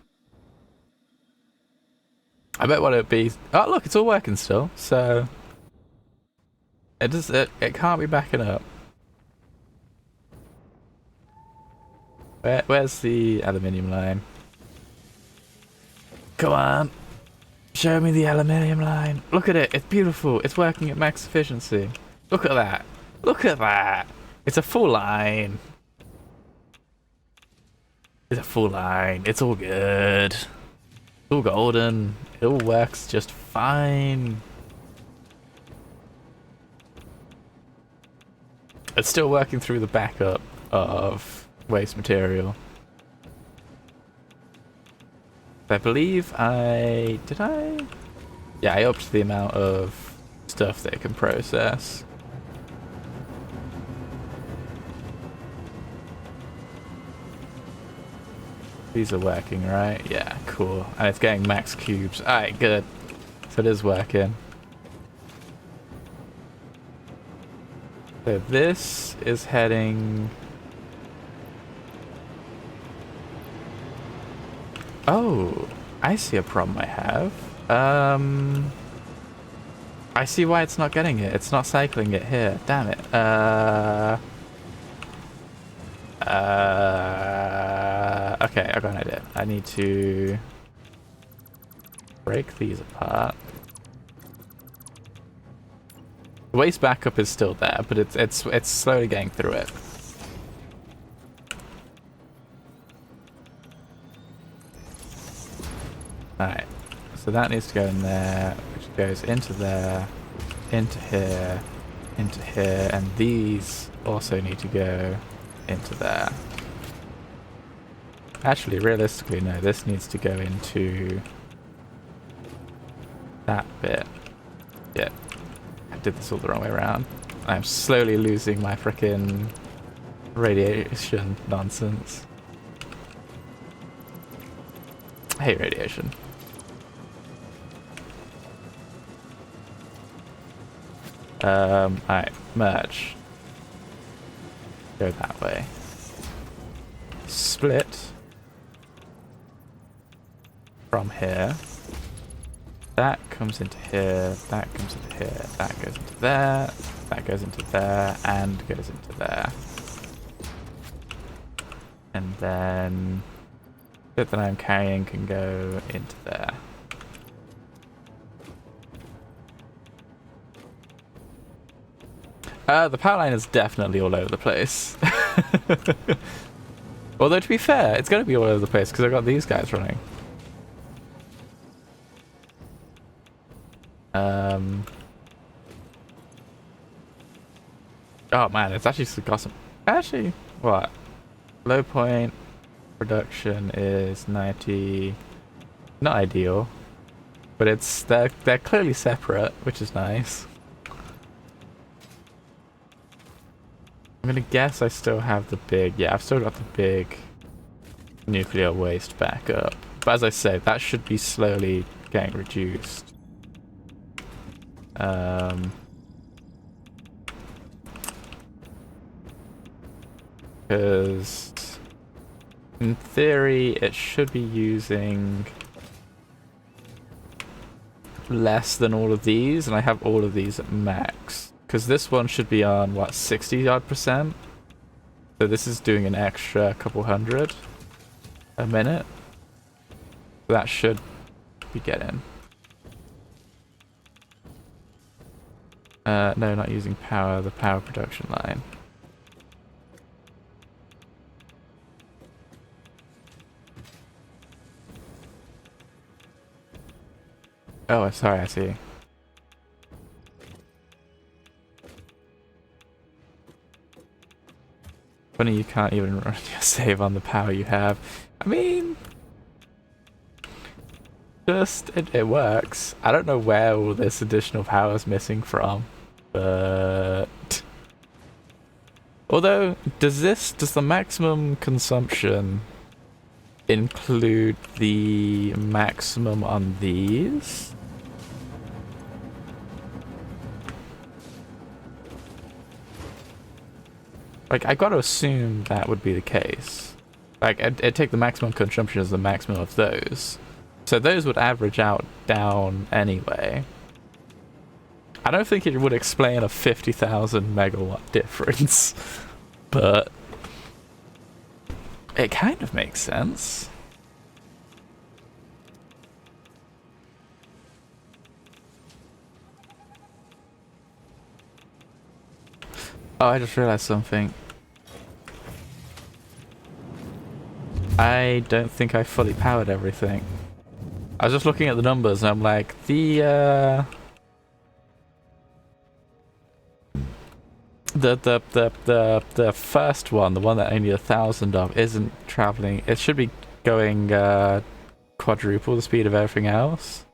I bet what it'd be. Oh look, it's all working still. So it can't be backing up. Where's the aluminium line? Come on. Show me the aluminium line. Look at it. It's beautiful. It's working at max efficiency. Look at that. Look at that. It's a full line. It's a full line. It's all good. It's all golden. It all works just fine. It's still working through the backup of waste material. I believe did I? Yeah, I upped the amount of stuff that it can process. These are working, right? Yeah, cool. And it's getting max cubes. Alright, good. So it is working. So this is heading... Oh, I see a problem I have. I see why it's not getting it. It's not cycling it here. Damn it. Okay, I got an idea. I need to break these apart. The waste backup is still there, but it's slowly getting through it. Alright, so that needs to go in there, which goes into there, into here, and these also need to go into there. Actually, realistically, no, this needs to go into that bit. Yeah, I did this all the wrong way around. I'm slowly losing my frickin' radiation nonsense. I hate radiation. Alright, merge. Go that way. Split. From here. That comes into here, that comes into here, that goes into there, that goes into there, and goes into there. And then the bit that I'm carrying can go into there. The power line is definitely all over the place. Although to be fair, it's going to be all over the place because I've got these guys running. Oh man, it's actually got some... Actually, what? Low point production is 90... Not ideal. But they're clearly separate, which is nice. I'm gonna guess I still have the big... Yeah, I've still got the big nuclear waste backup. But as I say, that should be slowly getting reduced. Because in theory it should be using less than all of these, and I have all of these at max. Because this one should be on, what, 60 odd percent? So this is doing an extra couple hundred a minute. That should be getting. No, not using power, the power production line. Oh, sorry, I see. Funny you can't even run your save on the power you have. I mean, just, it works. I don't know where all this additional power is missing from, but... Although, does the maximum consumption include the maximum on these? Like, I gotta assume that would be the case. Like, I'd take the maximum consumption as the maximum of those. So those would average out down anyway. I don't think it would explain a 50,000 megawatt difference, but it kind of makes sense. Oh, I just realized something. I don't think I fully powered everything. I was just looking at the numbers and I'm like, the first one, the one that I need 1,000 of, isn't traveling. It should be going quadruple the speed of everything else.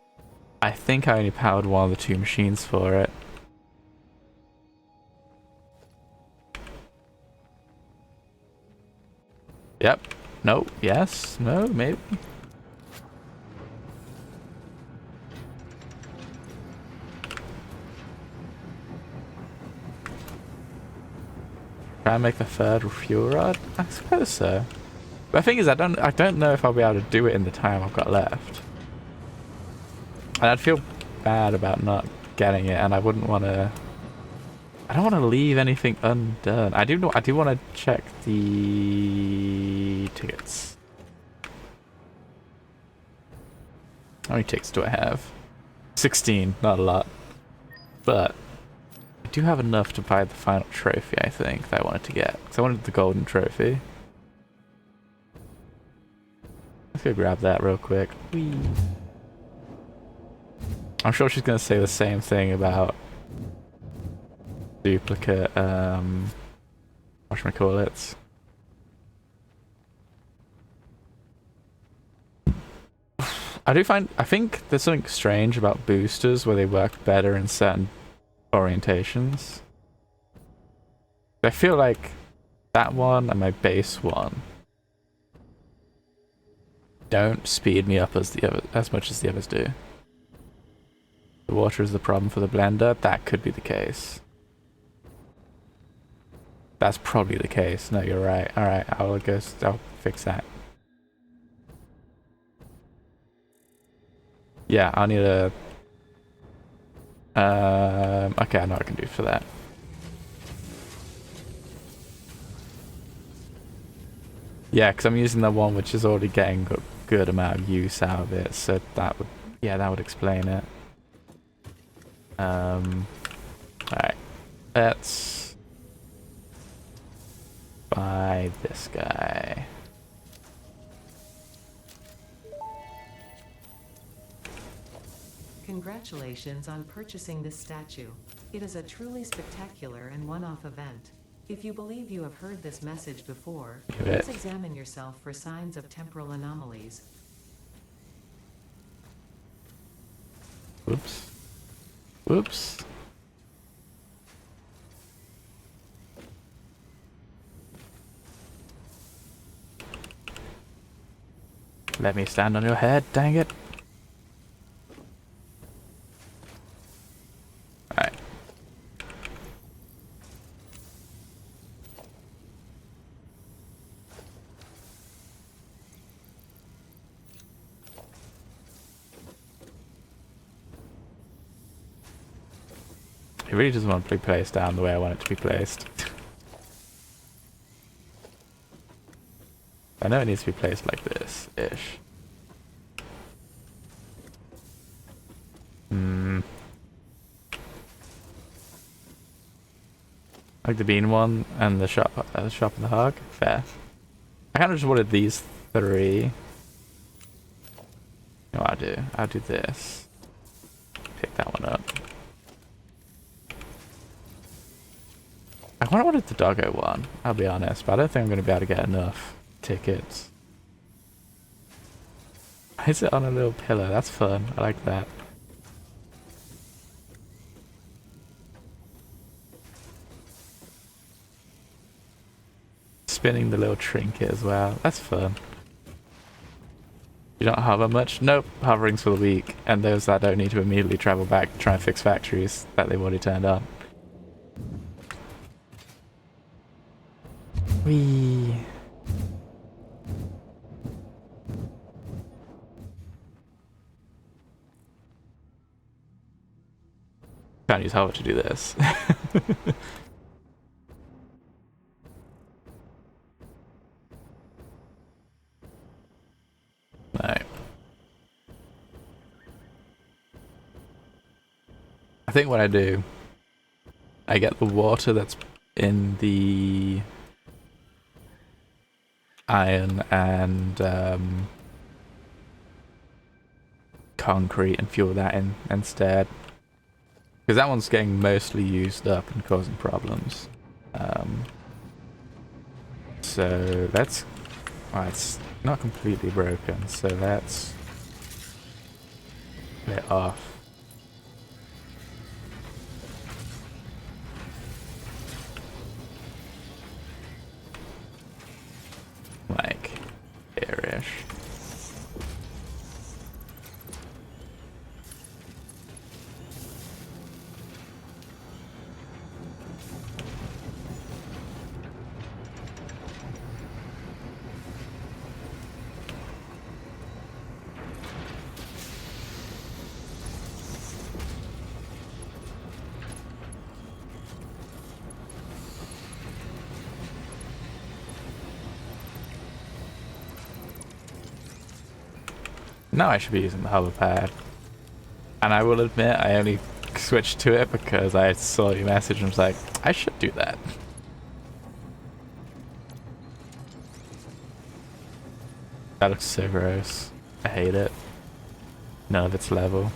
I think I only powered one of the two machines for it. Yep. No. Yes. No. Maybe. Try and make the third fuel rod? I suppose so. But the thing is, I don't know if I'll be able to do it in the time I've got left. And I'd feel bad about not getting it, and I wouldn't want to. I don't want to leave anything undone. I do want to check the tickets. How many tickets do I have? 16, not a lot. But I do have enough to buy the final trophy, I think, that I wanted to get. Because I wanted the golden trophy. Let's go grab that real quick. Whee. I'm sure she's going to say the same thing about duplicate, whatchamacallits. I think there's something strange about boosters where they work better in certain orientations. I feel like that one and my base one don't speed me up as much as the others do. The water is the problem for the blender. That could be the case. That's probably the case. No, you're right. Alright, I'll fix that. Yeah, I'll need a... okay, I know what I can do for that. Yeah, because I'm using the one which is already getting a good amount of use out of it, so that would... yeah, that would explain it. Alright. Let's... buy this guy. Congratulations on purchasing this statue. It is a truly spectacular and one-off event. If you believe you have heard this message before, please examine yourself for signs of temporal anomalies. Whoops. Whoops. Let me stand on your head, dang it. Alright. It really doesn't want to be placed down the way I want it to be placed. I know it needs to be placed like this-ish. Like the bean one and the shop and the hog. Fair. I kind of just wanted these three. You know what I'll do? I'll do this. Pick that one up. I kind of wanted the doggo one, I'll be honest, but I don't think I'm going to be able to get enough tickets. Why is it on a little pillar? That's fun. I like that. Spinning the little trinket as well. That's fun. You don't hover much? Nope. Hovering's for the weak. And those that don't need to immediately travel back to try and fix factories that they've already turned on. Whee. Can't use hover to do this. No. I think what I do, I get the water that's in the iron and concrete and fuel that in instead. Because that one's getting mostly used up and causing problems. So that's... Well, it's not completely broken, so let's put it off. Like, here-ish. Now I should be using the hover pad. And I will admit, I only switched to it because I saw your message and was like, I should do that. That looks so gross. I hate it. None of it's level.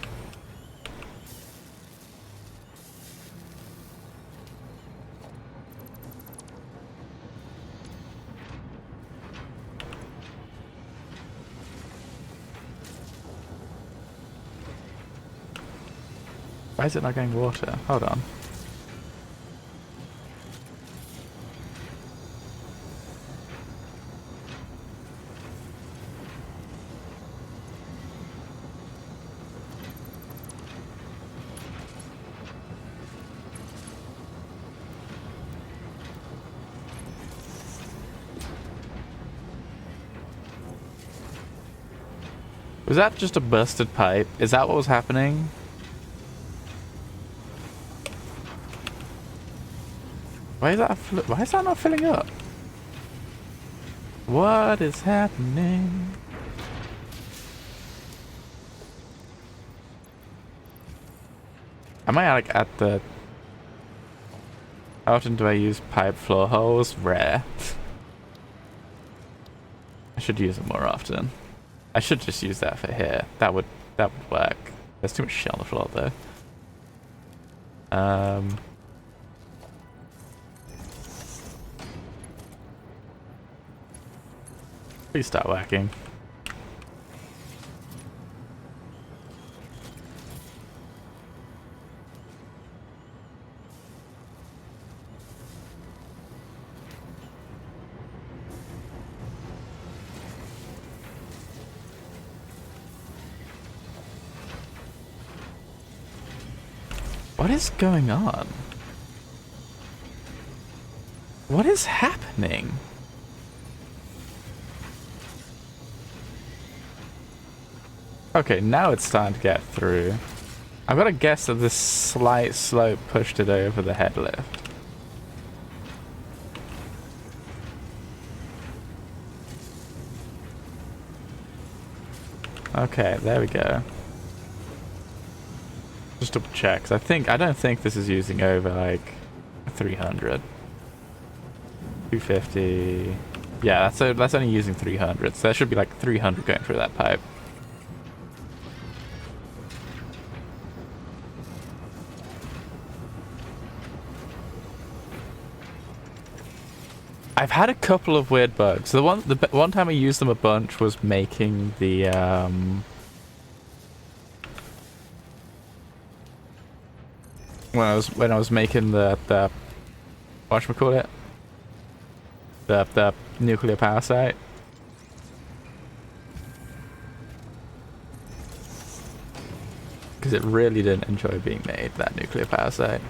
Why is it not getting water? Hold on. Was that just a busted pipe? Is that what was happening? Why is that not filling up? What is happening? Am I like at the... How often do I use pipe floor holes? Rare. I should use it more often. I should just use that for here. That would work. There's too much shit on the floor though. Please start whacking. What is going on? What is happening? Okay, now it's starting to get through. I've got to guess that this slight slope pushed it over the head lift. Okay, there we go. Just double check, 'cause I don't think this is using over like 300. 250. Yeah, that's only using 300, so there should be like 300 going through that pipe. I've had a couple of weird bugs. The one time I used them a bunch was making the when I was making the whatchamacallit? The nuclear power site. Because it really didn't enjoy being made, that nuclear power site.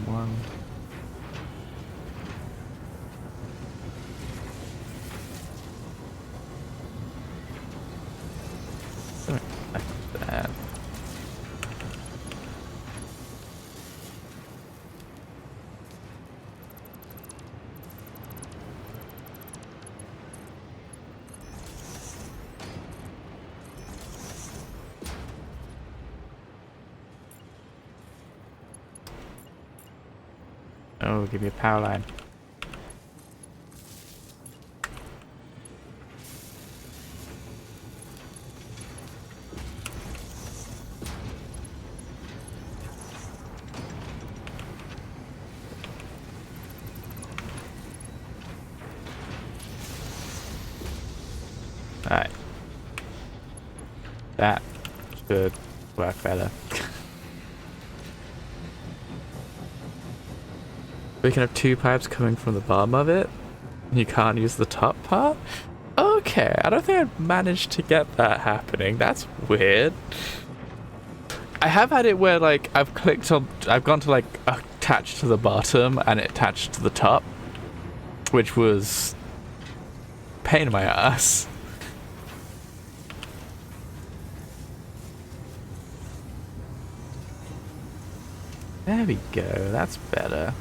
One. Like that. Oh, give me a power line. Alright. That should work better. We can have two pipes coming from the bottom of it. You can't use the top part? Okay, I don't think I've managed to get that happening. That's weird. I have had it where like I've gone to like attach to the bottom and it attached to the top, which was pain in my ass. There we go, that's better.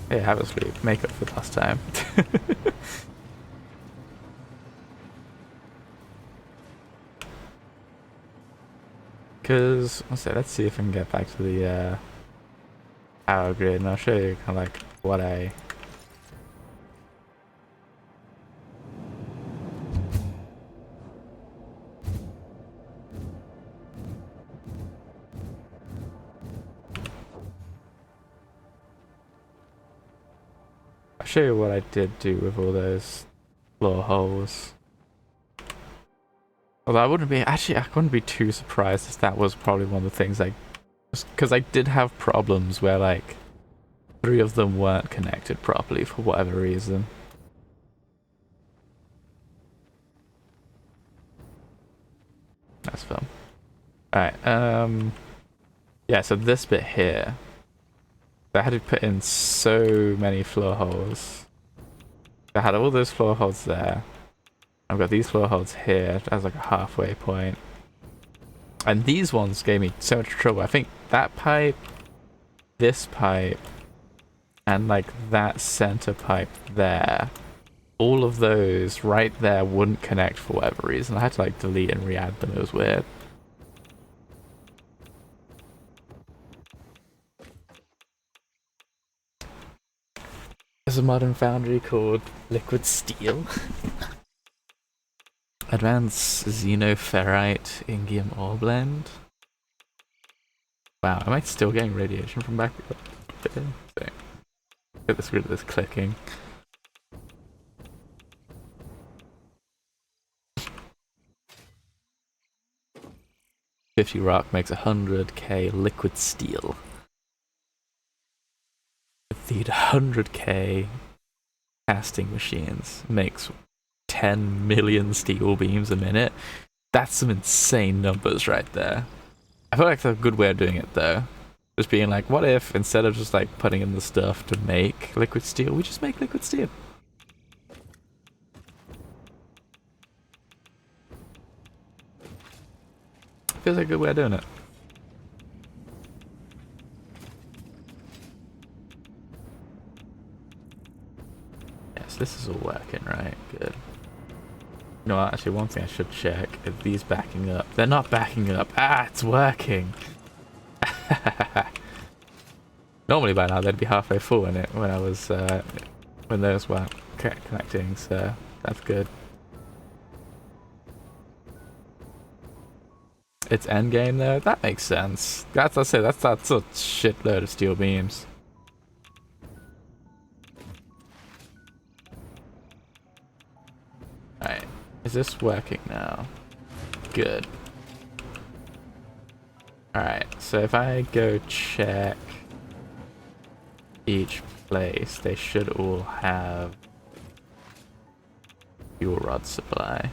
Hey, have a sleep. Make up for last time. Because, let's see if I can get back to the power grid, and I'll show you kind of like what I'll show you what I did do with all those floor holes. Although I wouldn't be too surprised if that was probably one of the things because I did have problems where like 3 of them weren't connected properly for whatever reason. That's fun. Alright, yeah, so this bit here, I had to put in so many floor holes. I had all those floor holes there. I've got these floor holes here as like a halfway point. And these ones gave me so much trouble. I think that pipe, this pipe, and like that center pipe there, all of those right there wouldn't connect for whatever reason. I had to like delete and re-add them. It was weird. There's a modern foundry called Liquid Steel. Advanced Xenoferrite Ingium Ore Blend. Wow, am I still getting radiation from back there? So, get this rid of this clicking. $50 rock makes 100k liquid steel. Feed 100k casting machines makes 10 million steel beams a minute. That's some insane numbers right there. I feel like that's a good way of doing it though. Just being like, what if instead of just like putting in the stuff to make liquid steel, we just make liquid steel? Feels like a good way of doing it. Yes, this is all working, right? Good. You know what, actually one thing I should check, are these backing up? They're not backing up. Ah, it's working! Normally by now they'd be halfway full in it when I was, when those weren't connecting, so that's good. It's endgame though? That makes sense. That's a shitload of steel beams. Alright, is this working now? Good. Alright, so if I go check each place, they should all have fuel rod supply.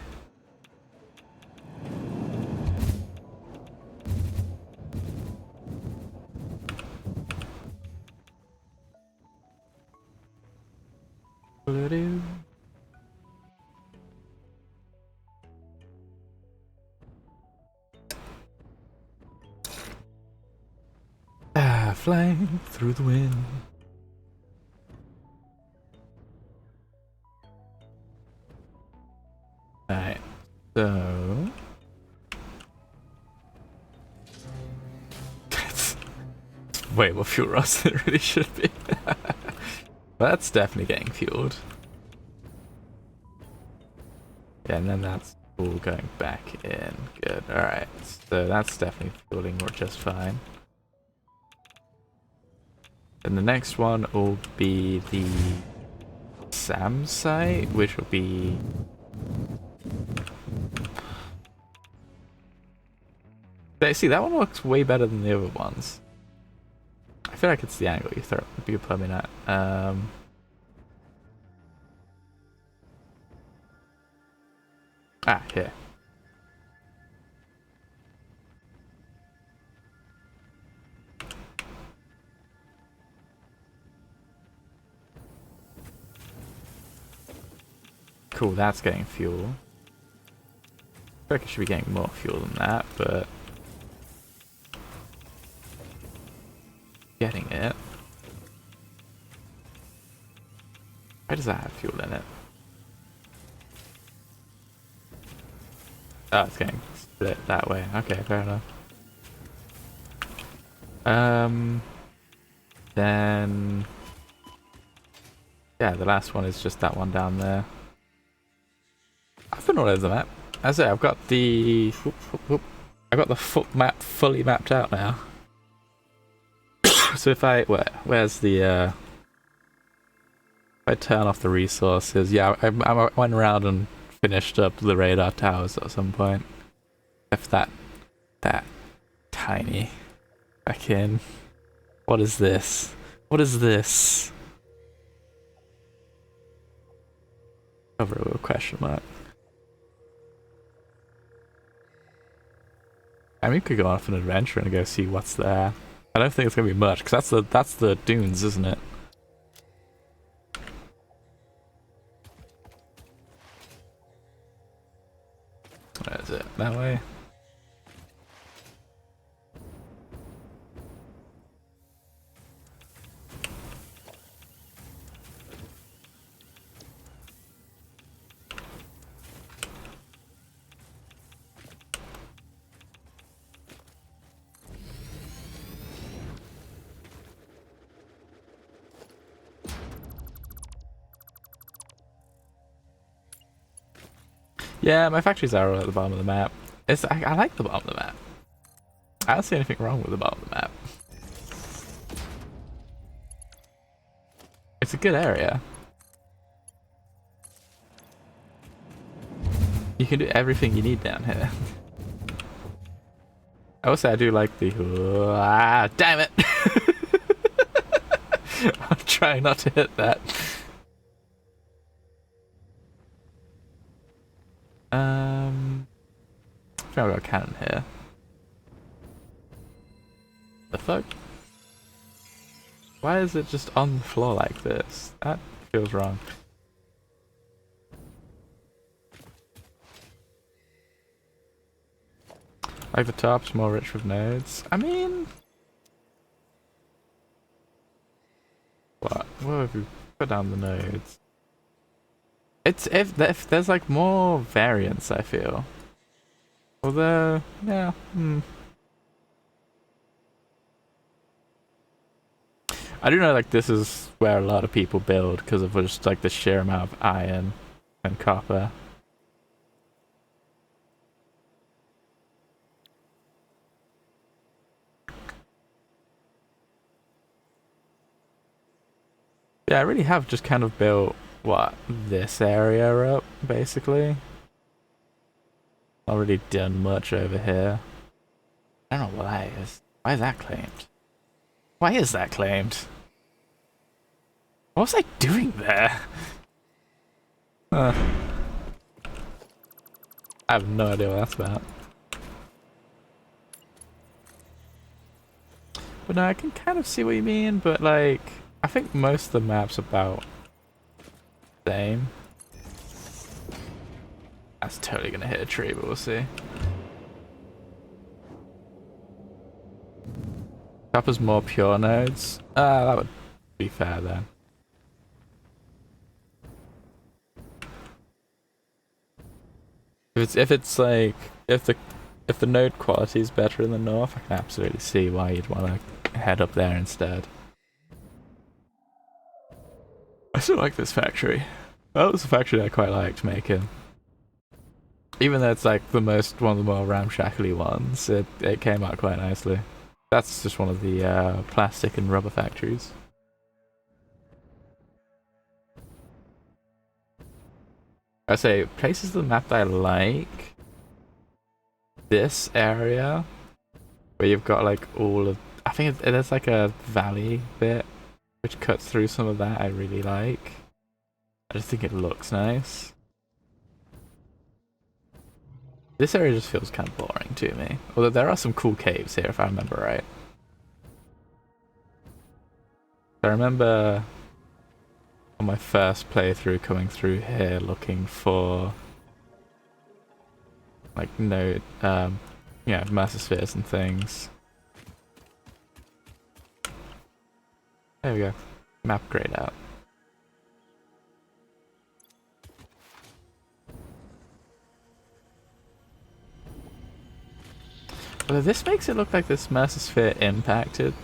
Flying through the wind. Alright, so that's way more fuel rods than it really should be. That's definitely getting fueled. Yeah, and then that's all going back in. Good, alright. So that's definitely fueling just fine. And the next one will be the SAM site, which will be... See, that one looks way better than the other ones. I feel like it's the angle you put me at. Here. Cool, that's getting fuel. I feel like it should be getting more fuel than that, but... getting it. Why does that have fuel in it? Oh, it's getting split that way. Okay, fair enough. Then... yeah, the last one is just that one down there. I've been all over the map. As I say, I've got the... I've got the foot map fully mapped out now. So if I... where's the... if I turn off the resources... yeah, I went around and finished up the radar towers at some point. If that tiny back in. What is this? What is this? Cover a little question mark. I mean, we could go off an adventure and go see what's there. I don't think it's gonna be much, because that's the dunes, isn't it? Where is it? That way? Yeah, my factories are all at the bottom of the map. I like the bottom of the map. I don't see anything wrong with the bottom of the map. It's a good area. You can do everything you need down here. I will say I do like the... damn it! I'm trying not to hit that. think I've got a cannon here. The fuck? Why is it just on the floor like this? That feels wrong. Like the top's more rich with nodes. I mean... What? Where have we put down the nodes? It's if there's like more variance, I feel. Although, yeah, I do know like this is where a lot of people build because of just like the sheer amount of iron and copper. Yeah, I really have just kind of built what this area up basically. Not really done much over here. I don't know why is. Why is that claimed? Why is that claimed? What was I doing there? I have no idea what that's about. But no, I can kind of see what you mean, but like, I think most of the map's about the same. That's totally gonna hit a tree, but we'll see. Copper's more pure nodes. That would be fair then. If the node quality is better in the north, I can absolutely see why you'd want to head up there instead. I still like this factory. That was a factory that I quite liked making. Even though it's like one of the more ramshackly ones, it came out quite nicely. That's just one of the plastic and rubber factories. I say places of the map that I like. This area where you've got like all of, I think there's like a valley bit which cuts through some of that I really like. I just think it looks nice. This area just feels kind of boring to me. Although there are some cool caves here if I remember right. I remember on my first playthrough coming through here looking for like yeah, master spheres and things. There we go. Map grayed out. Although this makes it look like this Mercer impacted.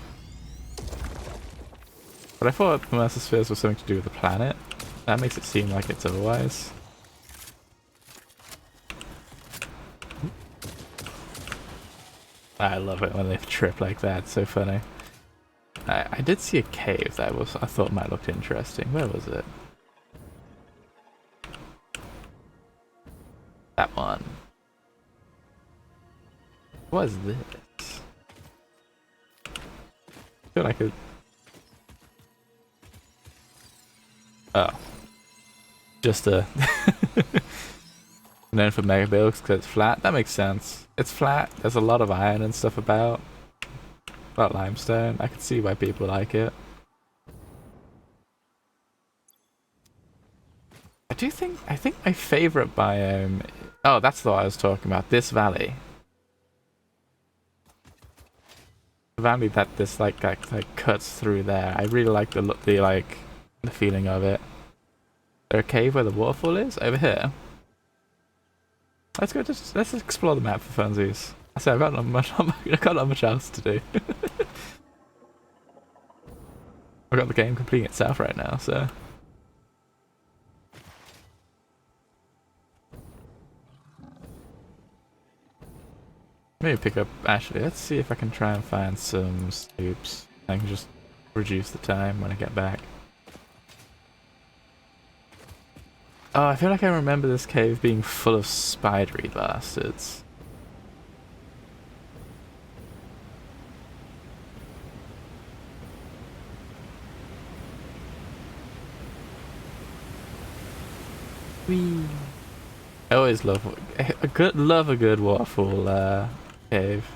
But I thought the Mercer spheres were something to do with the planet. That makes it seem like it's otherwise. I love it when they trip like that, it's so funny. I did see a cave that I thought might look interesting. Where was it? That one. What is this? I feel like it. Oh. Just a known for mega builds because it's flat. That makes sense. It's flat. There's a lot of iron and stuff about. A lot of limestone. I can see why people like it. I think my favorite biome. Oh, that's the one I was talking about. This valley. The valley that this like cuts through there. I really like the feeling of it. Is there a cave where the waterfall is? Over here. Let's explore the map for funsies. I say I've got not much else to do. I've got the game completing itself right now, so. Maybe pick up. Actually, let's see if I can try and find some sloops. I can just reduce the time when I get back. Oh, I feel like I remember this cave being full of spidery bastards. Whee. I always love a good waterfall cave.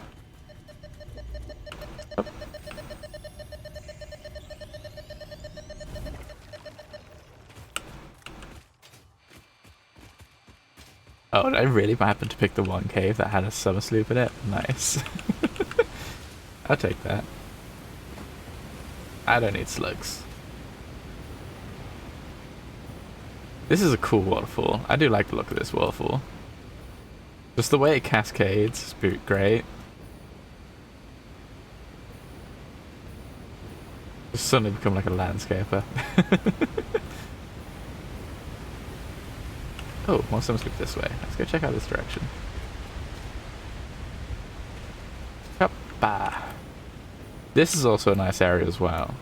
Oh, I really happened to pick the one cave that had a summer sloop in it. Nice. I'll take that. I don't need slugs. This is a cool waterfall. I do like the look of this waterfall. Just the way it cascades is great. Just suddenly become like a landscaper. Oh, more summer sloop this way. Let's go check out this direction. Hoppa. This is also a nice area as well.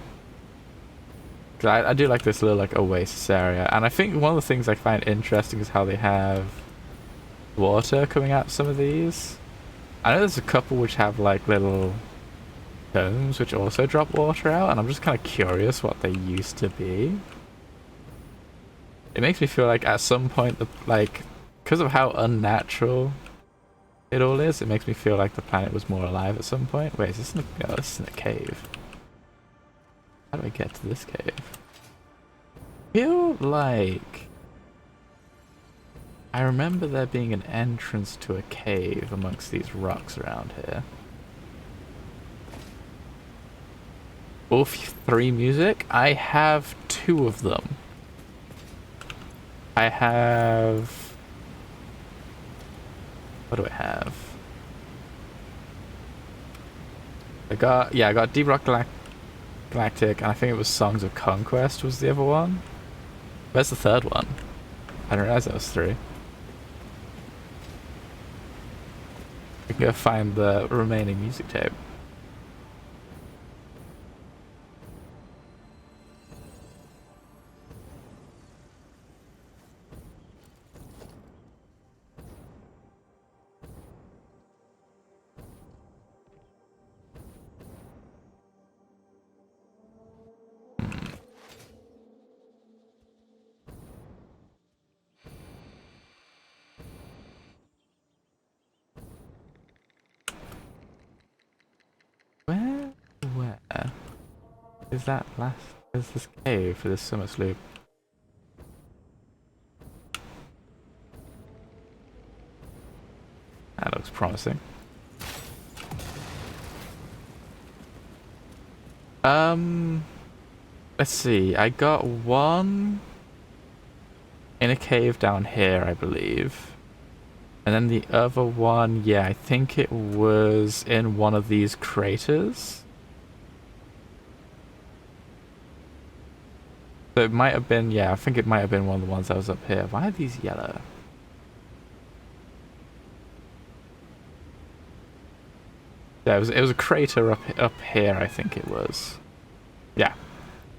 I do like this little like oasis area, and I think one of the things I find interesting is how they have water coming out of some of these. I know there's a couple which have like little domes which also drop water out, and I'm just kind of curious what they used to be. It makes me feel like at some point, because of how unnatural it all is, it makes me feel like the planet was more alive at some point. Wait, is this in a, oh, this is in a cave. How do I get to this cave? Feel like I remember there being an entrance to a cave amongst these rocks around here. Wolf 3 music? I have 2 of them. I have... What do I have? I got Deep Rock Galactic, and I think it was Songs of Conquest was the other one. Where's the third one? I didn't realize that was 3. We can go find the remaining music tape. Where is that last? Is this cave for this summer sloop? That looks promising. Let's see. I got one in a cave down here, I believe. And then the other one, yeah, I think it was in one of these craters. So it might have been, yeah, I think it might have been one of the ones that was up here. Why are these yellow? Yeah, it was a crater up here, I think it was. Yeah.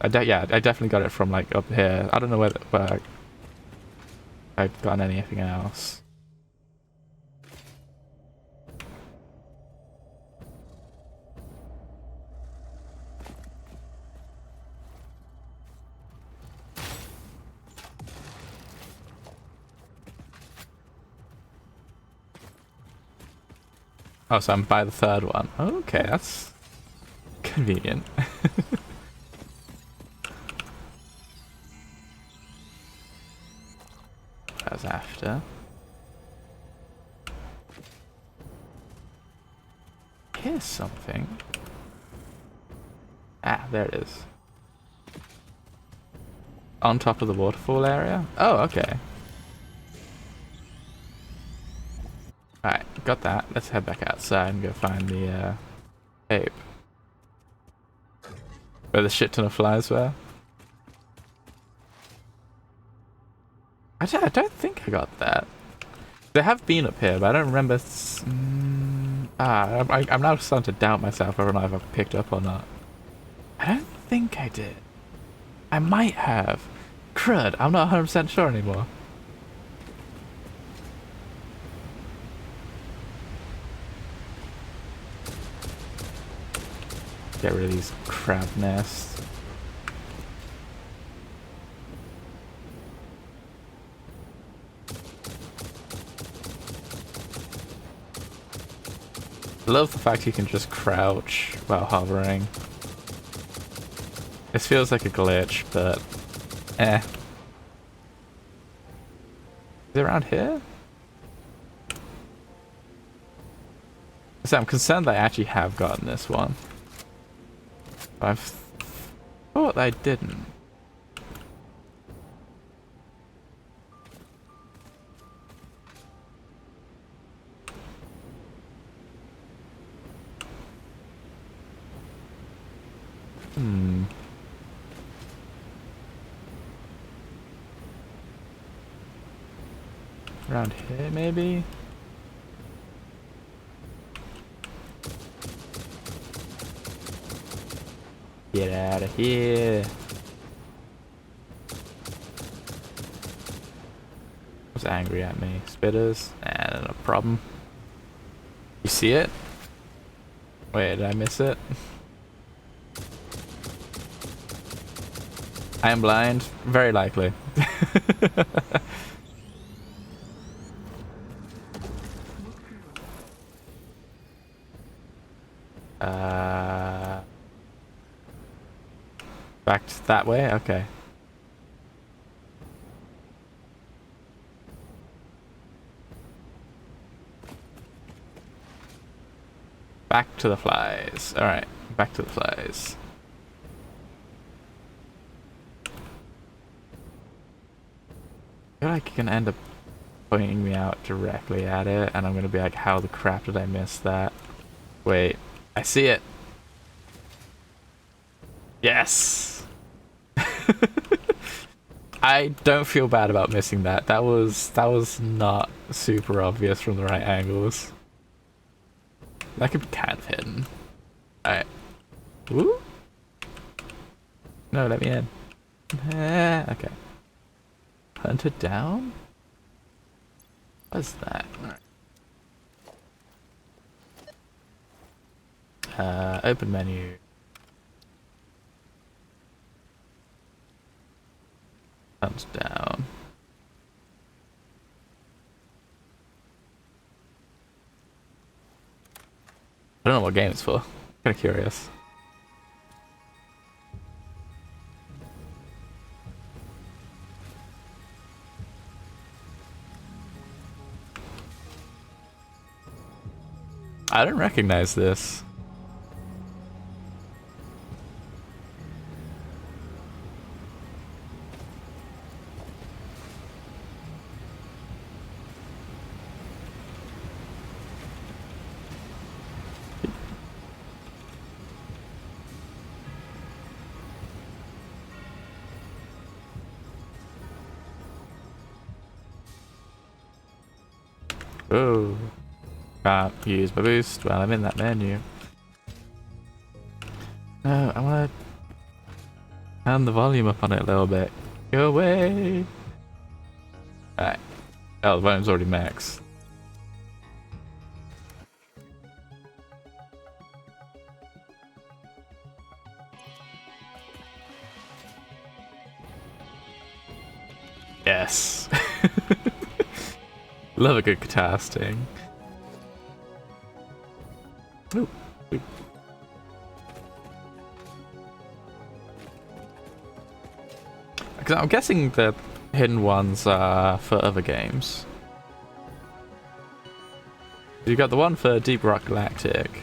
I definitely got it from like up here. I don't know where I've gotten anything else. Oh, so I'm by the third one. Okay, that's convenient. That was after. Here's something. Ah, there it is. On top of the waterfall area? Oh, okay. Alright, got that. Let's head back outside and go find the tape. Where the shit ton of flies were. I don't think I got that. They have been up here, but I don't remember. I'm now starting to doubt myself whether or not I've picked up or not. I don't think I did. I might have. Crud, I'm not 100% sure anymore. Get rid of these crab nests. I love the fact you can just crouch while hovering. This feels like a glitch, but eh. Is it around here? So I'm concerned that I actually have gotten this one. I've thought I didn't. Around here, maybe? Get out of here. Who's angry at me? Spitters? Nah, no problem. You see it? Wait, did I miss it? I am blind? Very likely. Back that way? Okay. Back to the flies. Alright, back to the flies. I feel like you can end up pointing me out directly at it, and I'm gonna be like, how the crap did I miss that? Wait, I see it! Yes! I don't feel bad about missing that. That was not super obvious from the right angles. That could be kind of hidden. Alright. Woo? No, let me in. Okay. Hunted down? What's that? Open menu. Thumbs down. I don't know what game it's for. Kind of curious. I don't recognize this. Oh, can't use my boost while I'm in that menu. No, I want to turn the volume up on it a little bit. Go away! Alright. Oh, the volume's already max. Yes! Love a good guitar sting. Ooh. Ooh. Because I'm guessing the hidden ones are for other games. You got the one for Deep Rock Galactic.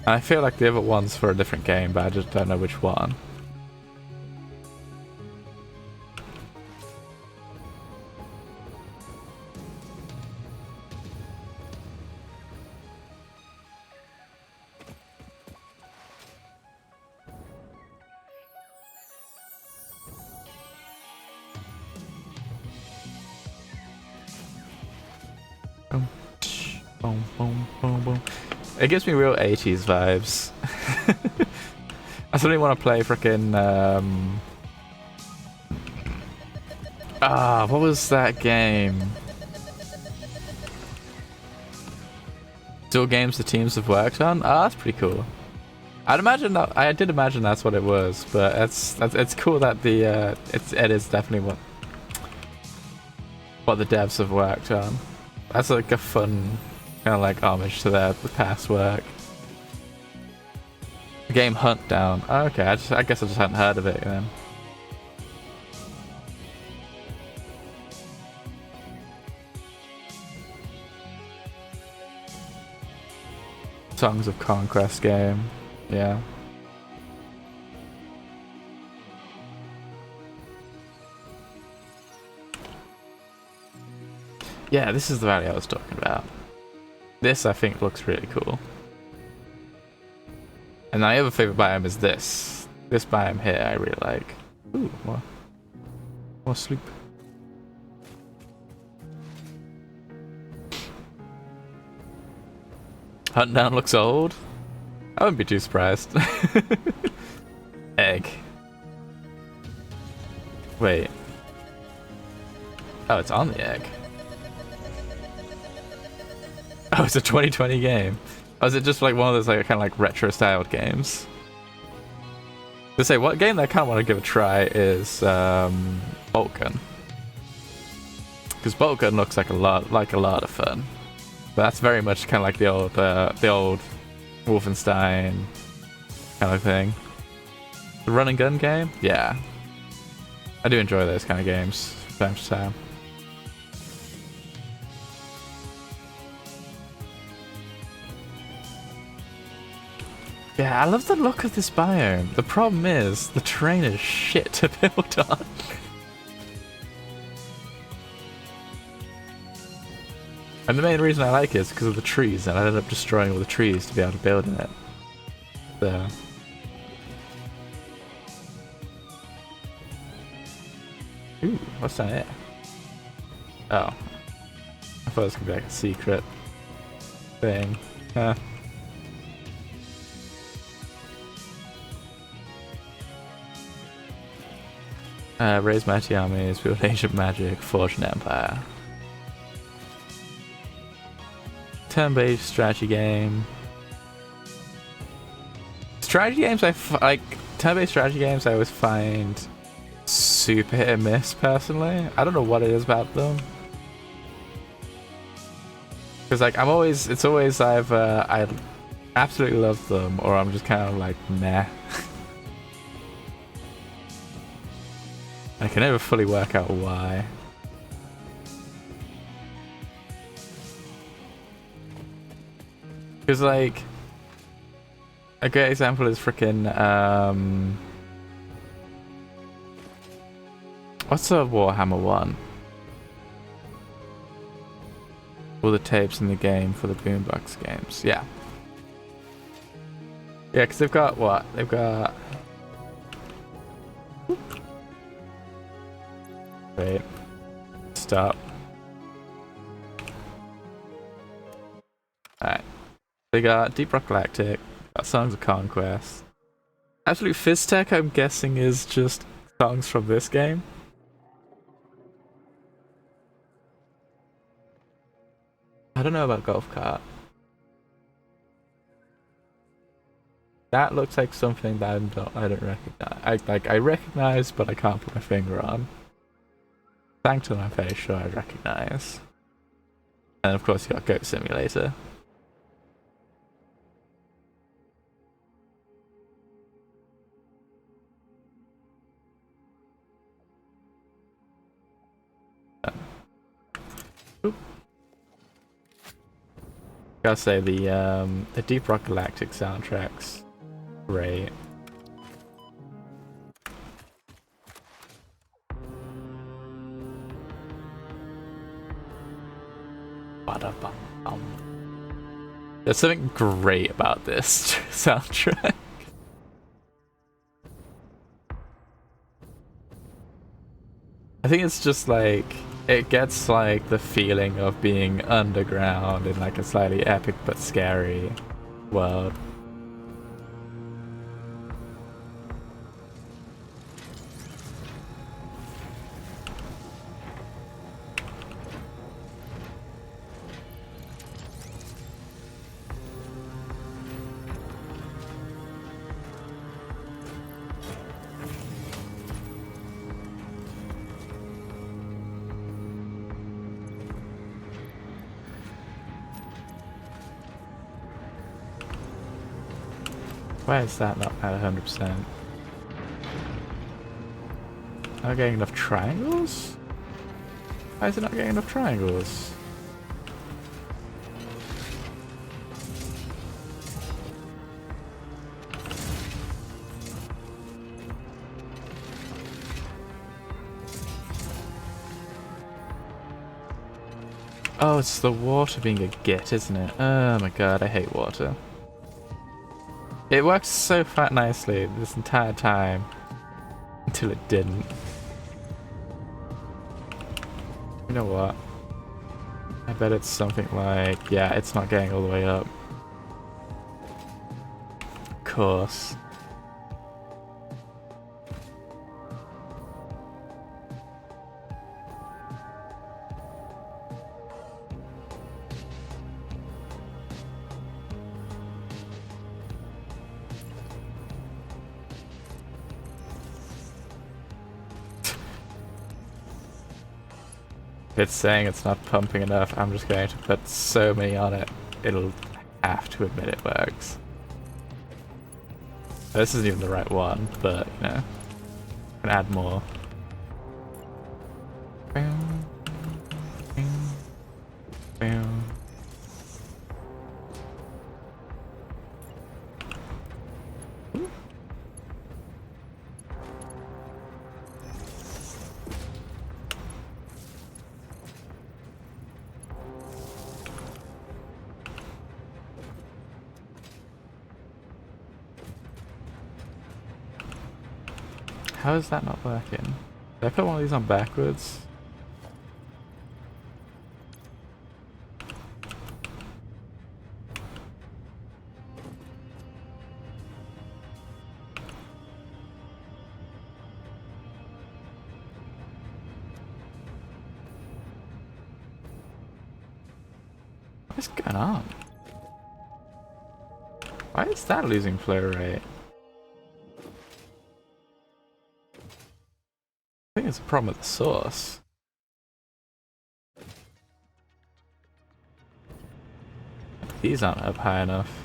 I feel like the other one's for a different game, but I just don't know which one. Boom, boom, boom, boom. It gives me real 80s vibes. I suddenly want to play frickin' what was that game? Still games the teams have worked on? Ah, that's pretty cool. I did imagine that's what it was, but it's cool that the it is definitely what the devs have worked on. That's like a fun Kind of like homage to the past work. Game Hunt Down. Oh, okay, I guess I just hadn't heard of it then. Songs of Conquest game. Yeah. Yeah, this is the valley I was talking about. This, I think, looks really cool. And my other favorite biome is this. This biome here, I really like. Ooh, more sleep. Hunt Down looks old. I wouldn't be too surprised. Egg. Wait. Oh, it's on the egg. Oh, it's a 2020 game. Oh, is it just like one of those like kind of like retro styled games? To say what game that I kind of want to give a try is Bolt Gun, because Bolt Gun looks like a lot of fun. But that's very much kind of like the old Wolfenstein kind of thing. The run and gun game, yeah. I do enjoy those kind of games from time to time. Yeah, I love the look of this biome. The problem is, the terrain is shit to build on. And the main reason I like it is because of the trees, and I ended up destroying all the trees to be able to build in it. So. Ooh, what's down here? Oh. I thought it was going to be like a secret thing. Huh. Raise mighty armies, build ancient magic, forge an empire. Turn-based strategy game. Strategy games, like turn-based strategy games, I always find super hit and miss personally. I don't know what it is about them. Because like it's always either I absolutely love them or I'm just kind of like meh. I can never fully work out why. Because like a great example is freaking what's the Warhammer one? All the tapes in the game for the Boombox games. Yeah. Yeah, because they've got what? They've got. Wait. Stop. Alright. They got Deep Rock Galactic, got Songs of Conquest. Absolute Fizztech, I'm guessing, is just songs from this game. I don't know about Golf Cart. That looks like something that I don't recognize. I recognize, but I can't put my finger on. Sanctum, I'm very sure I recognize. And of course, you got Goat Simulator. Gotta say the Deep Rock Galactic soundtrack's great. There's something great about this soundtrack. I think it's just like it gets like the feeling of being underground in like a slightly epic but scary world. Why is that not at 100%? Not getting enough triangles? Why is it not getting enough triangles? Oh, it's the water being a git, isn't it? Oh my god, I hate water. It worked so fat nicely this entire time. Until it didn't. You know what? I bet it's something like... yeah, it's not getting all the way up. Of course. If it's saying it's not pumping enough, I'm just going to put so many on it, it'll have to admit it works. This isn't even the right one, but, you know, I can add more. How is that not working? Did I put one of these on backwards? What's going on? Why is that losing flow rate? I think it's a problem with the source. These aren't up high enough.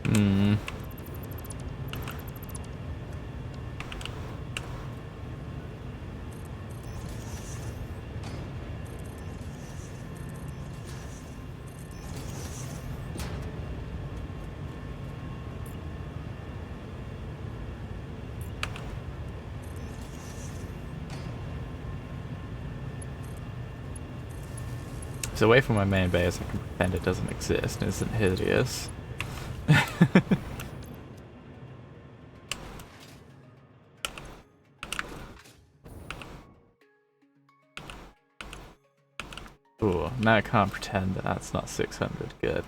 Hmm. It's away from my main base, I can pretend it doesn't exist and isn't hideous. Ooh, now I can't pretend that that's not 600. Good.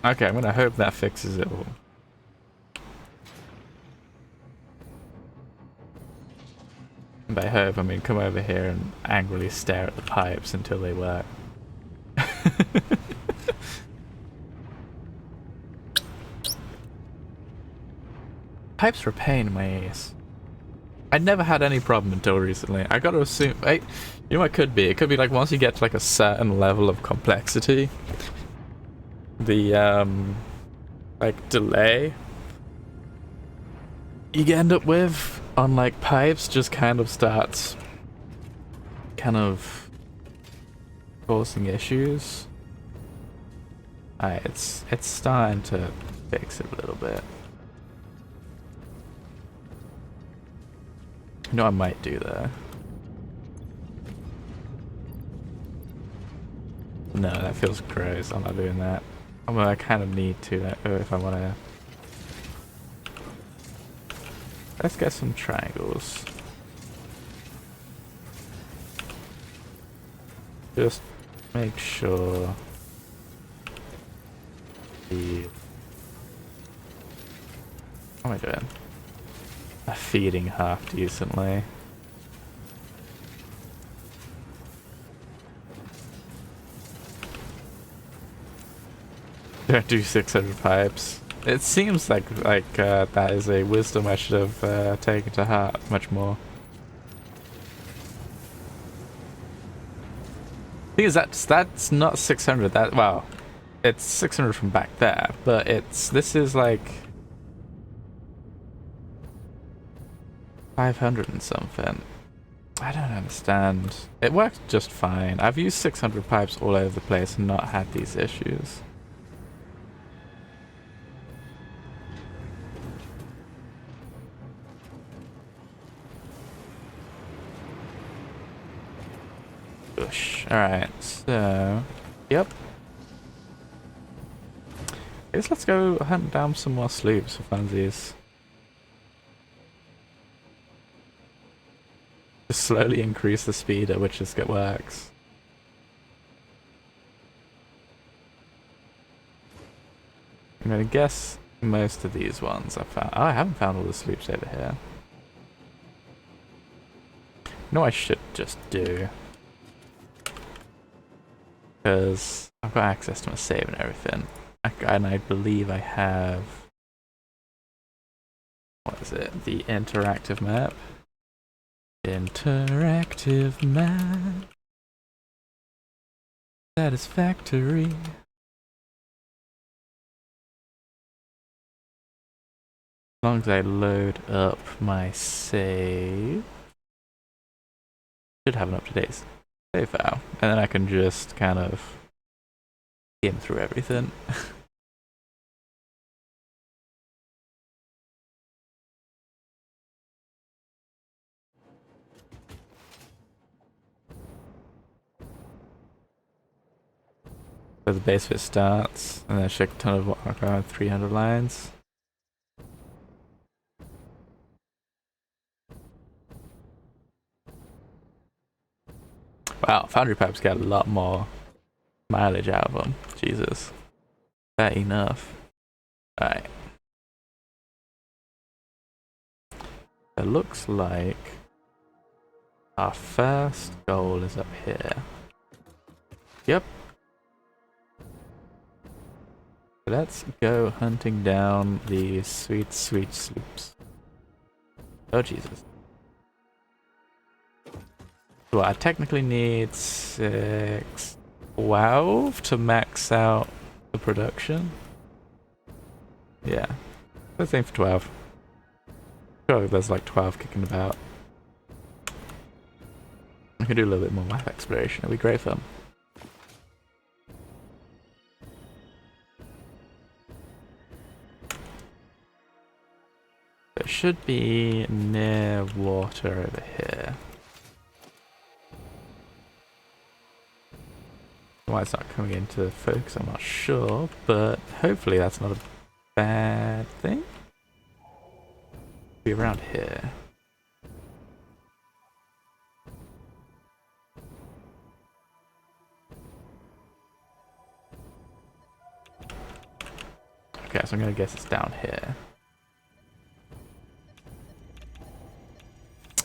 Okay, I'm gonna hope that fixes it all. And by hope, I mean come over here and angrily stare at the pipes until they work. Pipes were a pain in my ass. I never had any problem until recently. I gotta assume, you know what it could be? It could be like once you get to like a certain level of complexity, the like delay you end up with on like pipes just kind of starts causing issues. Alright, it's starting to fix it a little bit. You know what I might do there? No, that feels gross. I'm not doing that. I kind of need to if I want to. Let's get some triangles. Just make sure the... What am I doing? I'm feeding half decently. Don't do 600 pipes. It seems like that is a wisdom I should have taken to heart much more. Thing is that's not 600. Well, it's 600 from back there, but this is like 500 and something. I don't understand. It works just fine. I've used 600 pipes all over the place and not had these issues. Alright, so... Yep. I guess let's go hunt down some more sloops for funsies. Just slowly increase the speed at which this works. I'm gonna guess most of these ones I found. Oh, I haven't found all the sloops over here. No, I should just do. Because I've got access to my save and everything. And I believe I have... What is it? The interactive map. Interactive map. Satisfactory. As long as I load up my save. Should have an up-to-date save file. And then I can just kind of skim through everything. So the base of it starts, and then check a ton of around 300 lines. Wow, Foundry pipes get a lot more mileage out of them. Jesus. That enough. Alright. It looks like our first goal is up here. Yep. Let's go hunting down these sweet, sweet sloops. Oh, Jesus. Well, I technically need 12 to max out the production. Yeah. Let's aim for 12. Sure, there's like 12 kicking about. I can do a little bit more map exploration, it'll be great fun. It should be near water over here. Why it's not coming into focus, I'm not sure, but hopefully that's not a bad thing. Be around here. Okay, so I'm gonna guess it's down here.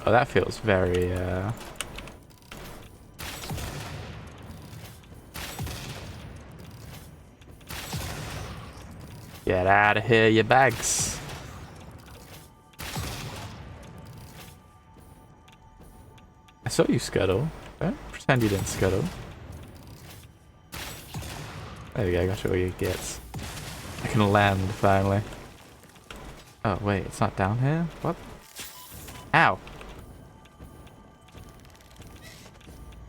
Oh, that feels very, Get out of here, you bags. saw you scuttle. Don't pretend you didn't scuttle. There we go, got you all your gets. I can land finally. Oh wait, it's not down here? What? Ow!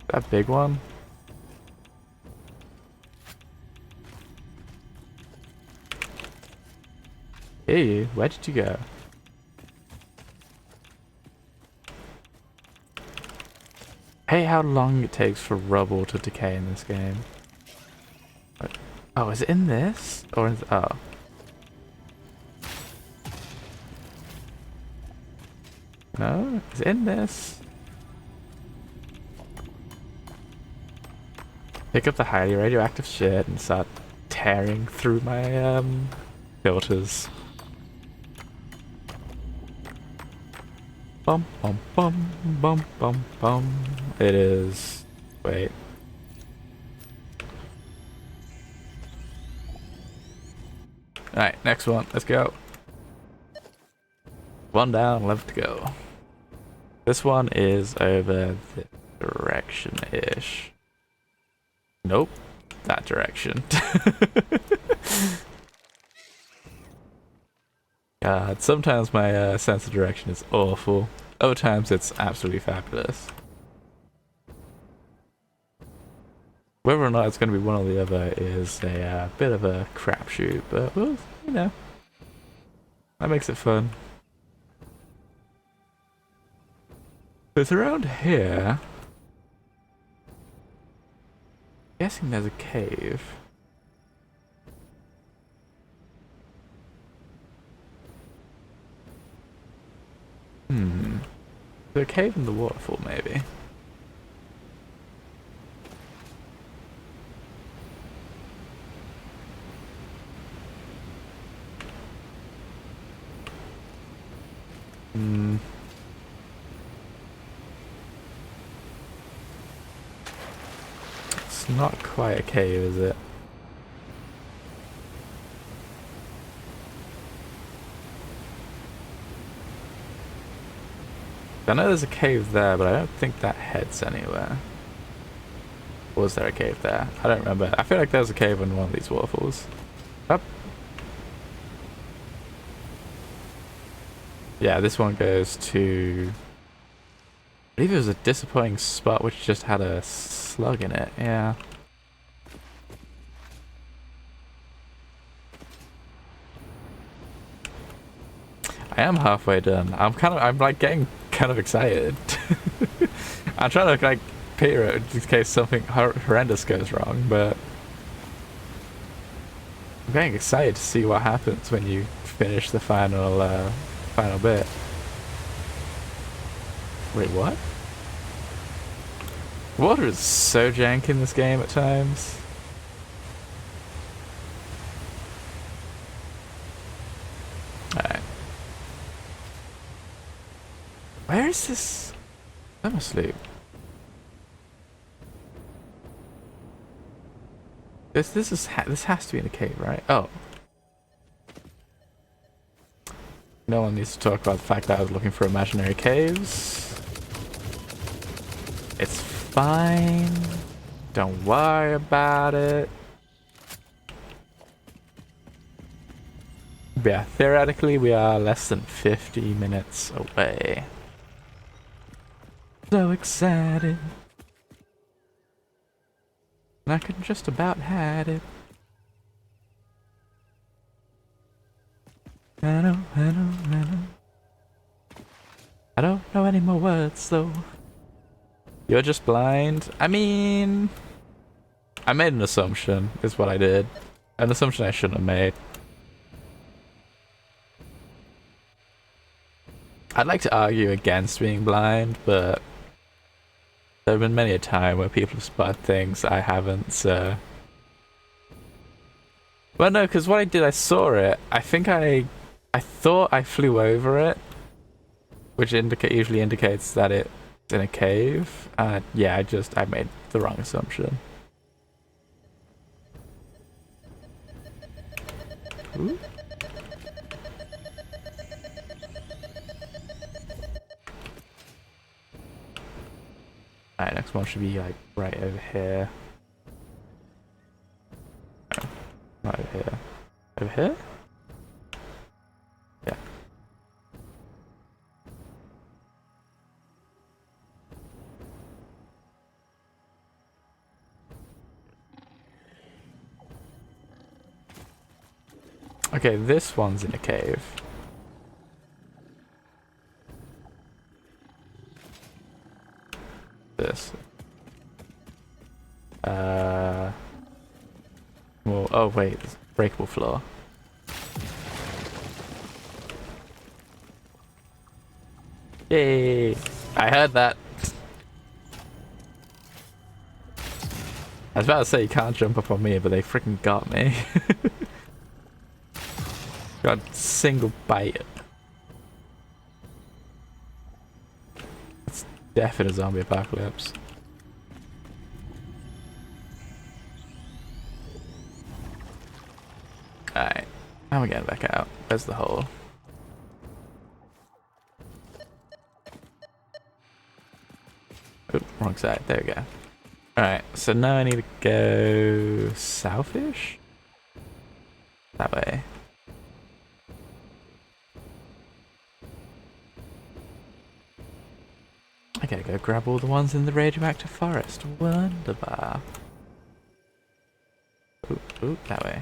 That big one? Hey, where did you go? Hey, how long it takes for rubble to decay in this game. Oh, is it in this? Or is it, oh. No? Is it in this? Pick up the highly radioactive shit and start tearing through my filters. Bum bum bum bum bum bum. It is. Wait. Alright, next one. Let's go. One down, left to go. This one is over the direction-ish. Nope. That direction. God, sometimes my sense of direction is awful. Other times it's absolutely fabulous. Whether or not it's going to be one or the other is a bit of a crapshoot, but well, you know, that makes it fun. It's around here. Guessing there's a cave. There's a cave in the waterfall, maybe. It's not quite a cave, is it? I know there's a cave there, but I don't think that heads anywhere. Or was there a cave there? I don't remember. I feel like there's a cave in one of these waterfalls. Up. Yeah, this one goes to... I believe it was a disappointing spot which just had a slug in it. Yeah. I am halfway done. I'm like getting kind of excited. I'm trying to like peter it in case something horrendous goes wrong, but I'm getting excited to see what happens when you finish the final bit. Wait, what? Water is so jank in this game at times. Alright. Where is this? I'm asleep. This has to be in a cave, right? Oh. No one needs to talk about the fact that I was looking for imaginary caves. It's fine. Don't worry about it. But yeah, theoretically we are less than 50 minutes away. So excited. And I could just about had it. I know. I don't know any more words though. You're just blind? I mean... I made an assumption, is what I did. An assumption I shouldn't have made. I'd like to argue against being blind, but... there have been many a time where people have spotted things I haven't, so... Well, no, because what I did, I saw it. I thought I flew over it, which usually indicates that it's in a cave. Yeah, I made the wrong assumption. Ooh. Alright, next one should be like right over here. No, not over here. Over here? Yeah. Okay, this one's in a cave. This. Well, oh wait, it's breakable floor. Yay! I heard that. I was about to say you can't jump up on me, but they freaking got me. Got a single bite. It's definitely a zombie apocalypse. Alright, now we're getting back out. There's the hole. Oop, wrong side. There we go. Alright, so now I need to go southish? That way. I gotta go grab all the ones in the radioactive forest. Wonderbar. Oop, oop, that way.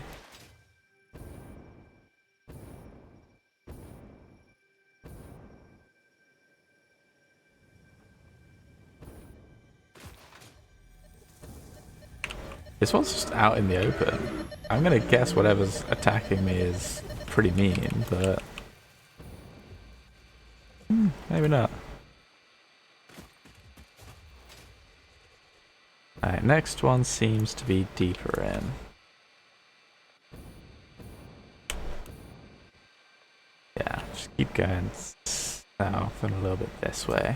This one's just out in the open. I'm gonna guess whatever's attacking me is pretty mean, but... maybe not. Alright, next one seems to be deeper in. Yeah, just keep going south and a little bit this way.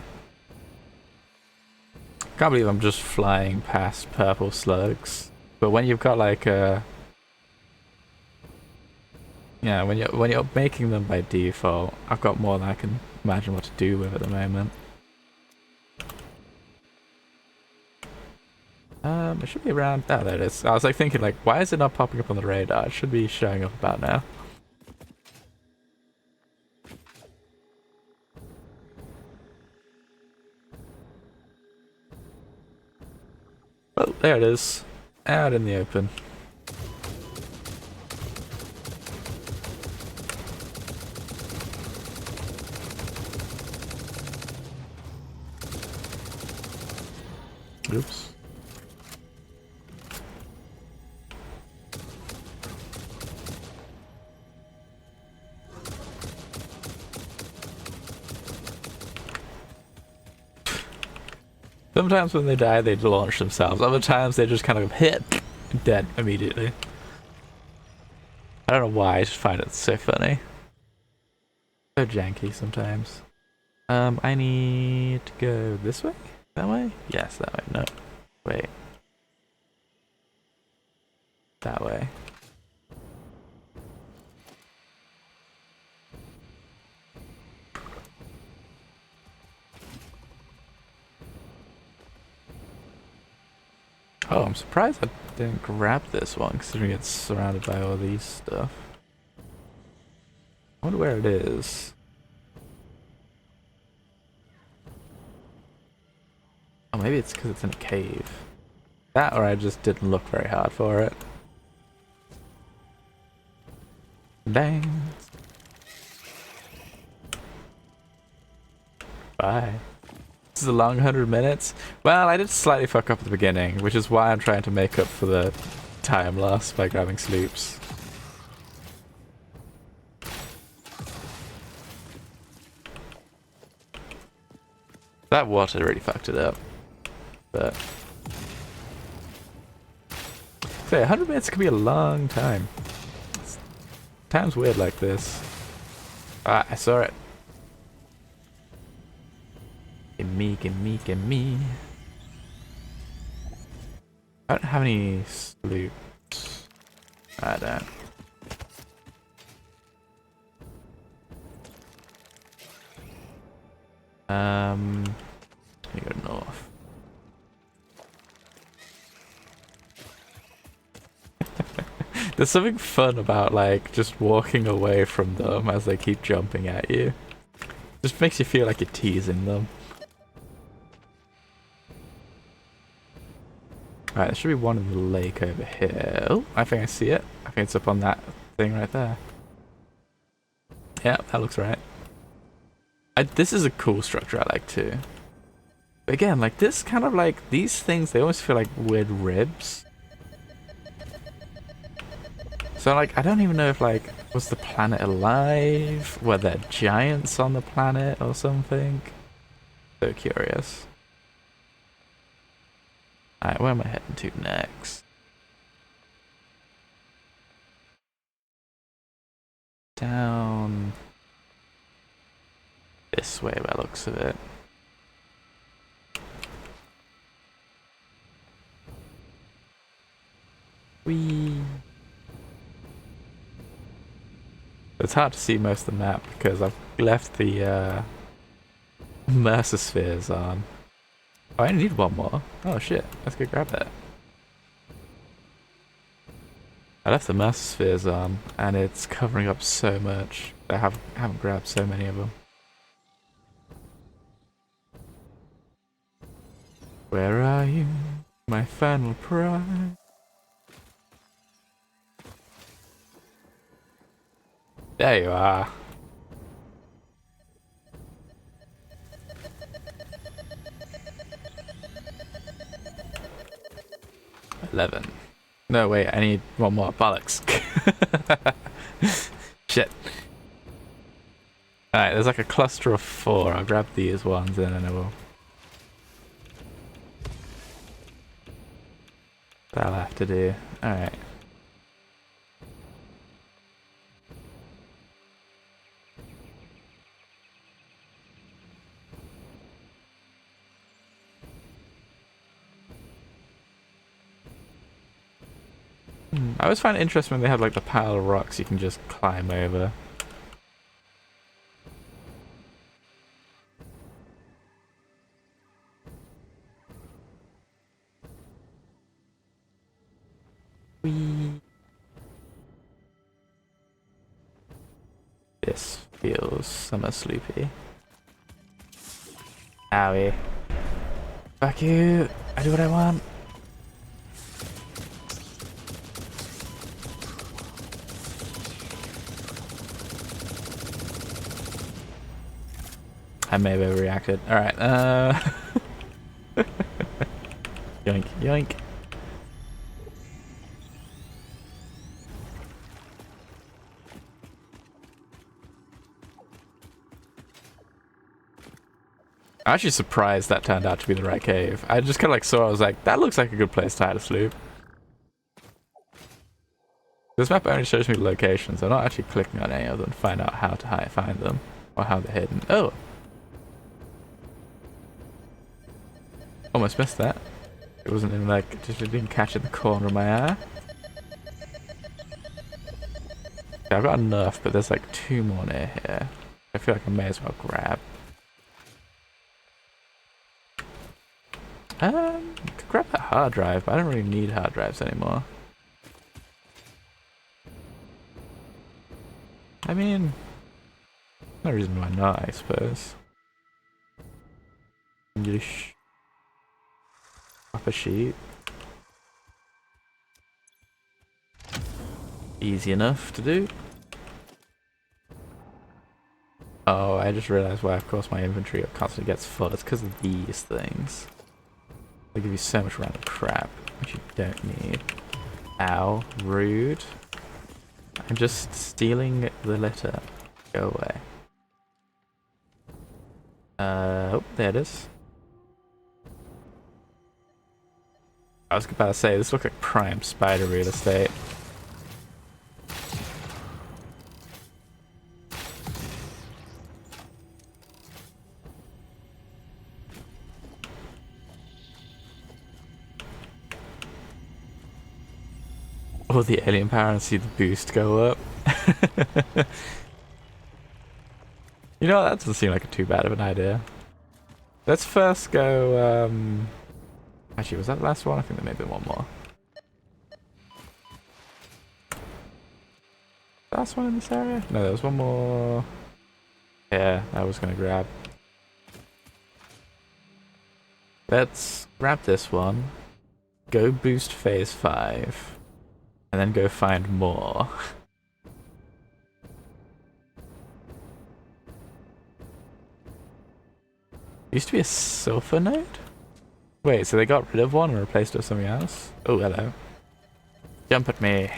Can't believe I'm just flying past purple slugs. But when you've got like a... yeah, when you're making them by default, I've got more than I can imagine what to do with at the moment. It should be around... oh, there it is. I was like thinking like, why is it not popping up on the radar? It should be showing up about now. Well, there it is. Out in the open. Oops. Sometimes when they die, they launch themselves. Other times, they just kind of hit dead immediately. I don't know why, I just find it so funny. So janky sometimes. I need to go this way? That way? Yes, that way. No. Wait. That way. Oh, I'm surprised I didn't grab this one, considering it's surrounded by all these stuff. I wonder where it is. Oh, maybe it's because it's in a cave. That, or I just didn't look very hard for it. Dang. Bye. This is a long 100 minutes. Well, I did slightly fuck up at the beginning, which is why I'm trying to make up for the time loss by grabbing sloops. That water really fucked it up. But... so 100 minutes can be a long time. Time's weird like this. Ah, I saw it. Gimme, gimme, gimme. I don't have any sloops. I don't. Let me go north. There's something fun about like just walking away from them as they keep jumping at you. Just makes you feel like you're teasing them. Alright, there should be one in the lake over here. Oh, I think I see it. I think it's up on that thing right there. Yeah, that looks right. This is a cool structure I like too. But again, like this kind of like, these things, they almost feel like weird ribs. So like, I don't even know if like, was the planet alive? Were there giants on the planet or something? So curious. Alright, where am I heading to next? Down this way by the looks of it. Whee! It's hard to see most of the map because I've left the Mercer spheres on. Oh, I only need one more. Oh shit, let's go grab that. I left the Mercer spheres on and it's covering up so much. I haven't grabbed so many of them. Where are you, my final prize? There you are. $11. No, wait, I need one more. Bollocks. Shit. Alright, there's like a cluster of 4. I'll grab these ones and then I will. That'll have to do. Alright. I always find it interesting when they have like the pile of rocks you can just climb over. Whee. This feels summer sloopy. Owie. Fuck you! I do what I want! I may have overreacted. Alright, yoink, yoink. I'm actually surprised that turned out to be the right cave. I just kind of like saw, I was like, that looks like a good place to hide a sloop. This map only shows me locations. I'm not actually clicking on any of them to find out how to find them or how they're hidden. Oh! Almost missed that. It wasn't even like, just it didn't catch in the corner of my eye. Okay, I've got enough, but there's like 2 more near here. I feel like I may as well grab. Could grab that hard drive, but I don't really need hard drives anymore. I mean, no reason why not, I suppose. English. Proper sheet. Easy enough to do. Oh, I just realized why, of course, my inventory constantly gets full. It's because of these things. They give you so much random crap, which you don't need. Ow, rude. I'm just stealing the litter. Go away. Oh, there it is. I was about to say, this looks like prime spider real estate. Or the alien power and see the boost go up. You know what, that doesn't seem like too bad of an idea. Let's first go, actually, was that the last one? I think there may be one more. last one in this area? No, there was one more. Yeah, I was gonna grab. Let's grab this one. Go boost phase 5. And then go find more. Used to be a sulfur node? Wait, so they got rid of one and replaced it with something else? Oh, hello. Jump at me.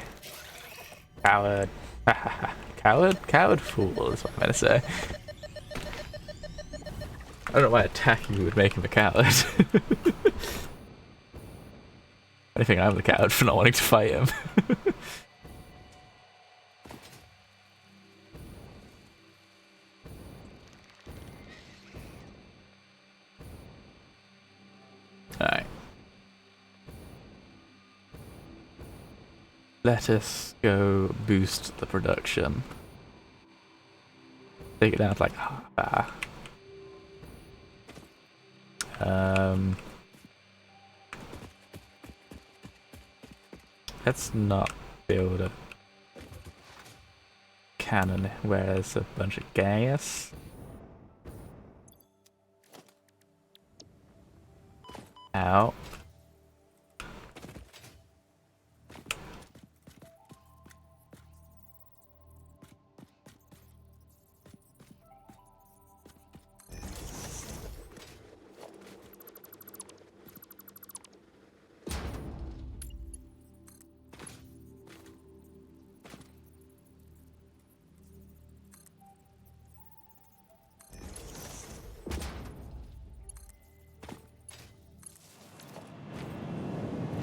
Coward. Coward? Coward fool is what I'm gonna say. I don't know why attacking you would make him a coward. I think I'm the coward for not wanting to fight him. Alright. Let us go boost the production. Take it down to like let's not build a cannon where there's a bunch of gas. Ow.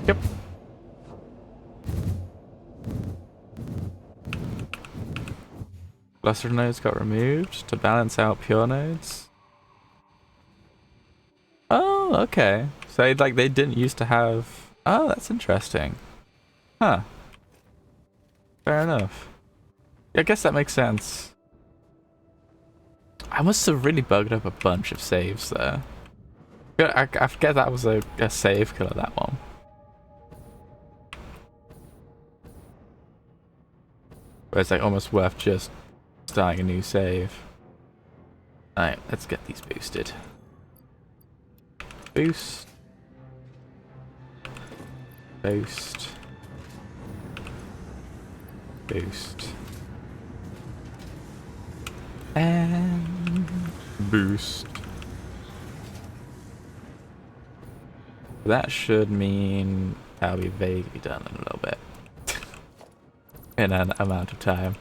Yep. Cluster nodes got removed to balance out pure nodes. Oh, okay. So like they didn't used to have. Oh, that's interesting. Huh. Fair enough. I guess that makes sense. I must have really bugged up a bunch of saves there. I forget that was a save killer, that one. Where it's like almost worth just starting a new save. Alright, let's get these boosted. Boost. Boost. Boost. And boost. That should mean that'll be vaguely done in a little bit. In an amount of time.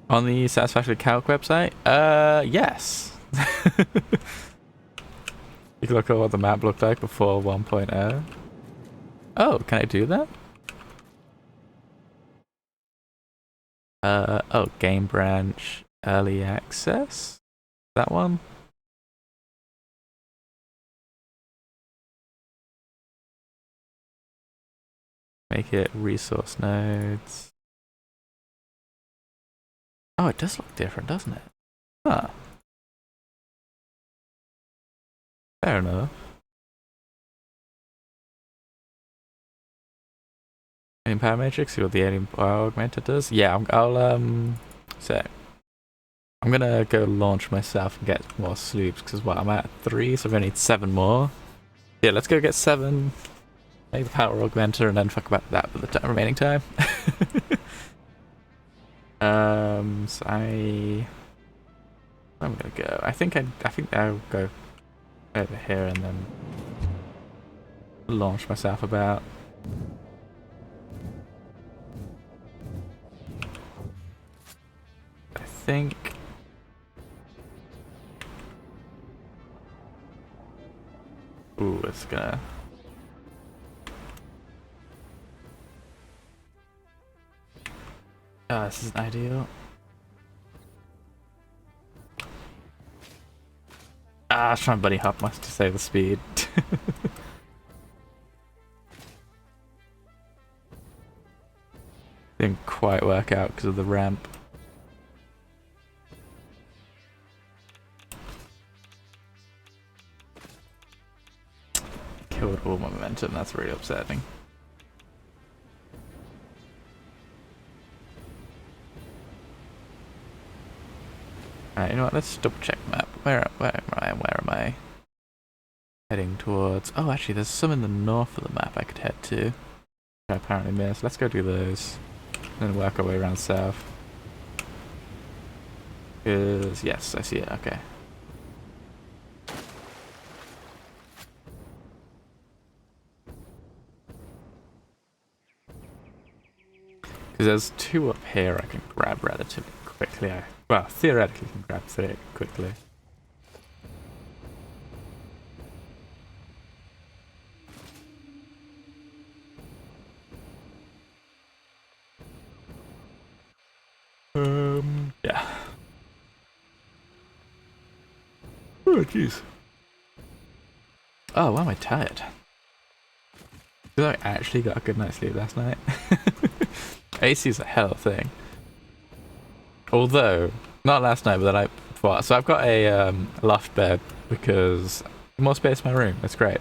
On the Satisfactory Calc website? Yes. You can look at what the map looked like before 1.0. Oh, can I do that? Oh, game branch, early access? That one? Make it resource nodes. Oh, it does look different, doesn't it? Huh. Fair enough. Alien Power Matrix, see what the Alien Power Augmenter does? Yeah, so I'm gonna go launch myself and get more sloops, because what, I'm at 3, so I'm gonna need 7 more. Yeah, let's go get 7, make the Power Augmenter, and then fuck about that for the remaining time. So I'm gonna go. I think I'll go over here and then launch myself about. I think. Ooh, it's gonna. Ah, this isn't ideal. Ah, I was trying to buddy hop to save the speed. Didn't quite work out because of the ramp. momentum. That's really upsetting. Alright, you know what? Let's double check the map. Where am I? Heading towards... Oh, actually, there's some in the north of the map I could head to. I apparently missed. Let's go do those. And then work our way around south. Yes, I see it. Okay. Because there's two up here I can grab relatively quickly. Well, theoretically can grab three quickly. Yeah. Oh, jeez. Oh, why am I tired? Because I actually got a good night's sleep last night. AC is a hell of a thing. Although, not last night, but the night before. So I've got a loft bed because more space in my room. It's great.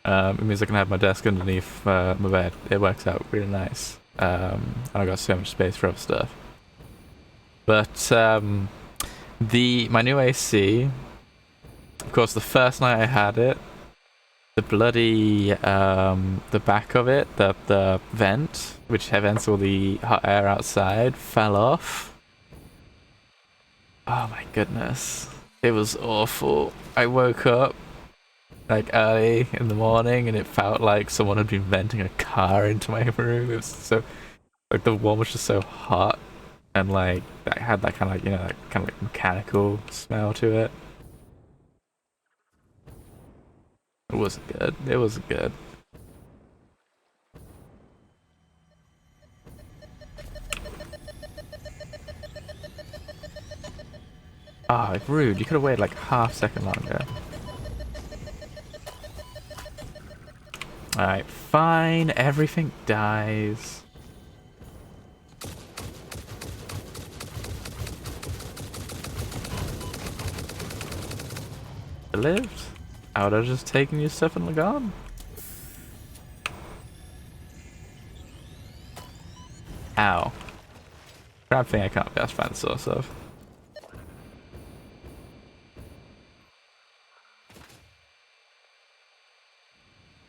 It means I can have my desk underneath my bed. It works out really nice. And I got so much space for other stuff. But my new AC, of course, the first night I had it, the bloody the back of it, the vent, which vents all the hot air outside, fell off. Oh my goodness, it was awful. I woke up like early in the morning and it felt like someone had been venting a car into my room. It was so, like, the wall was just so hot and like that had that kind of like, you know, that kind of like mechanical smell to it. It wasn't good. It wasn't good. Ah, oh, rude. You could have waited like half a second longer. Alright, fine. Everything dies. It lived? I would have just taken your stuff and gone. Ow. Crab thing I can't best find the source of.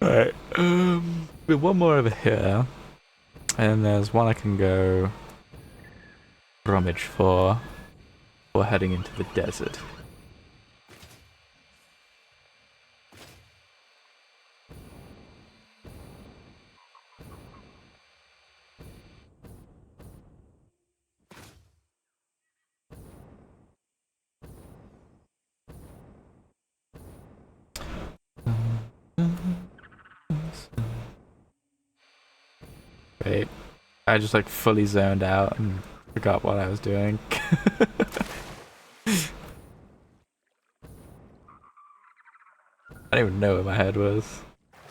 Alright, with one more over here. And there's one I can go rummage for heading into the desert. Wait, I just like fully zoned out and forgot what I was doing. I don't even know where my head was.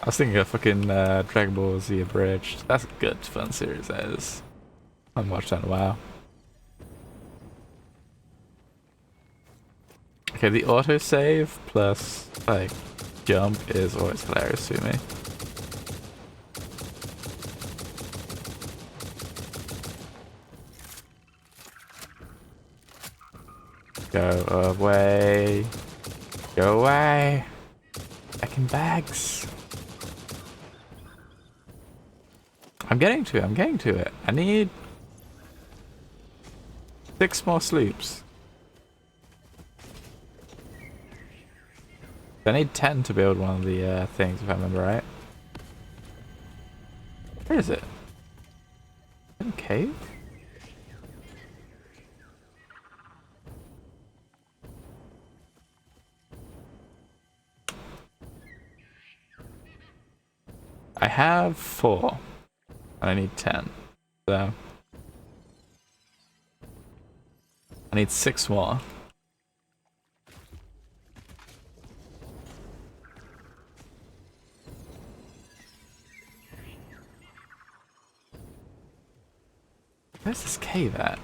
I was thinking of fucking Dragon Ball Z Abridged. That's a good fun series, that is. I haven't watched that in a while. Okay, the autosave plus like jump is always hilarious to me. Go away. Go away. Back in bags. I'm getting to it. I need 6 more sleeps. I need 10 to build one of the things, if I remember right. Where is it? In a cave? I have 4. And I need 10. So I need 6 more. Where's this cave at?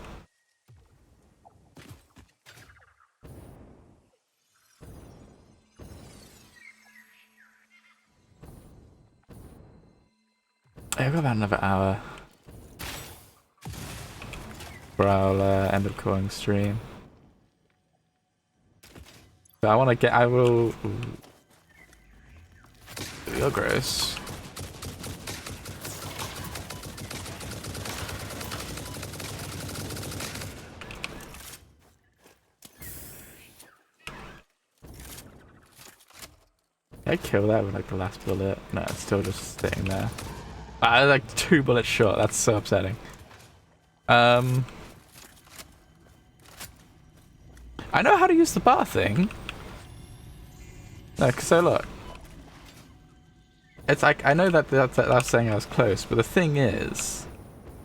I've got about another hour. Where I'll end up calling stream. But I want to get. I will. Ooh. You're gross. I kill that with like the last bullet. No, it's still just sitting there. I like 2 bullets short. That's so upsetting. I know how to use the bar thing. No, so look. It's like, I know that's saying I was close, but the thing is,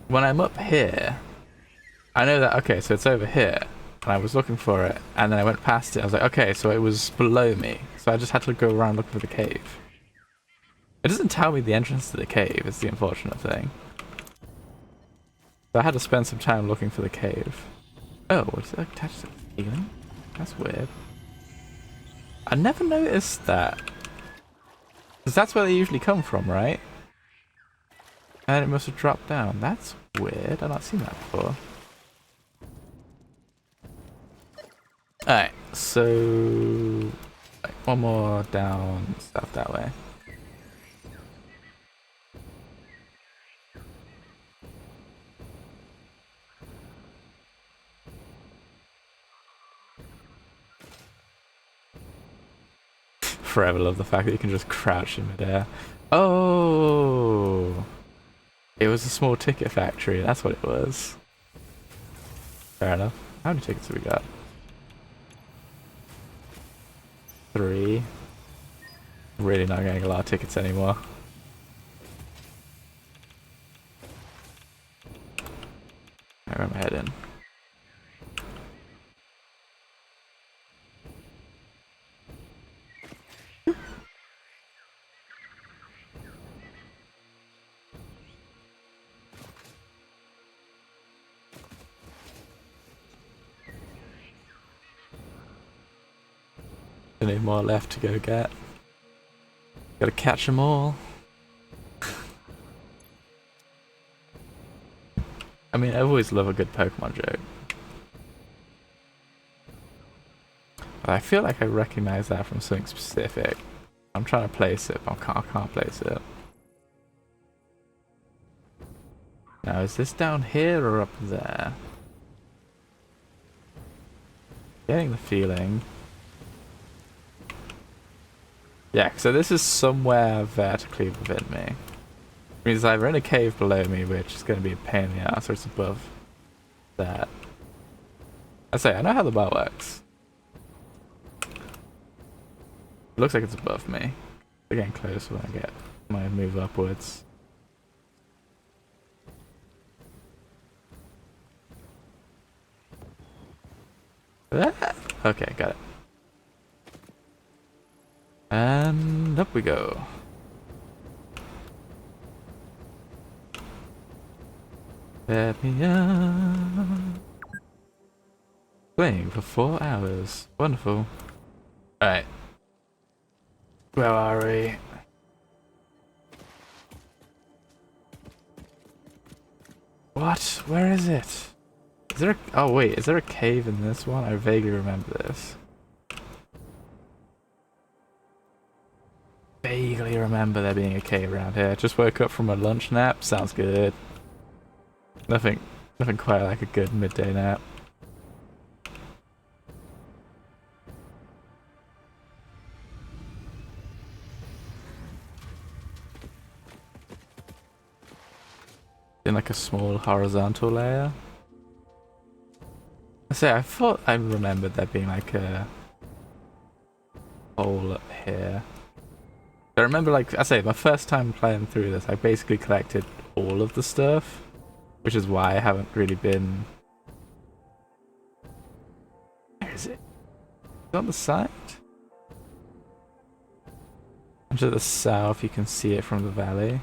when I'm up here, I know that, okay, so it's over here, and I was looking for it, and then I went past it, I was like, okay, so it was below me, so I just had to go around looking for the cave. It doesn't tell me the entrance to the cave, is the unfortunate thing. So I had to spend some time looking for the cave. Oh, what's it attached to the ceiling? That's weird. I never noticed that. Because that's where they usually come from, right? And it must have dropped down. That's weird. I've not seen that before. Alright, so... like, one more down south that way. Forever love the fact that you can just crouch in midair. Oh! It was a small ticket factory, that's what it was. Fair enough. How many tickets have we got? 3. Really not getting a lot of tickets anymore. Where am I heading? Any more left to go get? Gotta catch them all. I mean, I always love a good Pokemon joke. But I feel like I recognize that from something specific. I'm trying to place it, but I can't place it. Now, is this down here or up there? Getting the feeling. Yeah, so this is somewhere vertically within me. It means either in a cave below me, which is going to be a pain in the ass, or it's above that. I say, I know how the bar works. It looks like it's above me. We're getting close when I get my move upwards. Okay, got it. And up we go. Let me up. Playing for 4 hours. Wonderful. Alright. Where are we? What? Where is it? Is there a... oh wait, is there a cave in this one? I vaguely remember this. Vaguely remember there being a cave around here. Just woke up from a lunch nap. Sounds good. Nothing quite like a good midday nap. In like a small horizontal layer. I thought I remembered there being like a hole up here. I remember, like I say, my first time playing through this, I basically collected all of the stuff, which is why I haven't really been... Where is it? Is it on the side? And to the south, you can see it from the valley.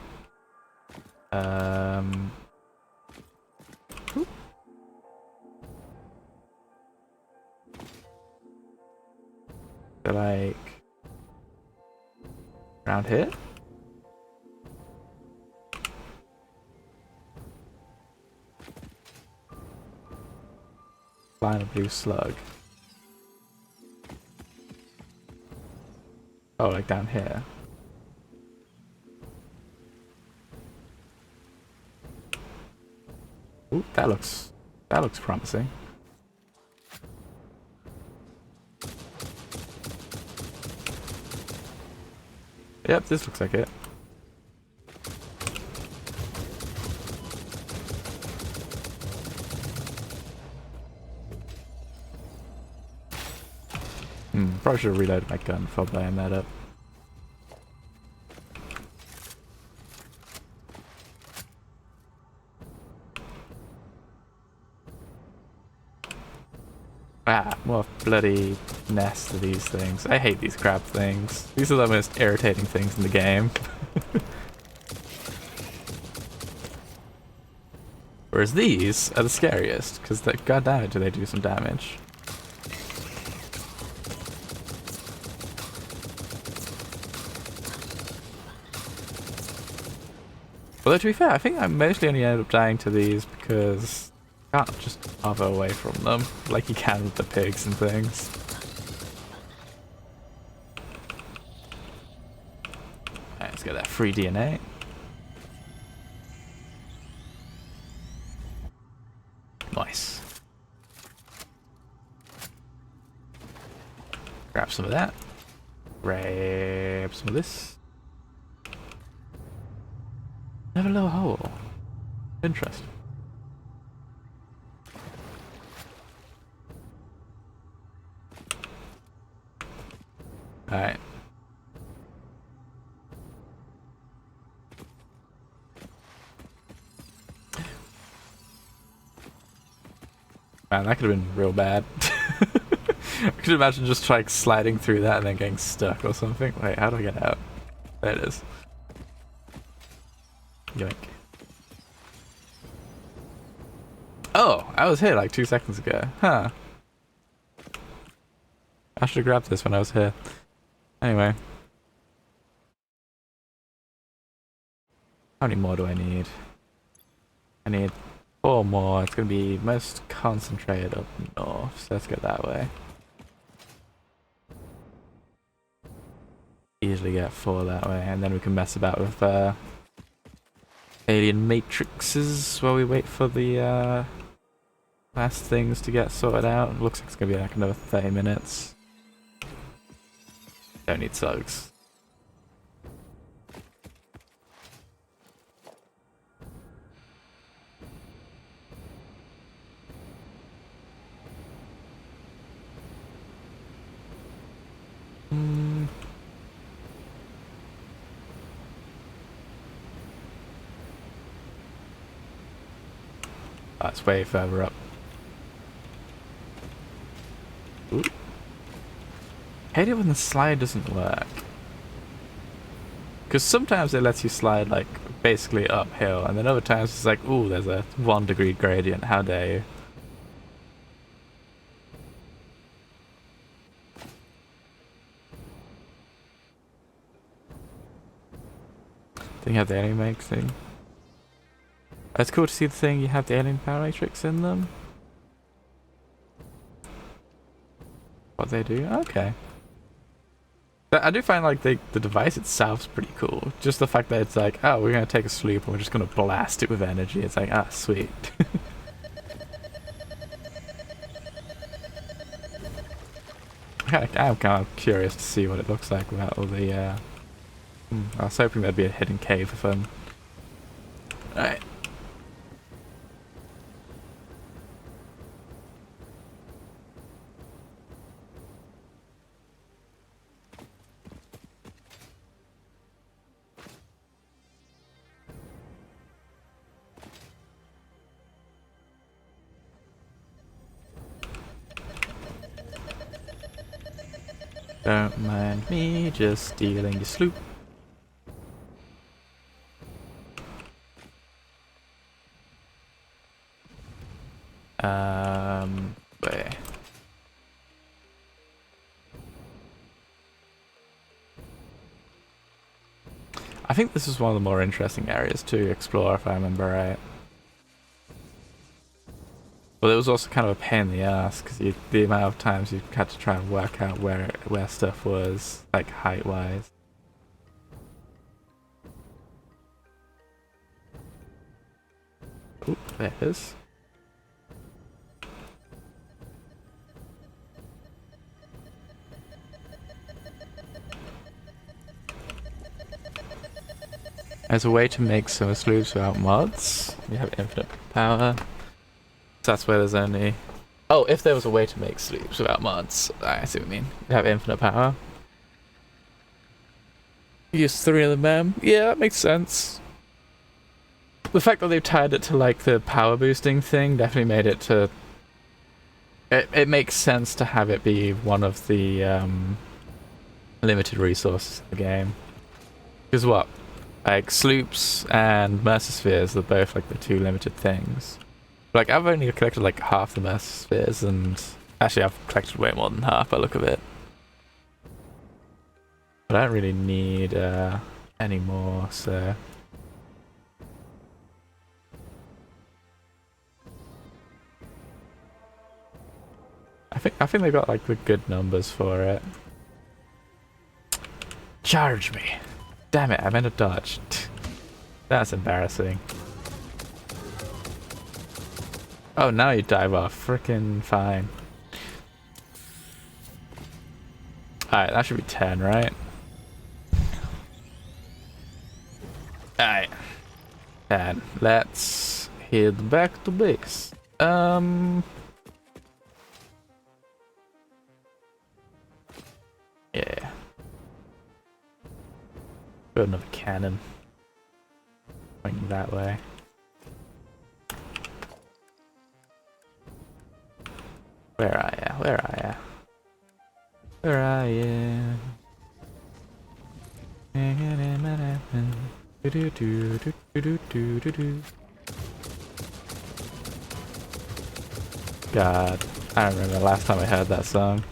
Ooh. So like around here? find a blue slug? Oh, like down here. Ooh, that looks promising. Yep, this looks like it. Probably should have reloaded my gun before blowing that up. Ah, more bloody nest of these things. I hate these crab things. These are the most irritating things in the game. Whereas these are the scariest, because goddammit do they do some damage. Although to be fair, I think I mostly only ended up dying to these because you can't just hover away from them like you can with the pigs and things. Alright, let's get that free DNA. Nice. Grab some of that. Grab some of this. Never low hole. Interesting. Alright. Man, that could have been real bad. I could imagine just like sliding through that and then getting stuck or something. Wait, how do I get out? There it is. Yoink. Oh, I was here like 2 seconds ago. Huh. I should have grabbed this when I was here. Anyway. How many more do I need? I need 4 more. It's going to be most concentrated up north, so let's go that way. Easily get 4 that way, and then we can mess about with alien matrices while we wait for the last things to get sorted out. It looks like it's going to be like another 30 minutes. Don't need slugs. That's way further up. Ooh. Hate it when the slide doesn't work. Because sometimes it lets you slide like basically uphill, and then other times it's like, ooh, there's a 1 degree gradient, how dare you. Then you have the alien make thing. It's cool to see the thing, you have the alien power matrix in them. What they do? Okay. I do find like the device itself's pretty cool. Just the fact that it's like, oh, we're gonna take a sloop and we're just gonna blast it with energy. It's like, ah, sweet. I'm kind of curious to see what it looks like without all the I was hoping there'd be a hidden cave for fun. Alright. Don't mind me just stealing your sloop. Where? I think this is one of the more interesting areas to explore if I remember right. But it was also kind of a pain in the ass because the amount of times you had to try and work out where stuff was, like height wise. Oop, there it is. As a way to make summer sloops without mods, you have infinite power. So that's where there's only... Oh, if there was a way to make sloops without mods, I see what you mean. You have infinite power. Use 3 of the mem. Yeah, that makes sense. The fact that they've tied it to like the power boosting thing definitely made it to... It makes sense to have it be one of the limited resources of the game. Because what? Like, sloops and Mercer Spheres are both, like, the 2 limited things. Like, I've only collected, like, half the Mercer Spheres, and... Actually, I've collected way more than half by the look of it. But I don't really need, any more, so... I think they got, like, the good numbers for it. Charge me! Damn it, I meant to dodge. That's embarrassing. Oh, now you dive off. Frickin' fine. Alright, that should be 10, right? Alright. 10. Let's head back to base. Yeah. Got another cannon. Pointing that way. Where are ya? Where are ya? Where are ya? God, I don't remember the last time I heard that song.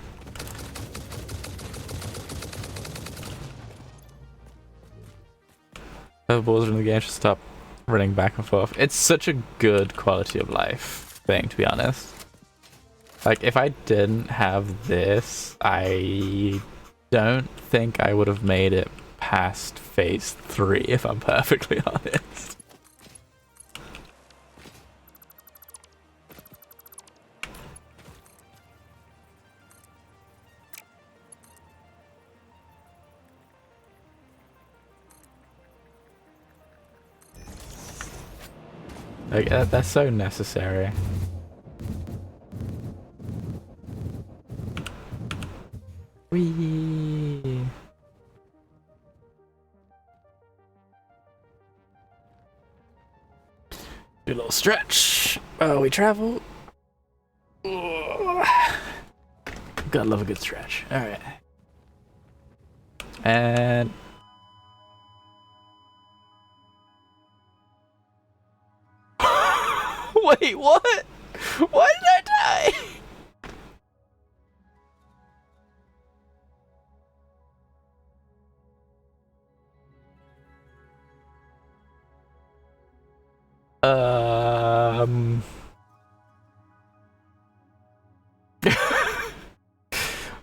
The balls in the game should stop running back and forth. It's such a good quality of life thing, to be honest. Like, if I didn't have this, I don't think I would have made it past phase 3, if I'm perfectly honest. Like, that's so necessary. Whee! Do a little stretch. Oh, we travel. Gotta love a good stretch. Alright. And... Wait, what? Why did I die?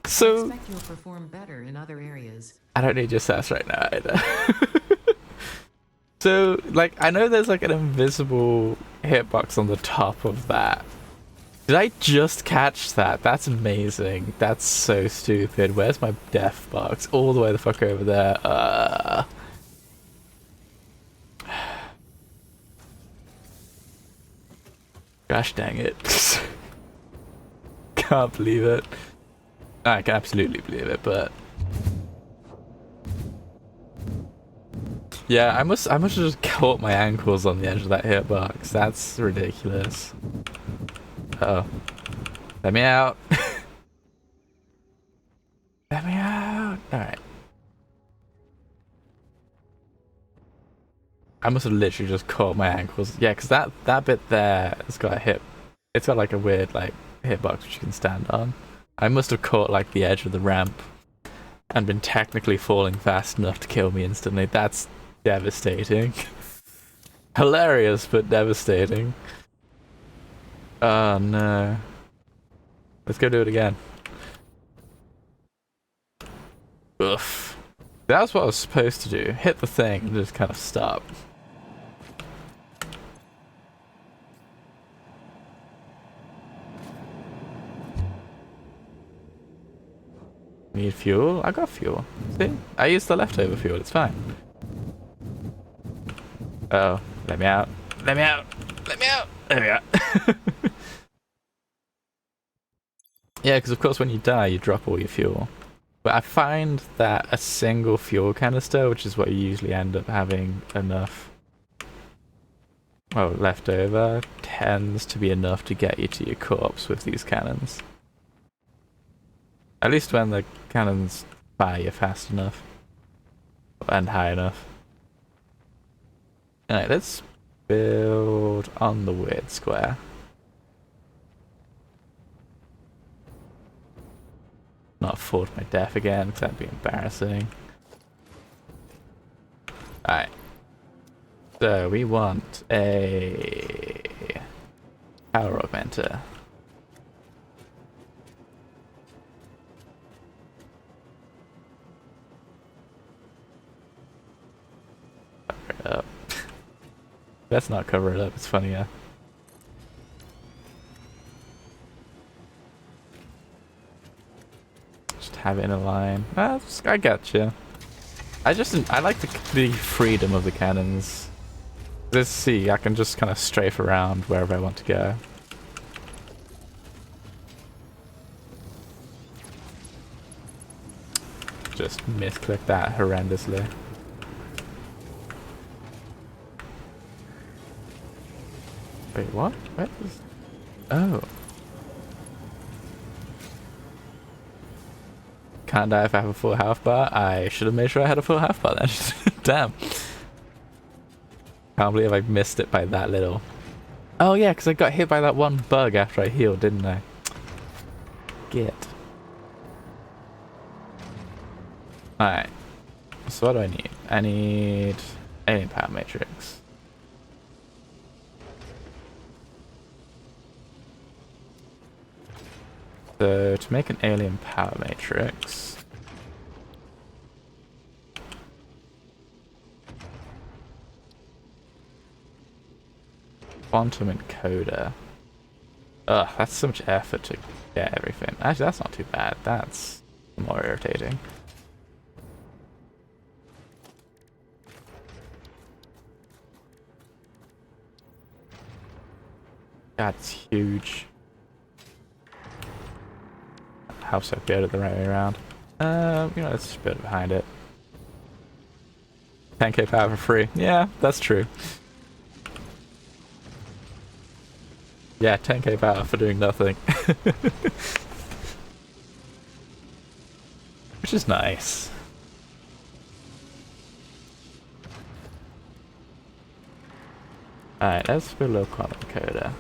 So... I expect you'll perform better in other areas. I don't need your sass right now either. So, like, I know there's like an invisible hitbox on the top of that. Did I just catch that? That's amazing. That's so stupid. Where's my death box? All the way the fuck over there. Gosh dang it. Can't believe it. I can absolutely believe it, but... Yeah, I must have just caught my ankles on the edge of that hitbox. That's ridiculous. Uh oh. Let me out. Let me out. Alright. I must have literally just caught my ankles. Yeah, because that bit there has got a hip. It's got like a weird like hitbox which you can stand on. I must have caught like the edge of the ramp and been technically falling fast enough to kill me instantly. That's devastating. Hilarious, but devastating. Oh no. Let's go do it again. Oof. That's what I was supposed to do. Hit the thing and just kind of stop. Need fuel? I got fuel. See? I used the leftover fuel, it's fine. Oh, let me out. Let me out. Let me out. There we go. Yeah, because of course when you die, you drop all your fuel. But I find that a single fuel canister, which is what you usually end up having enough, well, left over, tends to be enough to get you to your corpse with these cannons. At least when the cannons fire you fast enough. And high enough. Alright, let's build on the weird square. Not afford my death again, because that'd be embarrassing. Alright. So, we want a power augmenter. Cover it up. Let's not cover it up, it's funnier. Have it in a line. I got you. I like the freedom of the cannons. Let's see, I can just kind of strafe around wherever I want to go. Just misclick that horrendously. Wait, what? What is... Oh. Can't die if I have a full health bar. I should have made sure I had a full health bar then. Damn. Can't believe I missed it by that little. Oh yeah, because I got hit by that one bug after I healed, didn't I? Get. Alright. So what do I need? I need alien power matrix. So to make an alien power matrix, quantum encoder. Ugh, that's so much effort to get everything. Actually, that's not too bad. That's more irritating. That's huge. Helps I build it the right way around. You know, let's just build it behind it. 10k power for free. Yeah, that's true. Yeah, 10k power for doing nothing. Which is nice. Alright, let's build a little quantum encoder.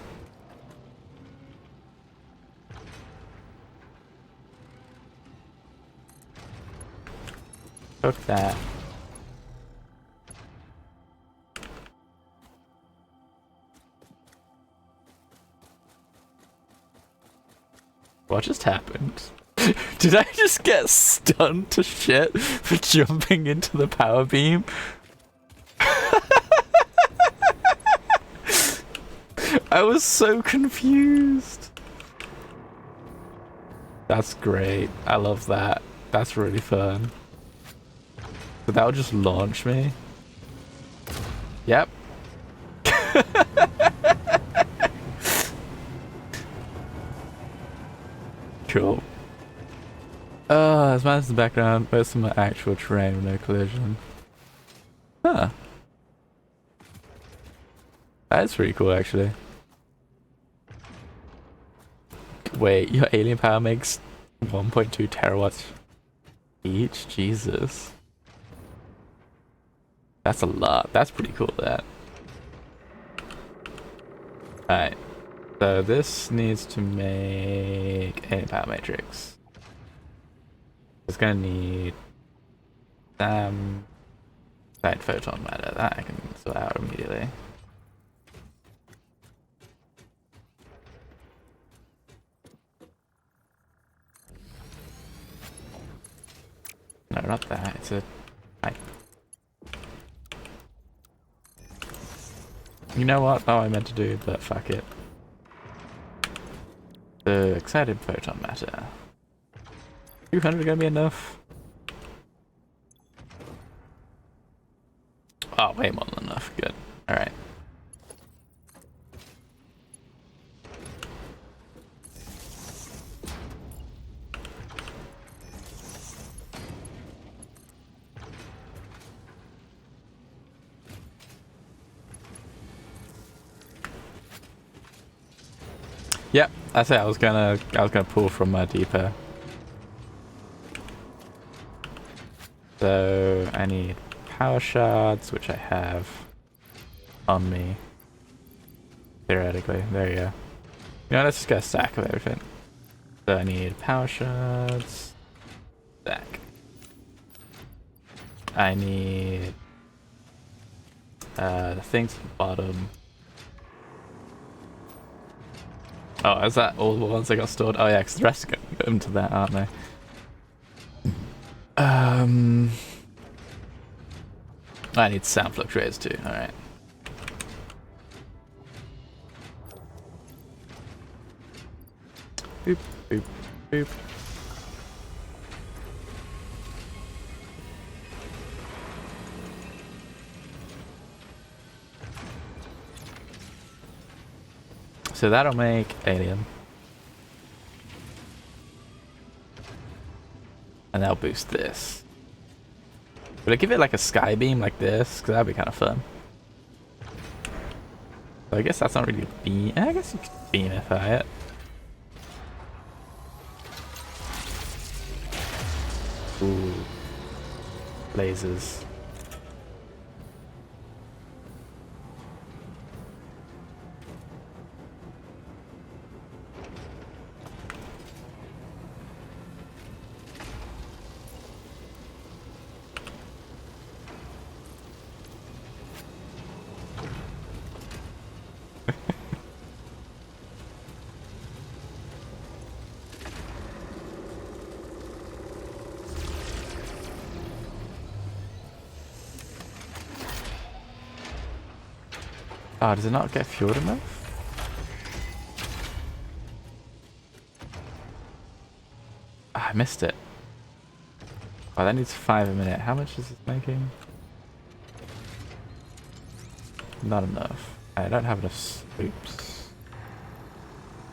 Hook that. What just happened? Did I just get stunned to shit for jumping into the power beam? I was so confused. That's great. I love that. That's really fun. So that would just launch me. Yep. Cool. As man in the background, most of my actual terrain with no collision. Huh. That's pretty cool, actually. Wait, your alien power makes 1.2 terawatts each? Jesus. That's a lot. That's pretty cool, that. Alright. So this needs to make a power matrix. It's gonna need side photon matter. That I can sort out immediately. not that. It's a pipe. You know what? Oh, I meant to do, but fuck it. The excited photon matter. 200 gonna be enough? Oh, way more than enough. Good. Alright. Yep, that's it. I was gonna pull from my depot. So I need power shards, which I have on me. Theoretically, there you go. You know, let's just get a stack of everything. So I need power shards. Stack. I need the things at the bottom. Oh, is that all the ones I got stored? Oh yeah, because the rest are going to that, aren't they? I need sound fluctuators too, alright. Boop, boop, boop. So that'll make alien. And that'll boost this. Would I give it like a sky beam like this? Because that'd be kind of fun. So I guess that's not really a beam. I guess you could beamify it. Ooh. Lasers. Oh, does it not get fueled enough? Oh, I missed it. Oh, that needs 5 a minute. How much is this making? Not enough. I don't have enough. Oops.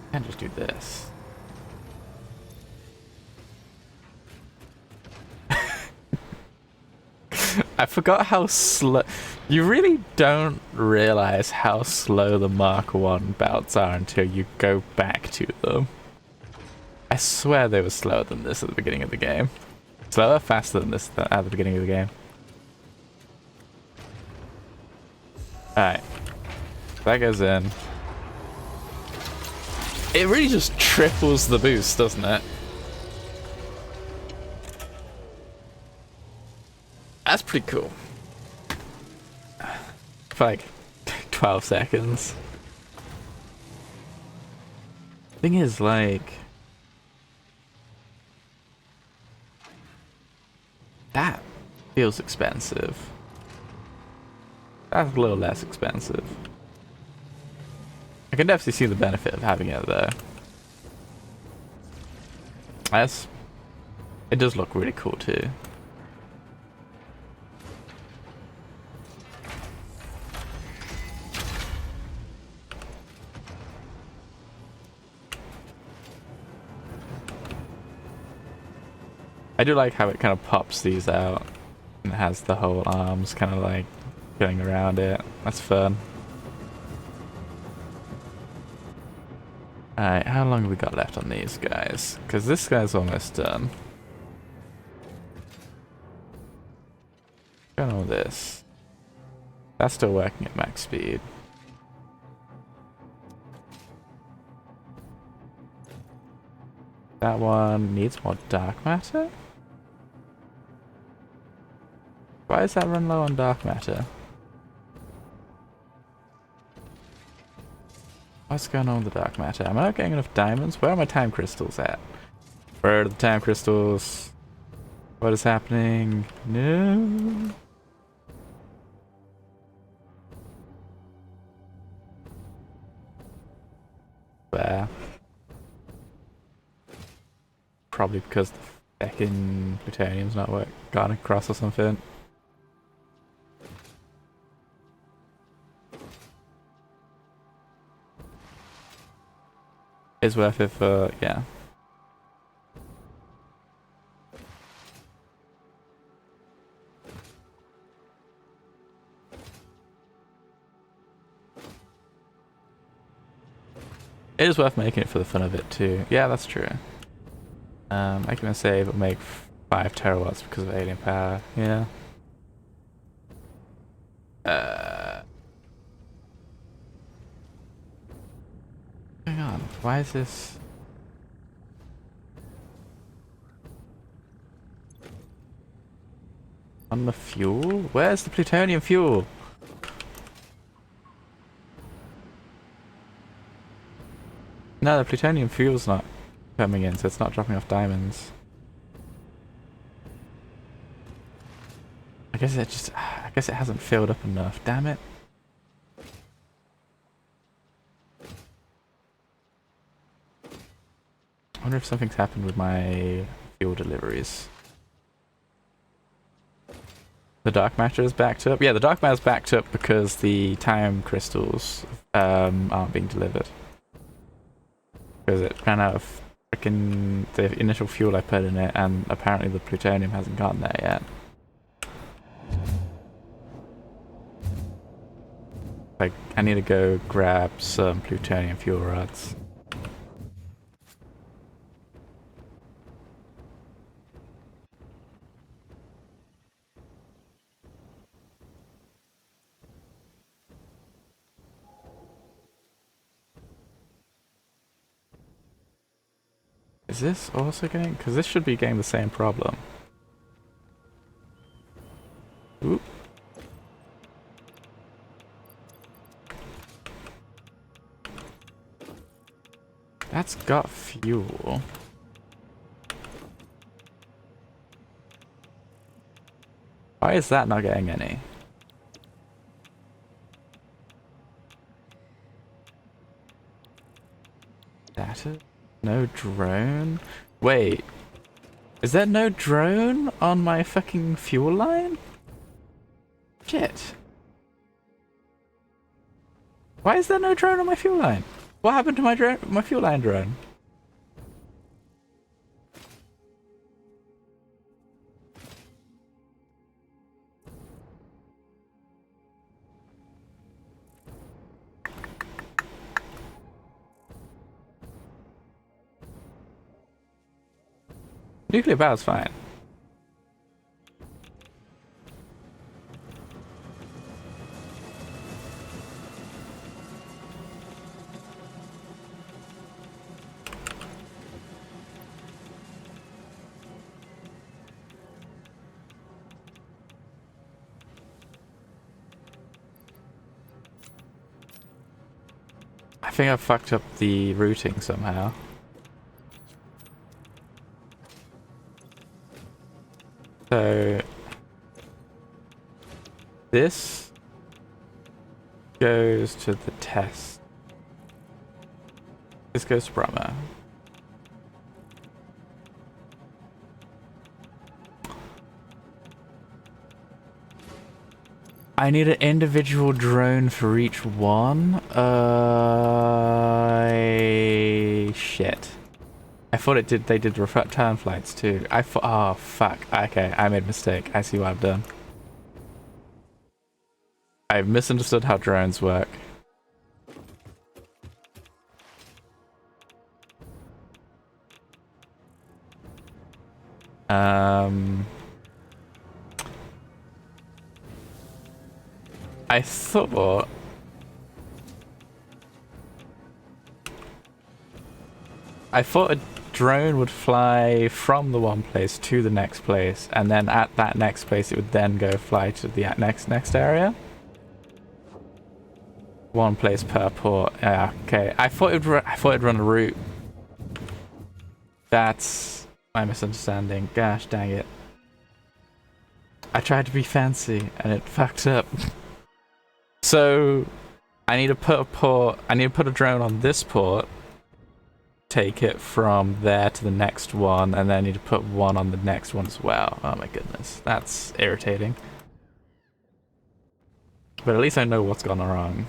I can't just do this. I forgot how slow. You really don't realize how slow the Mark 1 bouts are until you go back to them. I swear they were slower than this at the beginning of the game. Slower, faster than this at the beginning of the game. Alright. That goes in. It really just triples the boost, doesn't it? That's pretty cool. For like 12 seconds. Thing is, like, that feels expensive. That's a little less expensive. I can definitely see the benefit of having it there. It does look really cool too. I do like how it kind of pops these out and it has the whole arms kind of like going around it. That's fun. Alright, how long have we got left on these guys? Because this guy's almost done. What's going on with this? That's still working at max speed. That one needs more dark matter? Why does that run low on dark matter? What's going on with the dark matter? Am I not getting enough diamonds? Where are my time crystals at? Where are the time crystals? What is happening? No. There. Probably because the fucking plutonium's not gone across or something. It's worth it for, yeah. It is worth making it for the fun of it too. Yeah, that's true. Making a save will make 5 terawatts because of alien power. Yeah. Hang on. Why is this? On the fuel? Where's the plutonium fuel? No, the plutonium fuel's not coming in, so it's not dropping off diamonds. I guess it hasn't filled up enough. Damn it. I wonder if something's happened with my fuel deliveries. The dark matter is backed up. Yeah, the dark matter is backed up because the time crystals aren't being delivered. Because it ran out of freaking the initial fuel I put in it, and apparently the plutonium hasn't gotten there yet. Like, I need to go grab some plutonium fuel rods. Is this also getting... because this should be getting the same problem. Oop. That's got fuel. Why is that not getting any? Data? No drone? Wait. Is there no drone on my fucking fuel line? Shit. Why is there no drone on my fuel line? What happened to my fuel line drone? Nuclear power's fine. I think I fucked up the routing somehow. So this goes to the test. This goes to Brahma. I need an individual drone for each one. Shit. I thought it did. They did return flights too. I thought. Oh fuck. Okay, I made a mistake. I see what I've done. I've misunderstood how drones work. I thought. I thought a drone would fly from the one place to the next place, and then at that next place it would then go fly to the next area. One place per port. Yeah, okay. I thought it'd run a route. That's my misunderstanding. Gosh dang it. I tried to be fancy and it fucked up. So I need to put a drone on this port, take it from there to the next one, and then I need to put one on the next one as well. Oh my goodness, that's irritating. But at least I know what's gone wrong.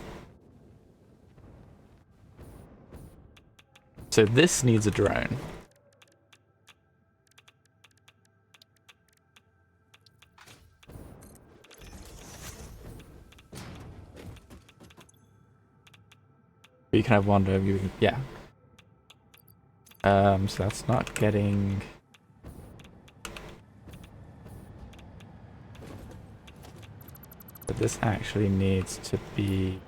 So this needs a drone. You can have one drone, yeah. So that's not getting... But this actually needs to be...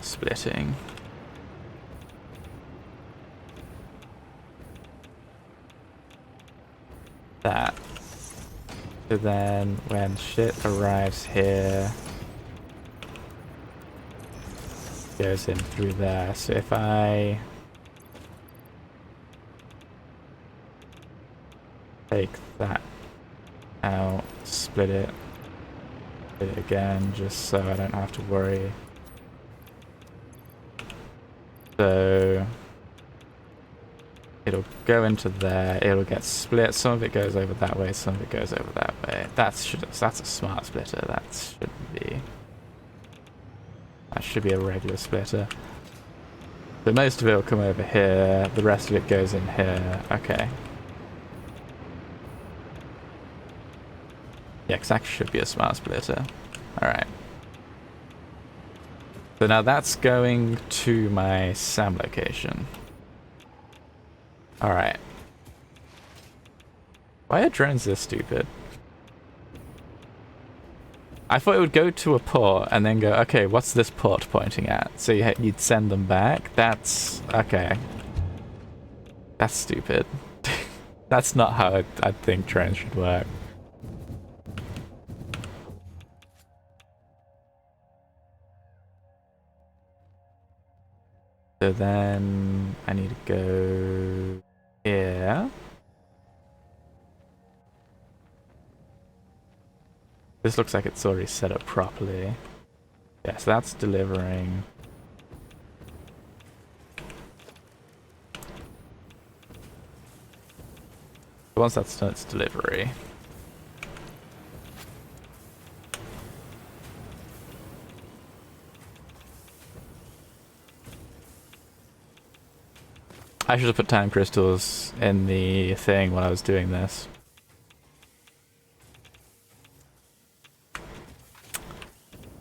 splitting. That. So then when shit arrives here, goes in through there. So if I take that out, split it again, just so I don't have to worry. So it'll go into there, it'll get split, some of it goes over that way, some of it goes over that way. That's a smart splitter, that should be a regular splitter. But most of it will come over here, the rest of it goes in here. Okay. Yeah, because that should be a smart splitter. Alright. So now that's going to my SAM location. Alright. Why are drones this stupid? I thought it would go to a port and then go, okay, what's this port pointing at? So you'd send them back? That's... okay. That's stupid. That's not how I think drones should work. So then I need to go here. This looks like it's already set up properly. Yeah, so that's delivering. Once that's done its delivery. I should have put time crystals in the thing when I was doing this.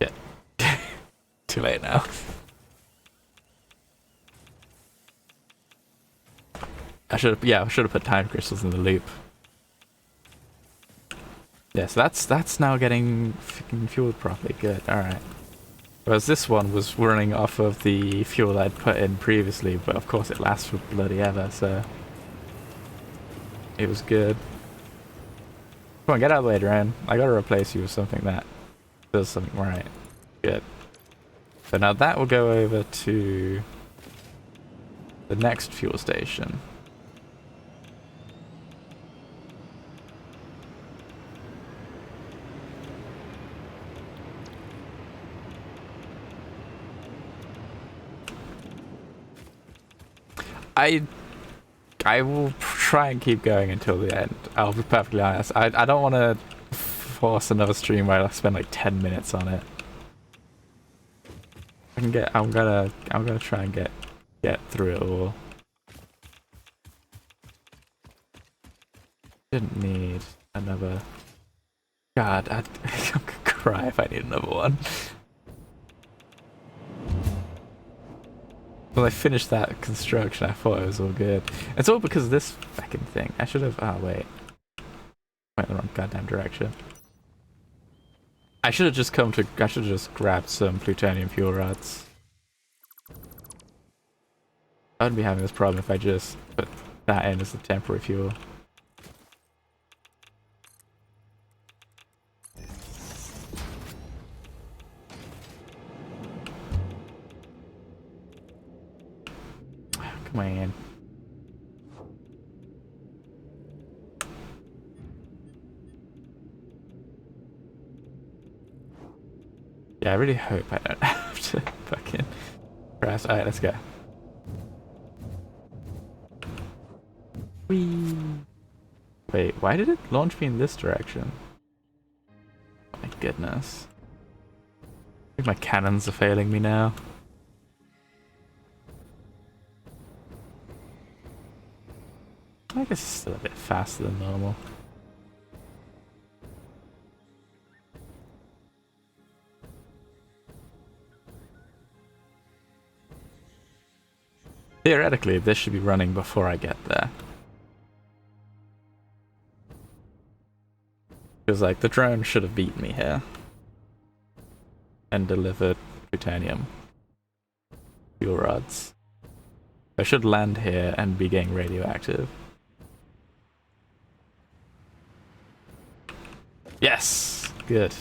Yeah. Too late now. I should have put time crystals in the loop. Yeah, so that's now getting fueled properly. Good, alright. Whereas this one was running off of the fuel I'd put in previously, but of course it lasts for bloody ever, so it was good. Come on, get out of the way, drone. I gotta replace you with something that does something right. Good. So now that will go over to the next fuel station. I will try and keep going until the end. I'll be perfectly honest. I don't want to force another stream where I spend like 10 minutes on it. I'm gonna try and get through it all. Didn't need another. God, I could cry if I need another one. When I finished that construction, I thought it was all good. It's all because of this fucking thing. I should have... oh, wait. Went the wrong goddamn direction. I should have just I should have just grabbed some plutonium fuel rods. I wouldn't be having this problem if I just put that in as the temporary fuel. Come on. Yeah, I really hope I don't have to fucking press. Alright, let's go. Whee! Wait, why did it launch me in this direction? Oh my goodness. I think my cannons are failing me now. I guess it's still a bit faster than normal. Theoretically, this should be running before I get there. Because, like, the drone should have beaten me here. And delivered plutonium. Fuel rods. I should land here and be getting radioactive. Yes! Good.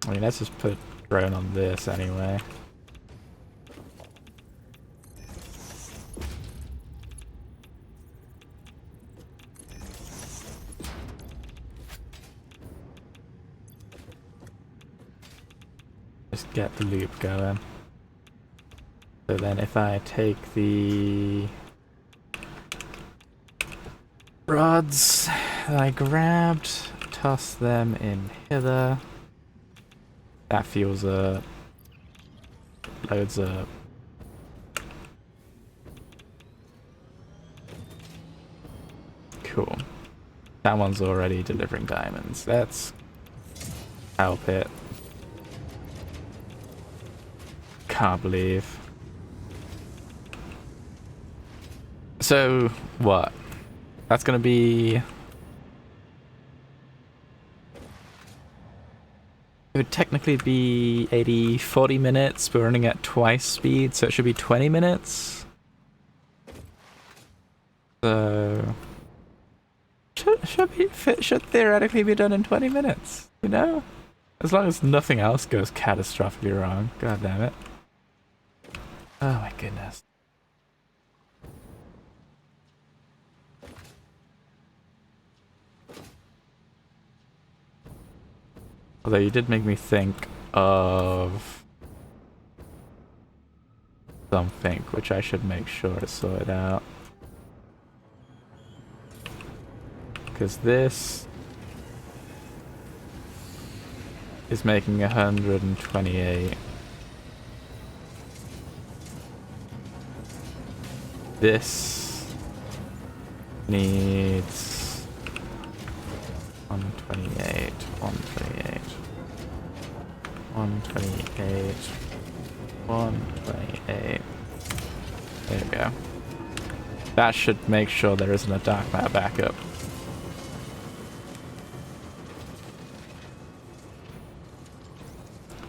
I mean, let's just put drone on this anyway. Just get the loop going. So then if I take the rods that I grabbed, toss them in hither. That fuels up. Loads up. Cool. That one's already delivering diamonds. Let's help it. Can't believe. So, what? That's gonna be... It would technically be 40 minutes, but we're running at twice speed, so it should be 20 minutes. So... Should theoretically be done in 20 minutes, you know? As long as nothing else goes catastrophically wrong. God damn it. Oh my goodness. Although you did make me think of something, which I should make sure to sort out. Because this is making 128. This needs 128, 128, 128, 128. There we go. That should make sure there isn't a dark matter backup.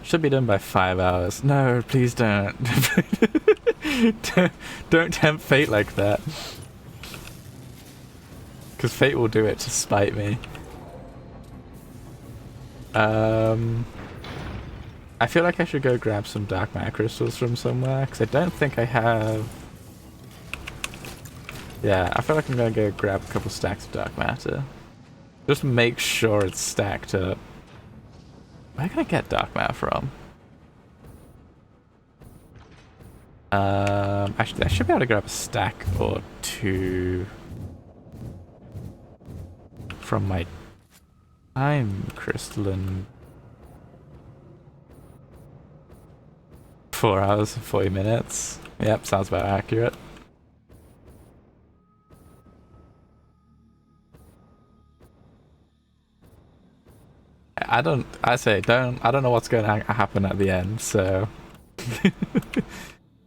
Should be done by 5 hours. No, please don't. Don't tempt fate like that. Because fate will do it to spite me. I feel like I should go grab some dark matter crystals from somewhere, because I don't think I have... Yeah, I feel like I'm gonna go grab a couple stacks of dark matter. Just make sure it's stacked up. Where can I get dark matter from? Actually, I should be able to grab a stack or two from my time crystalline. 4 hours and 40 minutes. Yep, sounds about accurate. I don't know what's going to happen at the end, so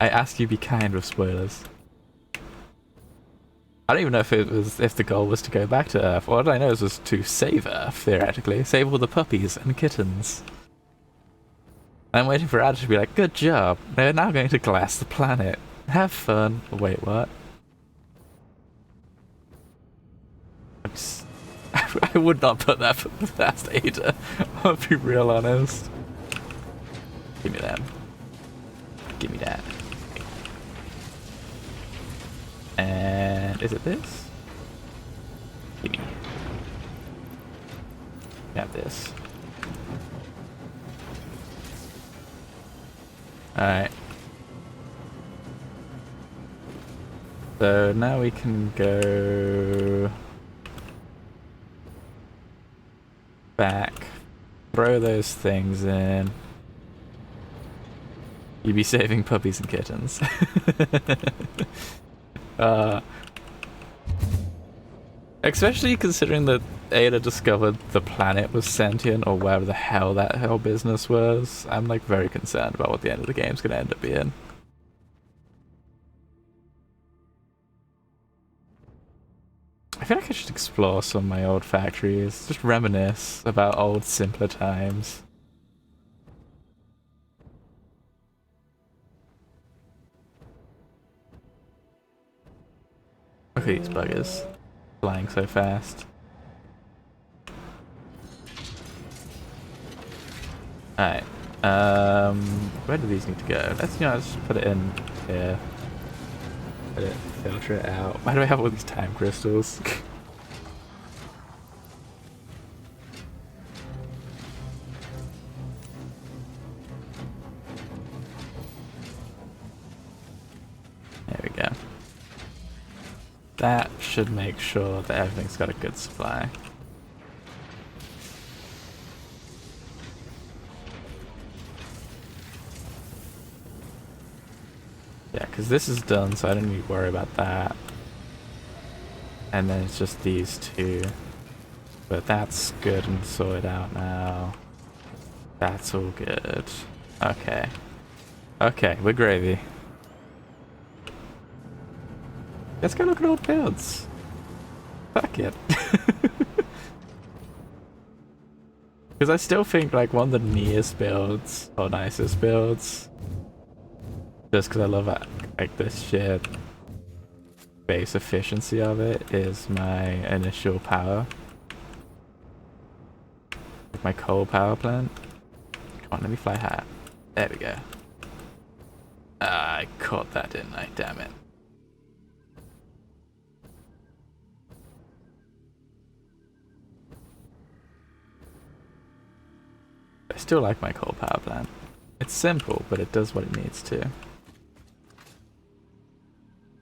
I ask you be kind with spoilers. I don't even know if the goal was to go back to Earth. All I know is was to save Earth, theoretically. Save all the puppies and kittens. I'm waiting for Ad to be like, good job, they're now going to glass the planet. Have fun. Wait, what? I would not put that past Ada. I'll be real honest. Give me that. Give me that. And is it this? Give Got this. Alright. So now we can go back, throw those things in. You'd be saving puppies and kittens. Especially considering that Ada discovered the planet was sentient, or wherever the hell that whole business was. I'm like very concerned about what the end of the game's gonna end up being. I feel like I should explore some of my old factories, just reminisce about old simpler times. Look at these buggers, flying so fast. Alright, where do these need to go? Let's, just put it in here. Put it, filter it out. Why do I have all these time crystals? There we go. That should make sure that everything's got a good supply. Yeah, because this is done, so I don't need to worry about that. And then it's just these two. But that's good and sorted out now. That's all good. Okay. Okay, we're gravy. Let's go look at old builds. Fuck it. Because I still think like one of the nearest builds, or nicest builds, just because I love like this shit base efficiency of it, is my initial power. My coal power plant. Come on, let me fly high. There we go. I caught that, didn't I? Damn it. I still like my coal power plant. It's simple, but it does what it needs to.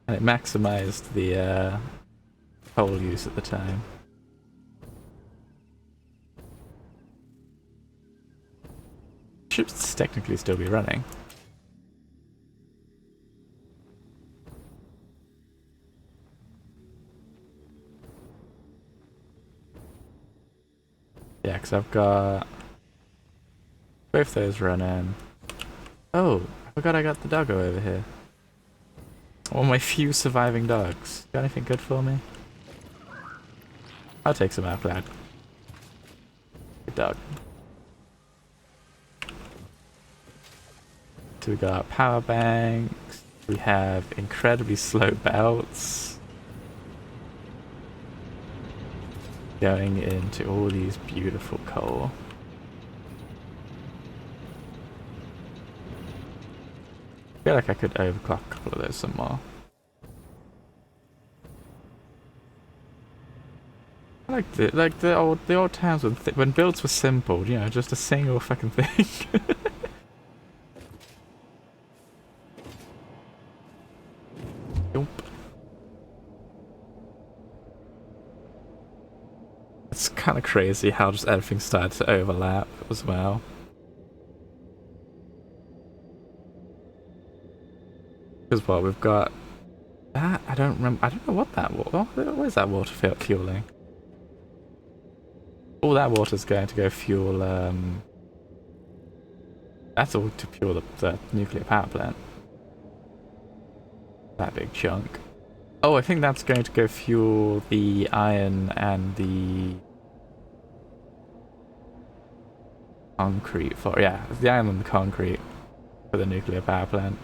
And it maximized the coal use at the time. Should technically still be running. Yeah, because I've got both those running. Oh, I forgot I got the doggo over here. One of my few surviving dogs. Got anything good for me? I'll take some out, lad. Good dog. So we got power banks. We have incredibly slow belts. Going into all these beautiful coal. I feel like I could overclock a couple of those some more. I like the old towns when builds were simple, you know, just a single fucking thing. Nope. It's kind of crazy how just everything started to overlap as well. Because what we've got that, I don't remember. I don't know what that water. Where's that water fueling? All that water's going to go fuel. That's all to fuel the nuclear power plant. That big chunk. Oh, I think that's going to go fuel the iron and the concrete for, yeah, the iron and the concrete for the nuclear power plant.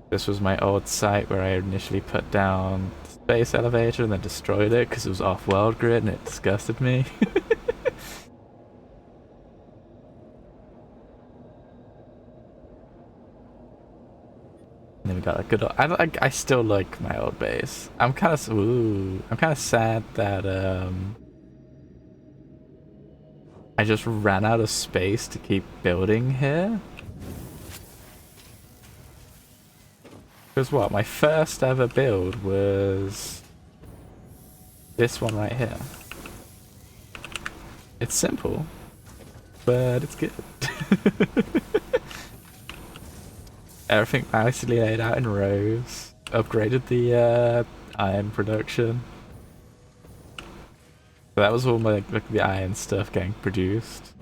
This was my old site where I initially put down the space elevator and then destroyed it because it was off-world grid and it disgusted me. And then we got a good. I still like my old base. I'm kind of sad that I just ran out of space to keep building here. Because what? My first ever build was this one right here. It's simple, but it's good. Everything nicely laid out in rows. Upgraded the iron production. So that was all my like the iron stuff getting produced.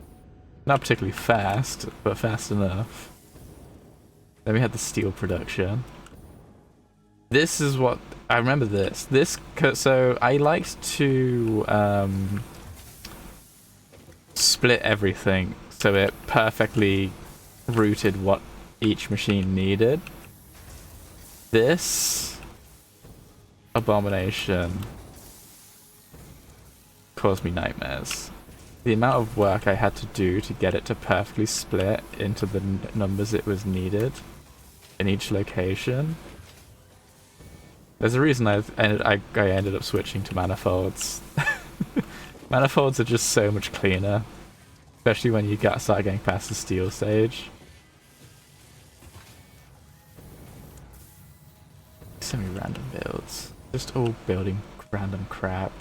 Not particularly fast, but fast enough. Then we had the steel production. This is what I remember. So I liked to split everything so it perfectly routed what each machine needed. This abomination caused me nightmares. The amount of work I had to do to get it to perfectly split into the numbers it was needed in each location. There's a reason I ended up switching to manifolds. Manifolds are just so much cleaner, especially when you start getting past the steel stage. So many random builds, just all building random crap.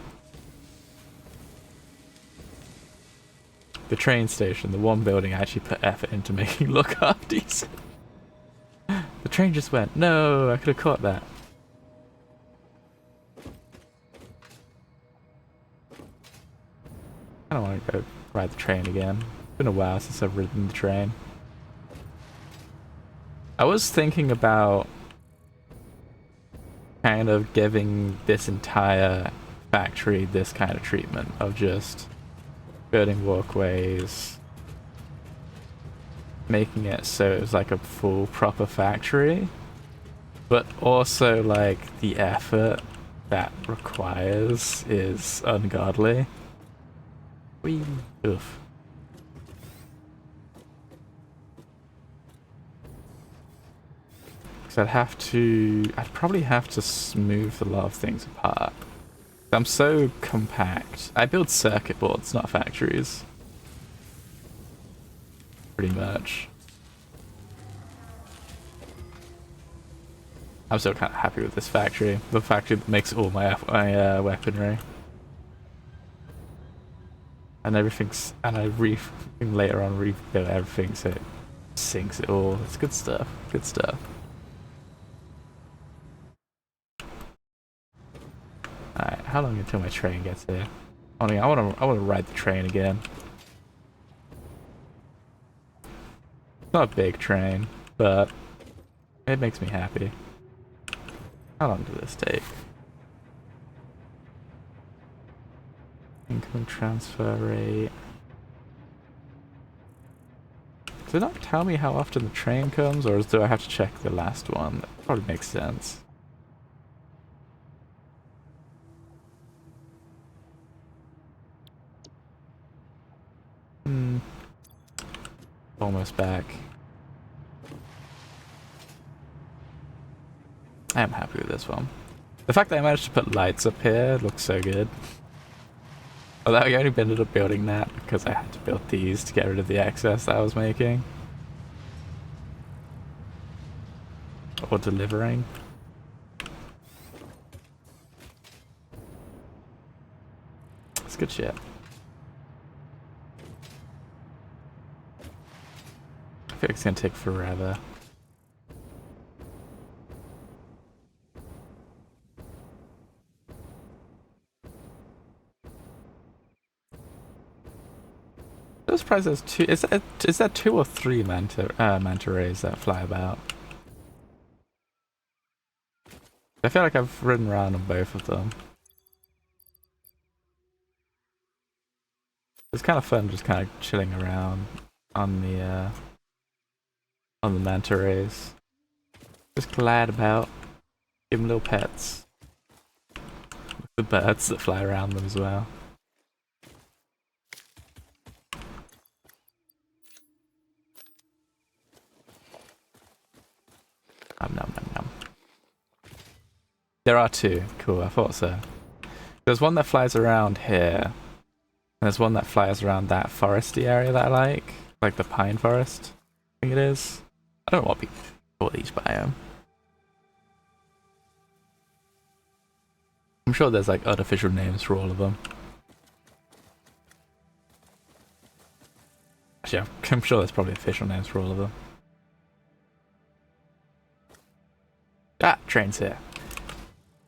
The train station, the one building I actually put effort into making look half decent. The train just went, no, I could have caught that. I don't want to go ride the train again. It's been a while since I've ridden the train. I was thinking about kind of giving this entire factory this kind of treatment of just building walkways, making it so it was like a full proper factory, but also like the effort that requires is ungodly. Whee. Oof. Because I'd probably have to smooth a lot of things apart. I'm so compact. I build circuit boards, not factories. Pretty much. I'm still kind of happy with this factory. The factory that makes all my weaponry. And everything's... And I later on rebuild everything so it sinks it all. It's good stuff. Good stuff. Alright, how long until my train gets here? I want to ride the train again. It's not a big train, but it makes me happy. How long does this take? Income transfer rate. Does it not tell me how often the train comes, or do I have to check the last one? That probably makes sense. Almost back. I am happy with this one. The fact that I managed to put lights up here looks so good. Although I only ended up building that because I had to build these to get rid of the excess that I was making. Or delivering. It's good shit. I feel like it's gonna take forever. I'm surprised there's two. Is that 2 or 3 manta rays that fly about? I feel like I've ridden around on both of them. It's kind of fun just kind of chilling around on the manta rays. Just glad about. Give them little pets. The birds that fly around them as well. Nom nom nom nom. There are 2. Cool, I thought so. There's one that flies around here. there's one that flies around that foresty area that I like the pine forest, I think it is. I don't know what people call each biome. I'm sure there's like unofficial names for all of them. Actually, I'm sure there's probably official names for all of them. Ah, train's here.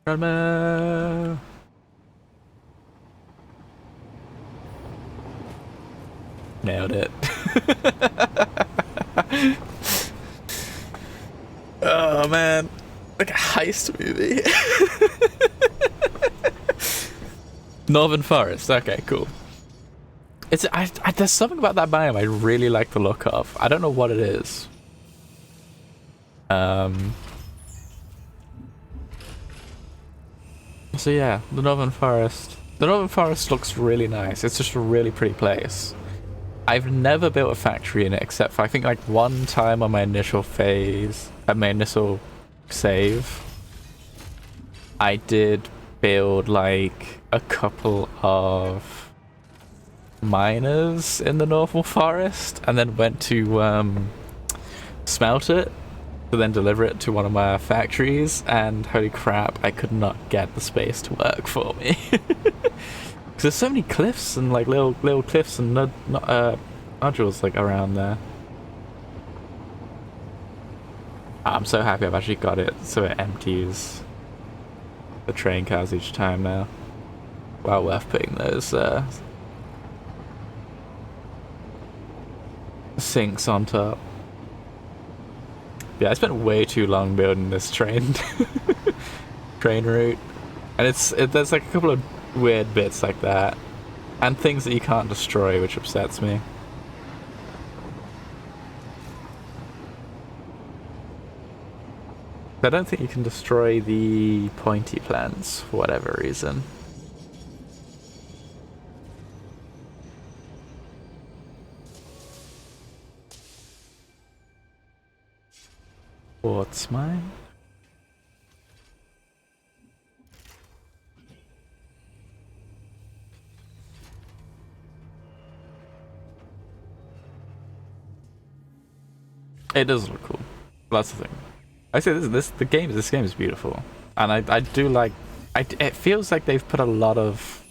Run. Nailed it. Oh man, like a heist movie. Northern Forest. Okay, cool. There's something about that biome I really like the look of. I don't know what it is. So yeah, the Northern Forest. The Northern Forest looks really nice. It's just a really pretty place. I've never built a factory in it except for I think like one time on my initial phase, at my initial save, I did build like a couple of miners in the Northern Forest and then went to smelt it to then deliver it to one of my factories, and holy crap, I could not get the space to work for me. Because there's so many cliffs and like little cliffs and nodules like around there. I'm so happy I've actually got it so it empties the train cars each time now. Well worth putting those sinks on top. Yeah, I spent way too long building this train route, and there's like a couple of weird bits like that, and things that you can't destroy, which upsets me. I don't think you can destroy the pointy plants for whatever reason. Quartz mine. It does look cool. That's the thing. I say this game is beautiful, and I do like. It feels like they've put a lot of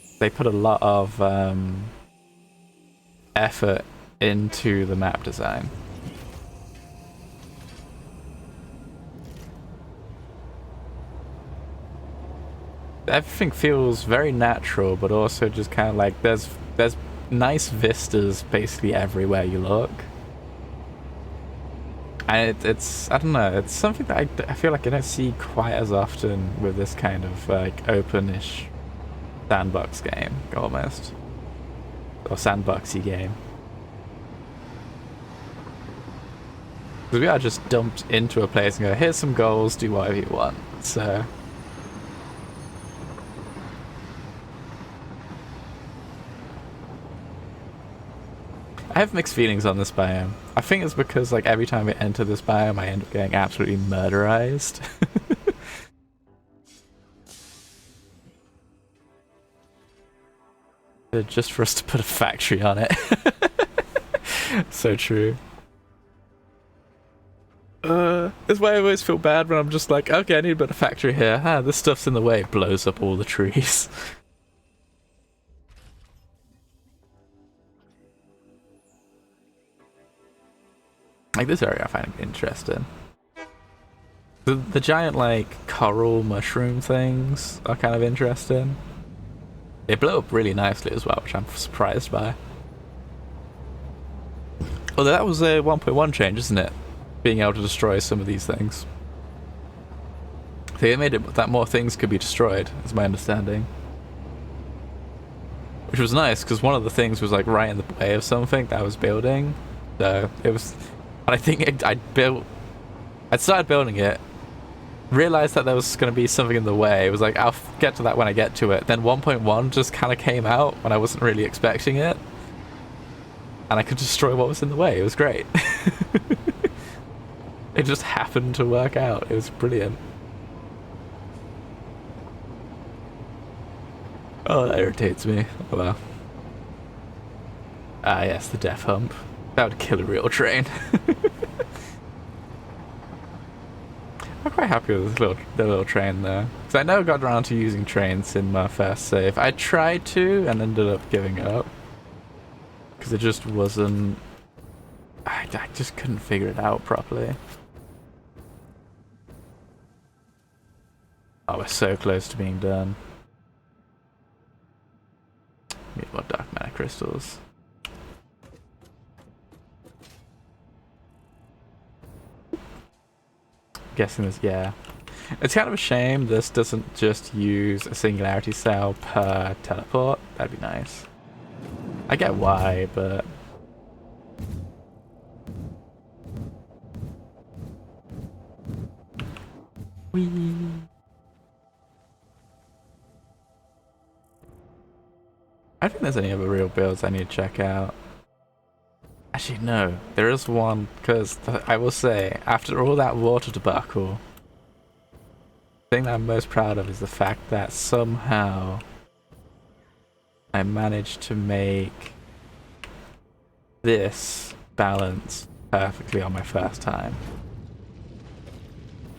effort into the map design. Everything feels very natural, but also just kind of like there's nice vistas basically everywhere you look. And it's I don't know, it's something that I feel like I don't see quite as often with this kind of like open-ish sandbox game, almost. Or sandboxy game. Because we are just dumped into a place and go, here's some goals, do whatever you want. So I have mixed feelings on this biome. I think it's because like every time I enter this biome I end up getting absolutely murderized. Just for us to put a factory on it. So true. That's why I always feel bad when I'm just like, okay, I need to put a factory here. Ah, this stuff's in the way, blows up all the trees. Like this area I find interesting. The giant like coral mushroom things are kind of interesting. They blow up really nicely as well, which I'm surprised by. Although that was a 1.1 change, isn't it? Being able to destroy some of these things. They made it that more things could be destroyed, is my understanding. Which was nice, because one of the things was like right in the way of something that I was building. So it was... And I think I'd started building it, realized that there was going to be something in the way. It was like, I'll get to that when I get to it. Then 1.1 just kind of came out when I wasn't really expecting it. And I could destroy what was in the way. It was great. It just happened to work out. It was brilliant. Oh, that irritates me. Oh well. Ah, yes, the death hump. That would kill a real train. I'm quite happy with the little train there. Because I never got around to using trains in my first save. I tried to and ended up giving up. Because it just wasn't... I just couldn't figure it out properly. Oh, we're so close to being done. Need more dark mana crystals. Guessing this, yeah. It's kind of a shame this doesn't just use a singularity cell per teleport. That'd be nice. I get why, but... Whee! I think there's any other real builds I need to check out. Actually, no. There is one, because I will say, after all that water debacle, the thing that I'm most proud of is the fact that somehow I managed to make this balance perfectly on my first time.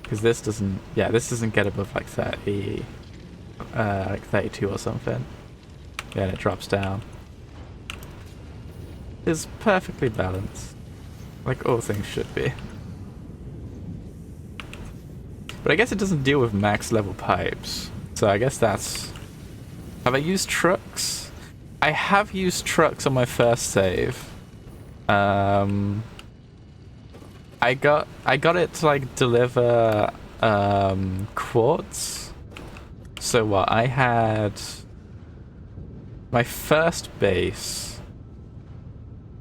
Because this doesn't, yeah, this doesn't get above like 30, like 32 or something. Yeah, and it drops down. It's perfectly balanced, like all things should be. But I guess it doesn't deal with max level pipes, so I guess that's... Have I used trucks? I have used trucks on my first save. I got it to like deliver quartz. So what, I had my first base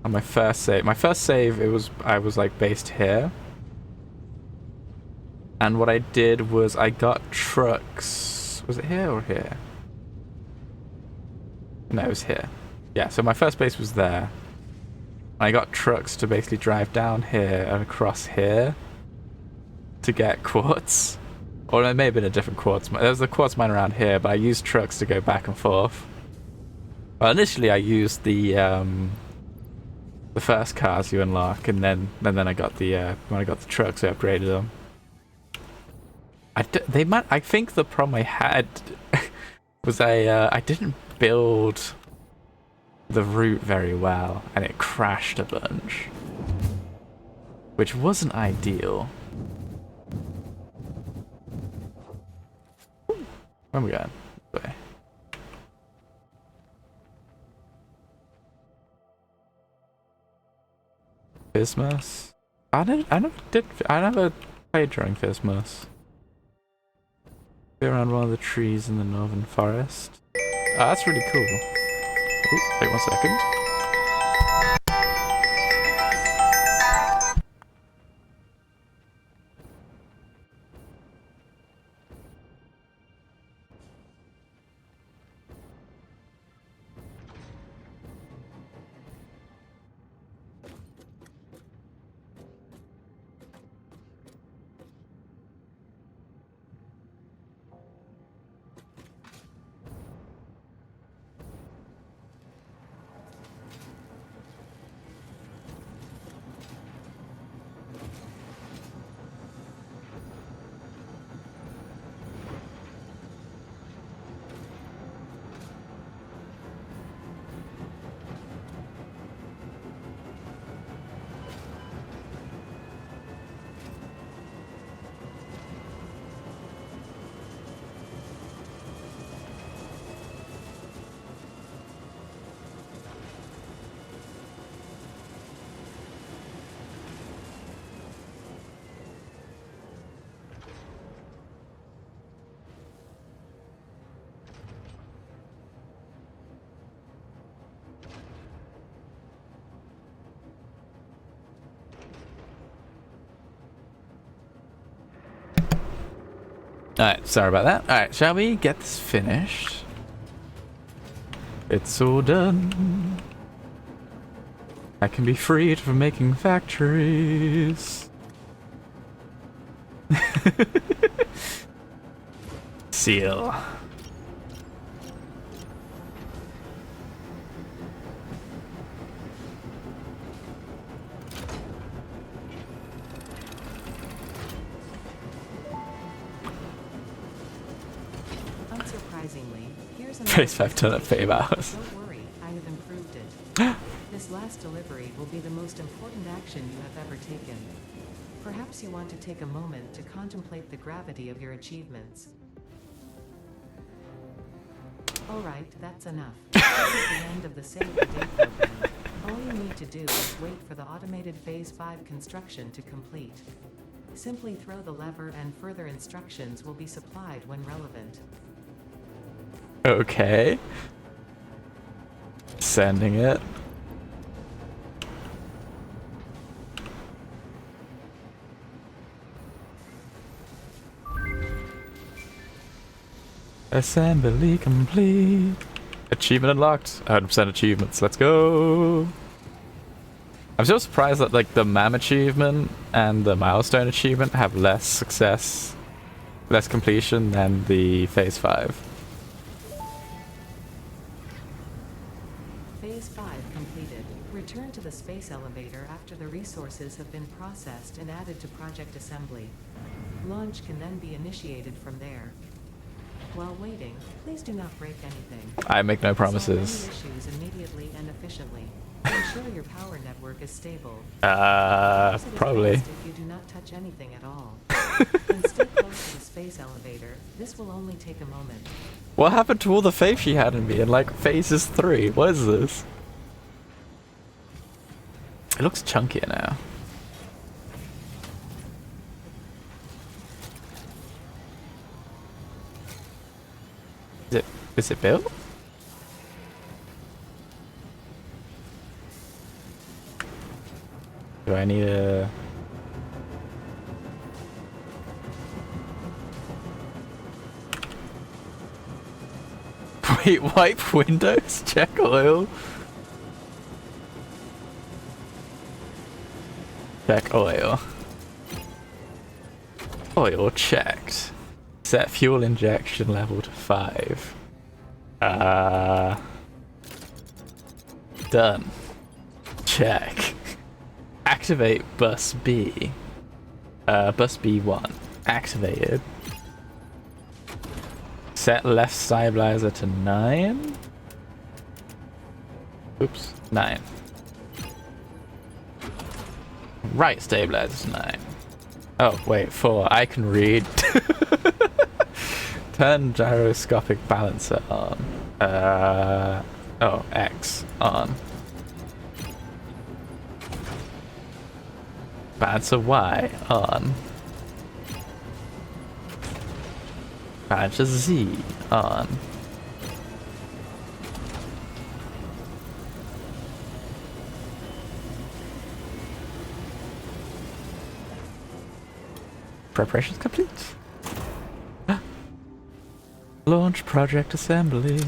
on my first save. My first save, I was like based here. And what I did was I got trucks. Was it here or here? No, it was here. Yeah, so my first base was there. I got trucks to basically drive down here and across here to get quartz. Or it may have been a different quartz mine. There was a quartz mine around here, but I used trucks to go back and forth. Well, initially I used the first cars you unlock, and then I got the when I got the trucks, I upgraded them. I think the problem I had was I didn't build the route very well, and it crashed a bunch, which wasn't ideal. Where are we going? This way. Christmas? I never played during Christmas. Be around one of the trees in the northern forest. Oh, that's really cool. Ooh, wait 1 second. Alright, sorry about that. Alright, shall we get this finished? It's all done. I can be freed from making factories. Seal. Unsurprisingly, here's another Phase 5 done at 5 presentation. hours. Don't worry, I have improved it. This last delivery will be the most important action you have ever taken. Perhaps you want to take a moment to contemplate the gravity of your achievements. Alright, that's enough. This is the end of the Save the Date program. All you need to do is wait for the automated Phase 5 construction to complete. Simply throw the lever and further instructions will be supplied when relevant. Okay. Sending it. Assembly complete. Achievement unlocked. 100% achievements. Let's go. I'm still surprised that like the MAM achievement and the milestone achievement have less success, less completion than the Phase 5. Phase 5 completed. Return to the space elevator after the resources have been processed and added to Project Assembly. Launch can then be initiated from there. While waiting, please do not break anything. I make no Solve promises. any issues immediately and efficiently. Ensure your power network is stable. Perhaps it is Probably. best if you do not touch anything at all. And stay close to the space elevator. This will only take a moment. What happened to all the faith she had in me in like phases 3? What is this? It looks chunkier now. Is it built? Do I need a... Wait, wipe windows? Check oil? Check oil. Oil checked. Set fuel injection level to 5. Done. Check. Activate bus B. Bus B1. Activated. Set left stabilizer to 9. Oops, 9. Right stabilizer to 9. Oh, wait, 4. I can read. Turn gyroscopic balancer on. Oh, X on. Balancer Y on. Balancer Z on. Preparations complete. Launch project assembly.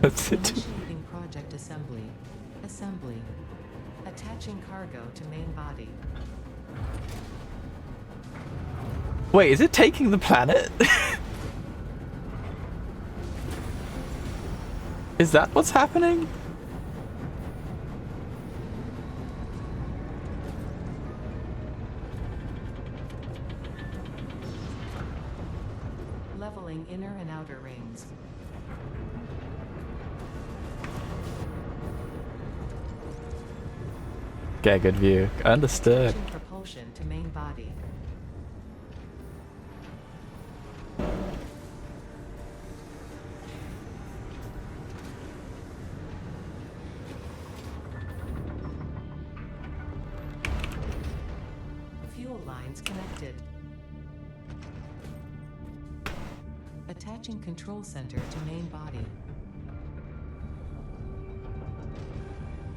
That's it. Initiating project assembly. Assembly. Attaching cargo to main body. Wait, is it taking the planet? Is that what's happening? Leveling inner and outer rings. Get a good view. Understood. Attaching propulsion to main body. Fuel lines connected. Attaching control center to main body.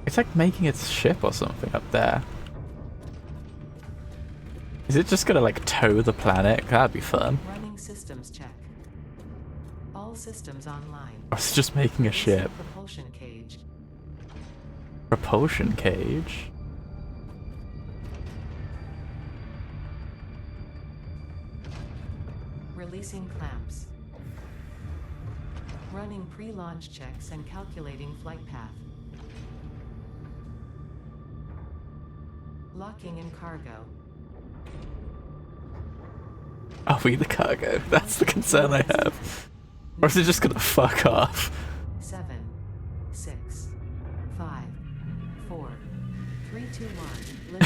It's like making its ship or something up there. Is it just gonna like tow the planet? That'd be fun. Running systems check. All systems online. Or it's just making a ship. Propulsion cage. Propulsion cage? Releasing clamps. Running pre-launch checks and calculating flight path. Locking in cargo. Are we the cargo? That's the concern I have. Or is it just gonna fuck off? 7, 6, 5, 4, 3, 2, 1.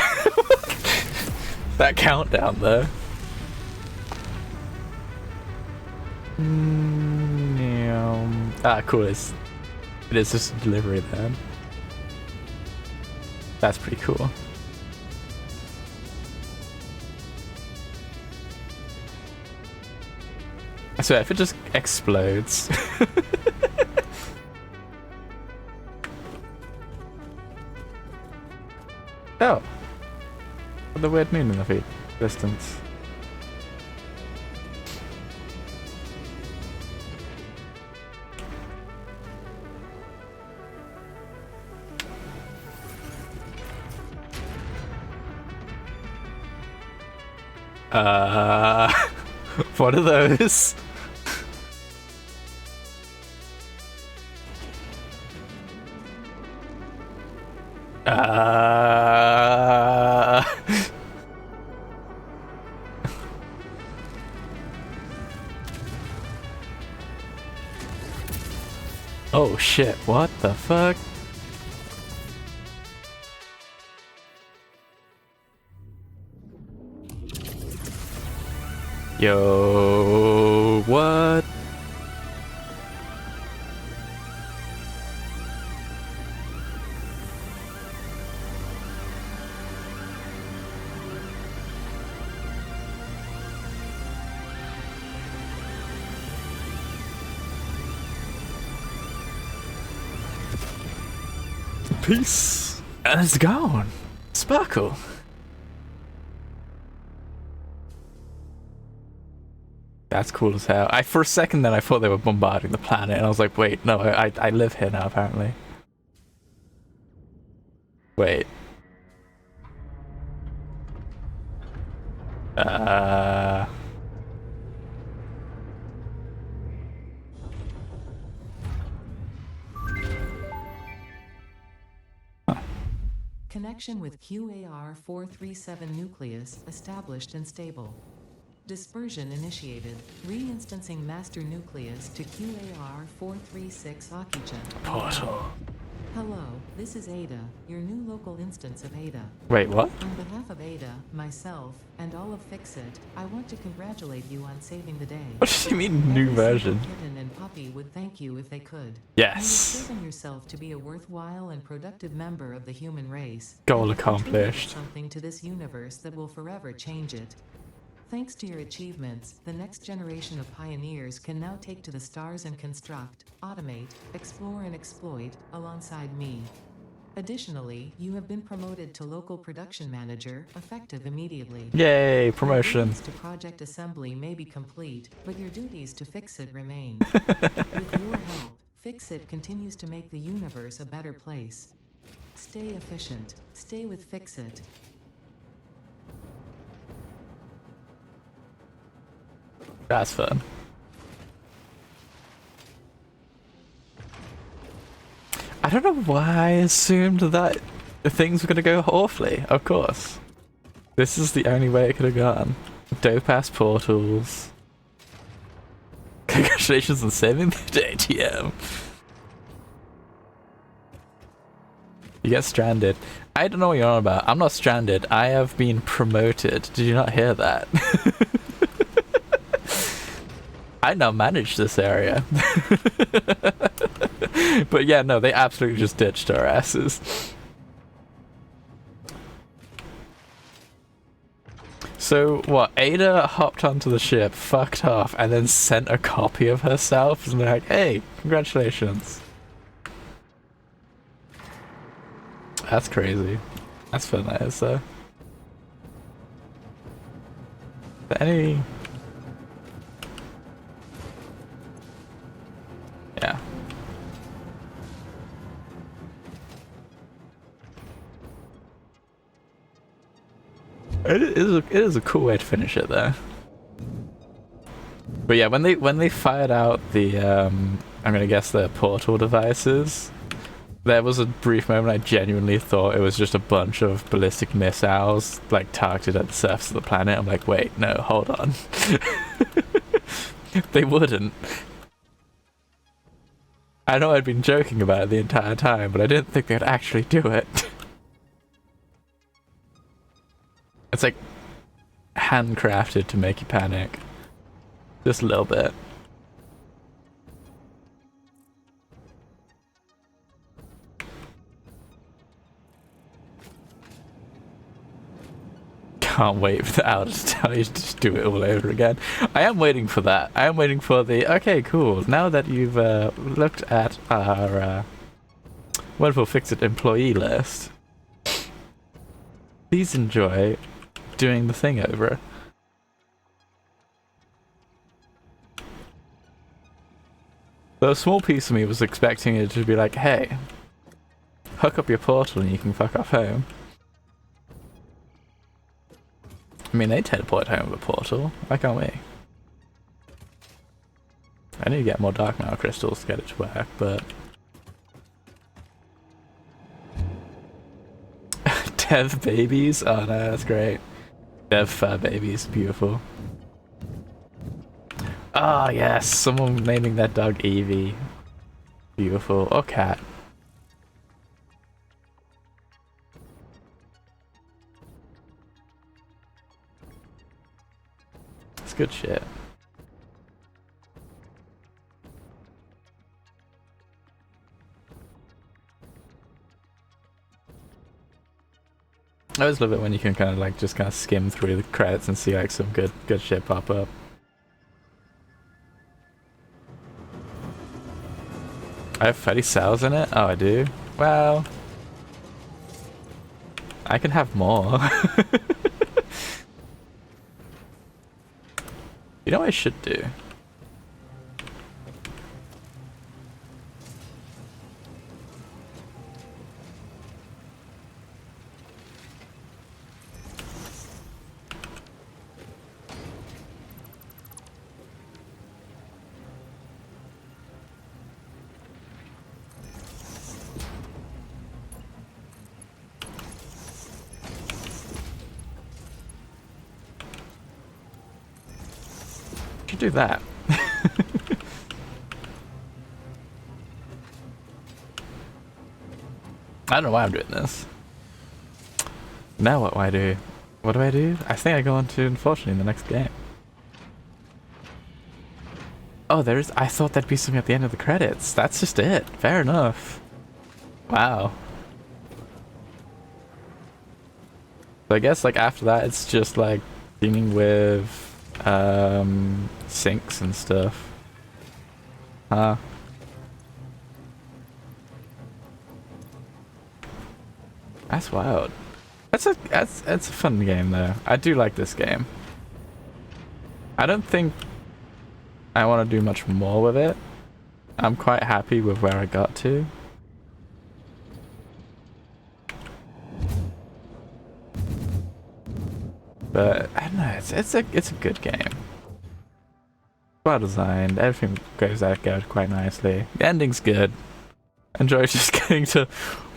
That countdown though. Cool. It is just a delivery then. That's pretty cool. I swear, if it just explodes. Oh. The weird moon in the distance. What are those? Oh shit, what the fuck? Yo, what? Peace. And it's gone. Sparkle. That's cool as hell. For a second then I thought they were bombarding the planet and I was like, wait, no, I live here now apparently. Wait. Connection with QAR-437 nucleus established and stable. Dispersion initiated. Reinstancing master nucleus to QAR-436 oxygen. Portal. Hello, this is Ada, your new local instance of Ada. Wait, what? On behalf of Ada, myself, and all of Fixit, I want to congratulate you on saving the day. What do you mean, new version? Kitten and Puppy would thank you if they could. Yes. You have proven yourself to be a worthwhile and productive member of the human race. Goal accomplished. Something to this universe that will forever change it. Thanks to your achievements, the next generation of pioneers can now take to the stars and construct, automate, explore and exploit, alongside me. Additionally, you have been promoted to local production manager, effective immediately. Yay, promotion. Your duties to project assembly may be complete, but your duties to Fixit remain. With your help, Fixit continues to make the universe a better place. Stay efficient. Stay with Fixit. That's fun. I don't know why I assumed that things were going to go awfully. Of course. This is the only way it could have gone. Dope-ass portals. Congratulations on saving the ATM. You get stranded. I don't know what you're on about. I'm not stranded. I have been promoted. Did you not hear that? I now manage this area. But yeah, no, they absolutely just ditched our asses. So what, Ada hopped onto the ship, fucked off, and then sent a copy of herself and they're like, hey, congratulations. That's crazy. That's fun, that is though. Any... Yeah. It is a cool way to finish it though. But yeah, when they fired out the I'm gonna guess the portal devices, there was a brief moment I genuinely thought it was just a bunch of ballistic missiles like targeted at the surface of the planet. I'm like, wait, no, hold on. They wouldn't. I know I'd been joking about it the entire time, but I didn't think they'd actually do it. It's like handcrafted to make you panic. Just a little bit. Can't wait for the outer to tell you to just do it all over again. I am waiting for that. I am waiting for the, okay, cool. Now that you've looked at our wonderful Fix-It employee list, please enjoy doing the thing over. Though a small piece of me was expecting it to be like, hey, hook up your portal and you can fuck off home. I mean, they teleport home with a portal. Why can't we? I need to get more dark matter crystals to get it to work, but... Dev babies? Oh no, that's great. Dev fur babies, beautiful. Ah, oh, yes, someone naming their dog Evie. Beautiful. Or cat. It's good shit. I always love it when you can kind of like just kind of skim through the credits and see like some good shit pop up. I have 30 cells in it? Oh, I do? Well... I can have more. You know what I should do? Do that. I don't know why I'm doing this. Now what do I do? What do I do? I think I go on to, unfortunately, the next game. Oh, there is. I thought there'd be something at the end of the credits. That's just it. Fair enough. Wow. So I guess like after that, it's just like dealing with sinks and stuff. Huh. That's wild. That's a fun game though. I do like this game. I don't think I want to do much more with it. I'm quite happy with where I got to. But I don't know, it's a good game. Well designed, everything goes out quite nicely. The ending's good. Enjoy just getting to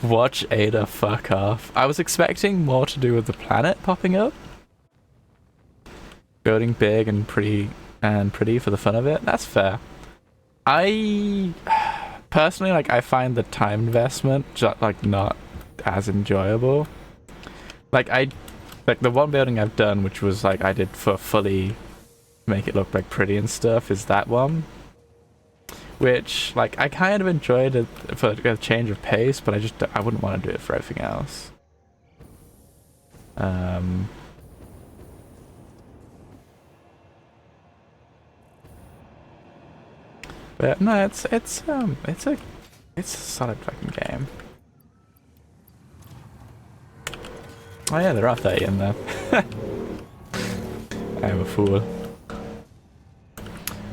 watch Ada fuck off. I was expecting more to do with the planet popping up. Building big and pretty for the fun of it. That's fair. I personally I find the time investment just not as enjoyable. Like the one building I've done, which was like I did for fully make it look like pretty and stuff, is that one. Which like I kind of enjoyed it for a change of pace, but I wouldn't want to do it for everything else. But no, it's a solid fucking game. Oh yeah, there are 30 in there. I am a fool.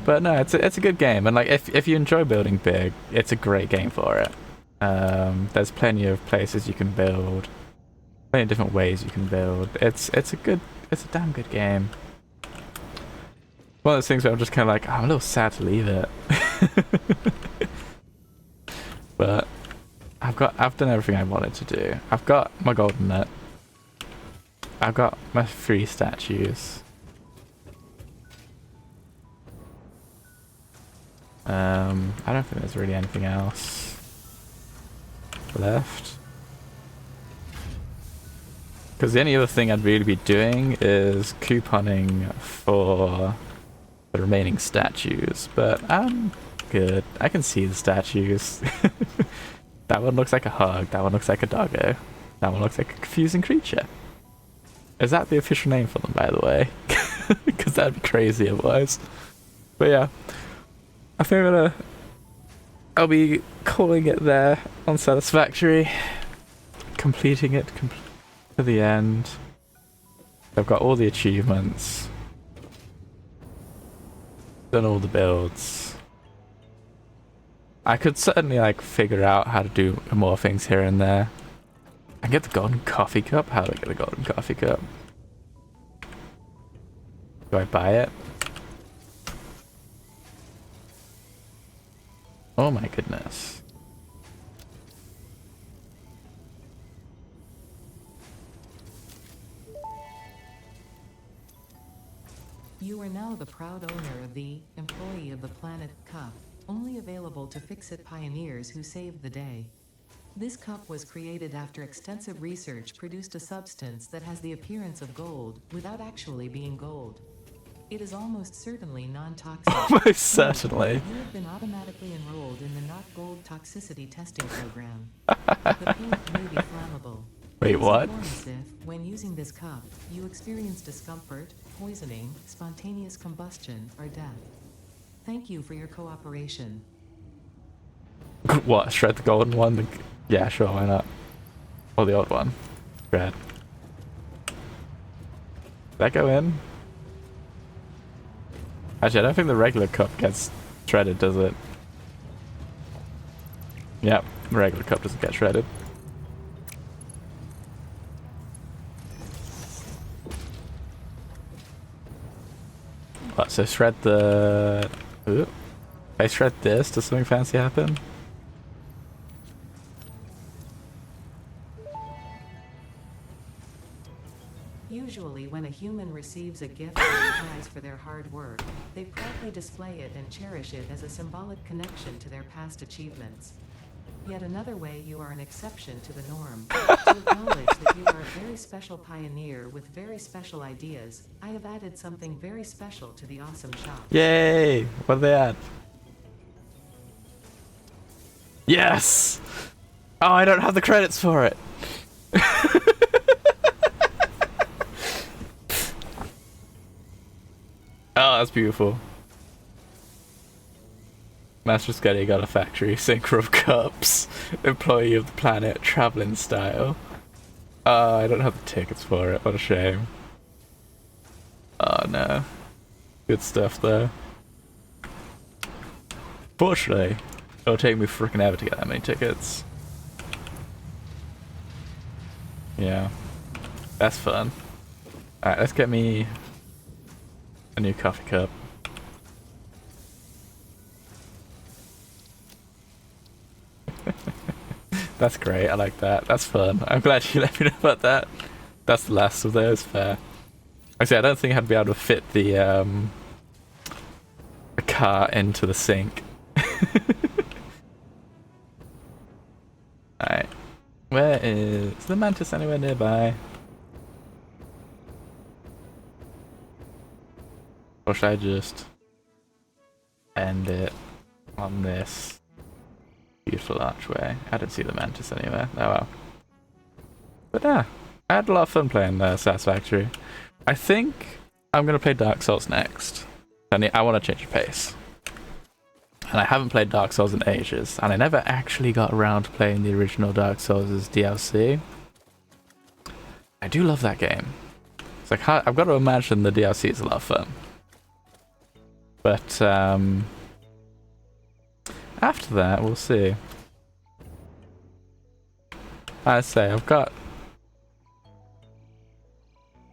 But no, it's a good game, and like if you enjoy building big, it's a great game for it. There's plenty of places you can build, plenty of different ways you can build. It's a damn good game. One of those things where I'm just kind of like, I'm a little sad to leave it. But I've done everything I wanted to do. I've got my golden net. I've got my 3 statues. I don't think there's really anything else left. Because the only other thing I'd really be doing is couponing for the remaining statues, but I'm good. I can see the statues. That one looks like a hog, that one looks like a doggo, that one looks like a confusing creature. Is that the official name for them, by the way? Because that'd be crazy otherwise. But yeah, I think I'll be calling it there on Satisfactory, completing it to the end. I've got all the achievements, done all the builds. I could certainly like figure out how to do more things here and there. I get the golden coffee cup. How do I get the golden coffee cup? Do I buy it? Oh my goodness. You are now the proud owner of the Employee of the Planet Cup, only available to Fix-It pioneers who saved the day. This cup was created after extensive research produced a substance that has the appearance of gold without actually being gold. It is almost certainly non-toxic. Almost certainly. You have been automatically enrolled in the Not Gold Toxicity Testing Program. The paint may be flammable. Wait, what? If, when using this cup, you experience discomfort, poisoning, spontaneous combustion, or death. Thank you for your cooperation. What? Shred the golden one? Yeah, sure, why not? Or the old one. Shred. Did that go in? Actually, I don't think the regular cup gets shredded, does it? Yep, the regular cup doesn't get shredded. What, so shred the... Ooh. If I shred this, does something fancy happen? Usually when a human receives a gift or a prize for their hard work, they proudly display it and cherish it as a symbolic connection to their past achievements. Yet another way you are an exception to the norm. To acknowledge that you are a very special pioneer with very special ideas, I have added something very special to the awesome shop. Yay! What are they at? Yes! Oh, I don't have the credits for it! Oh, that's beautiful. Master Scuddy got a factory sinker of cups. Employee of the Planet, traveling style. I don't have the tickets for it. What a shame. Oh no. Good stuff though. Fortunately, it'll take me freaking ever to get that many tickets. Yeah. That's fun. Alright, let's get me a new coffee cup. That's great, I like that. That's fun. I'm glad you let me know about that. That's the last of those, fair. Actually, I don't think I'd be able to fit the car into the sink. Alright. Where is the mantis anywhere nearby? Or should I just end it on this beautiful archway? I don't see the mantis anywhere. Oh well. But yeah, I had a lot of fun playing Satisfactory. I think I'm going to play Dark Souls next. I want to change the pace. And I haven't played Dark Souls in ages, and I never actually got around to playing the original Dark Souls' DLC. I do love that game. It's like, I've got to imagine the DLC is a lot of fun. But after that, we'll see. I say, I've got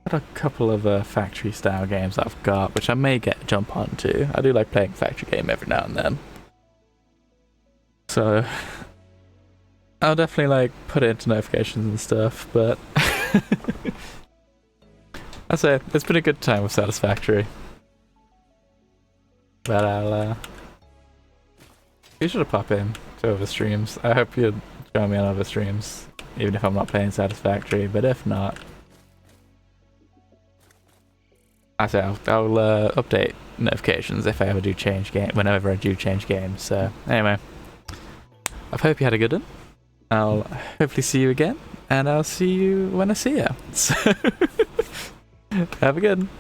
got a couple of factory style games that I've got, which I may jump onto. I do like playing a factory game every now and then. So I'll definitely like put it into notifications and stuff, but I'd say it's been a good time with Satisfactory. But I'll be sure to pop in to other streams. I hope you'll join me on other streams, even if I'm not playing Satisfactory, but if not, I say I'll update notifications if I ever do change game, whenever I do change games. So anyway, I hope you had a good one. I'll hopefully see you again, and I'll see you when I see you. So have a good one.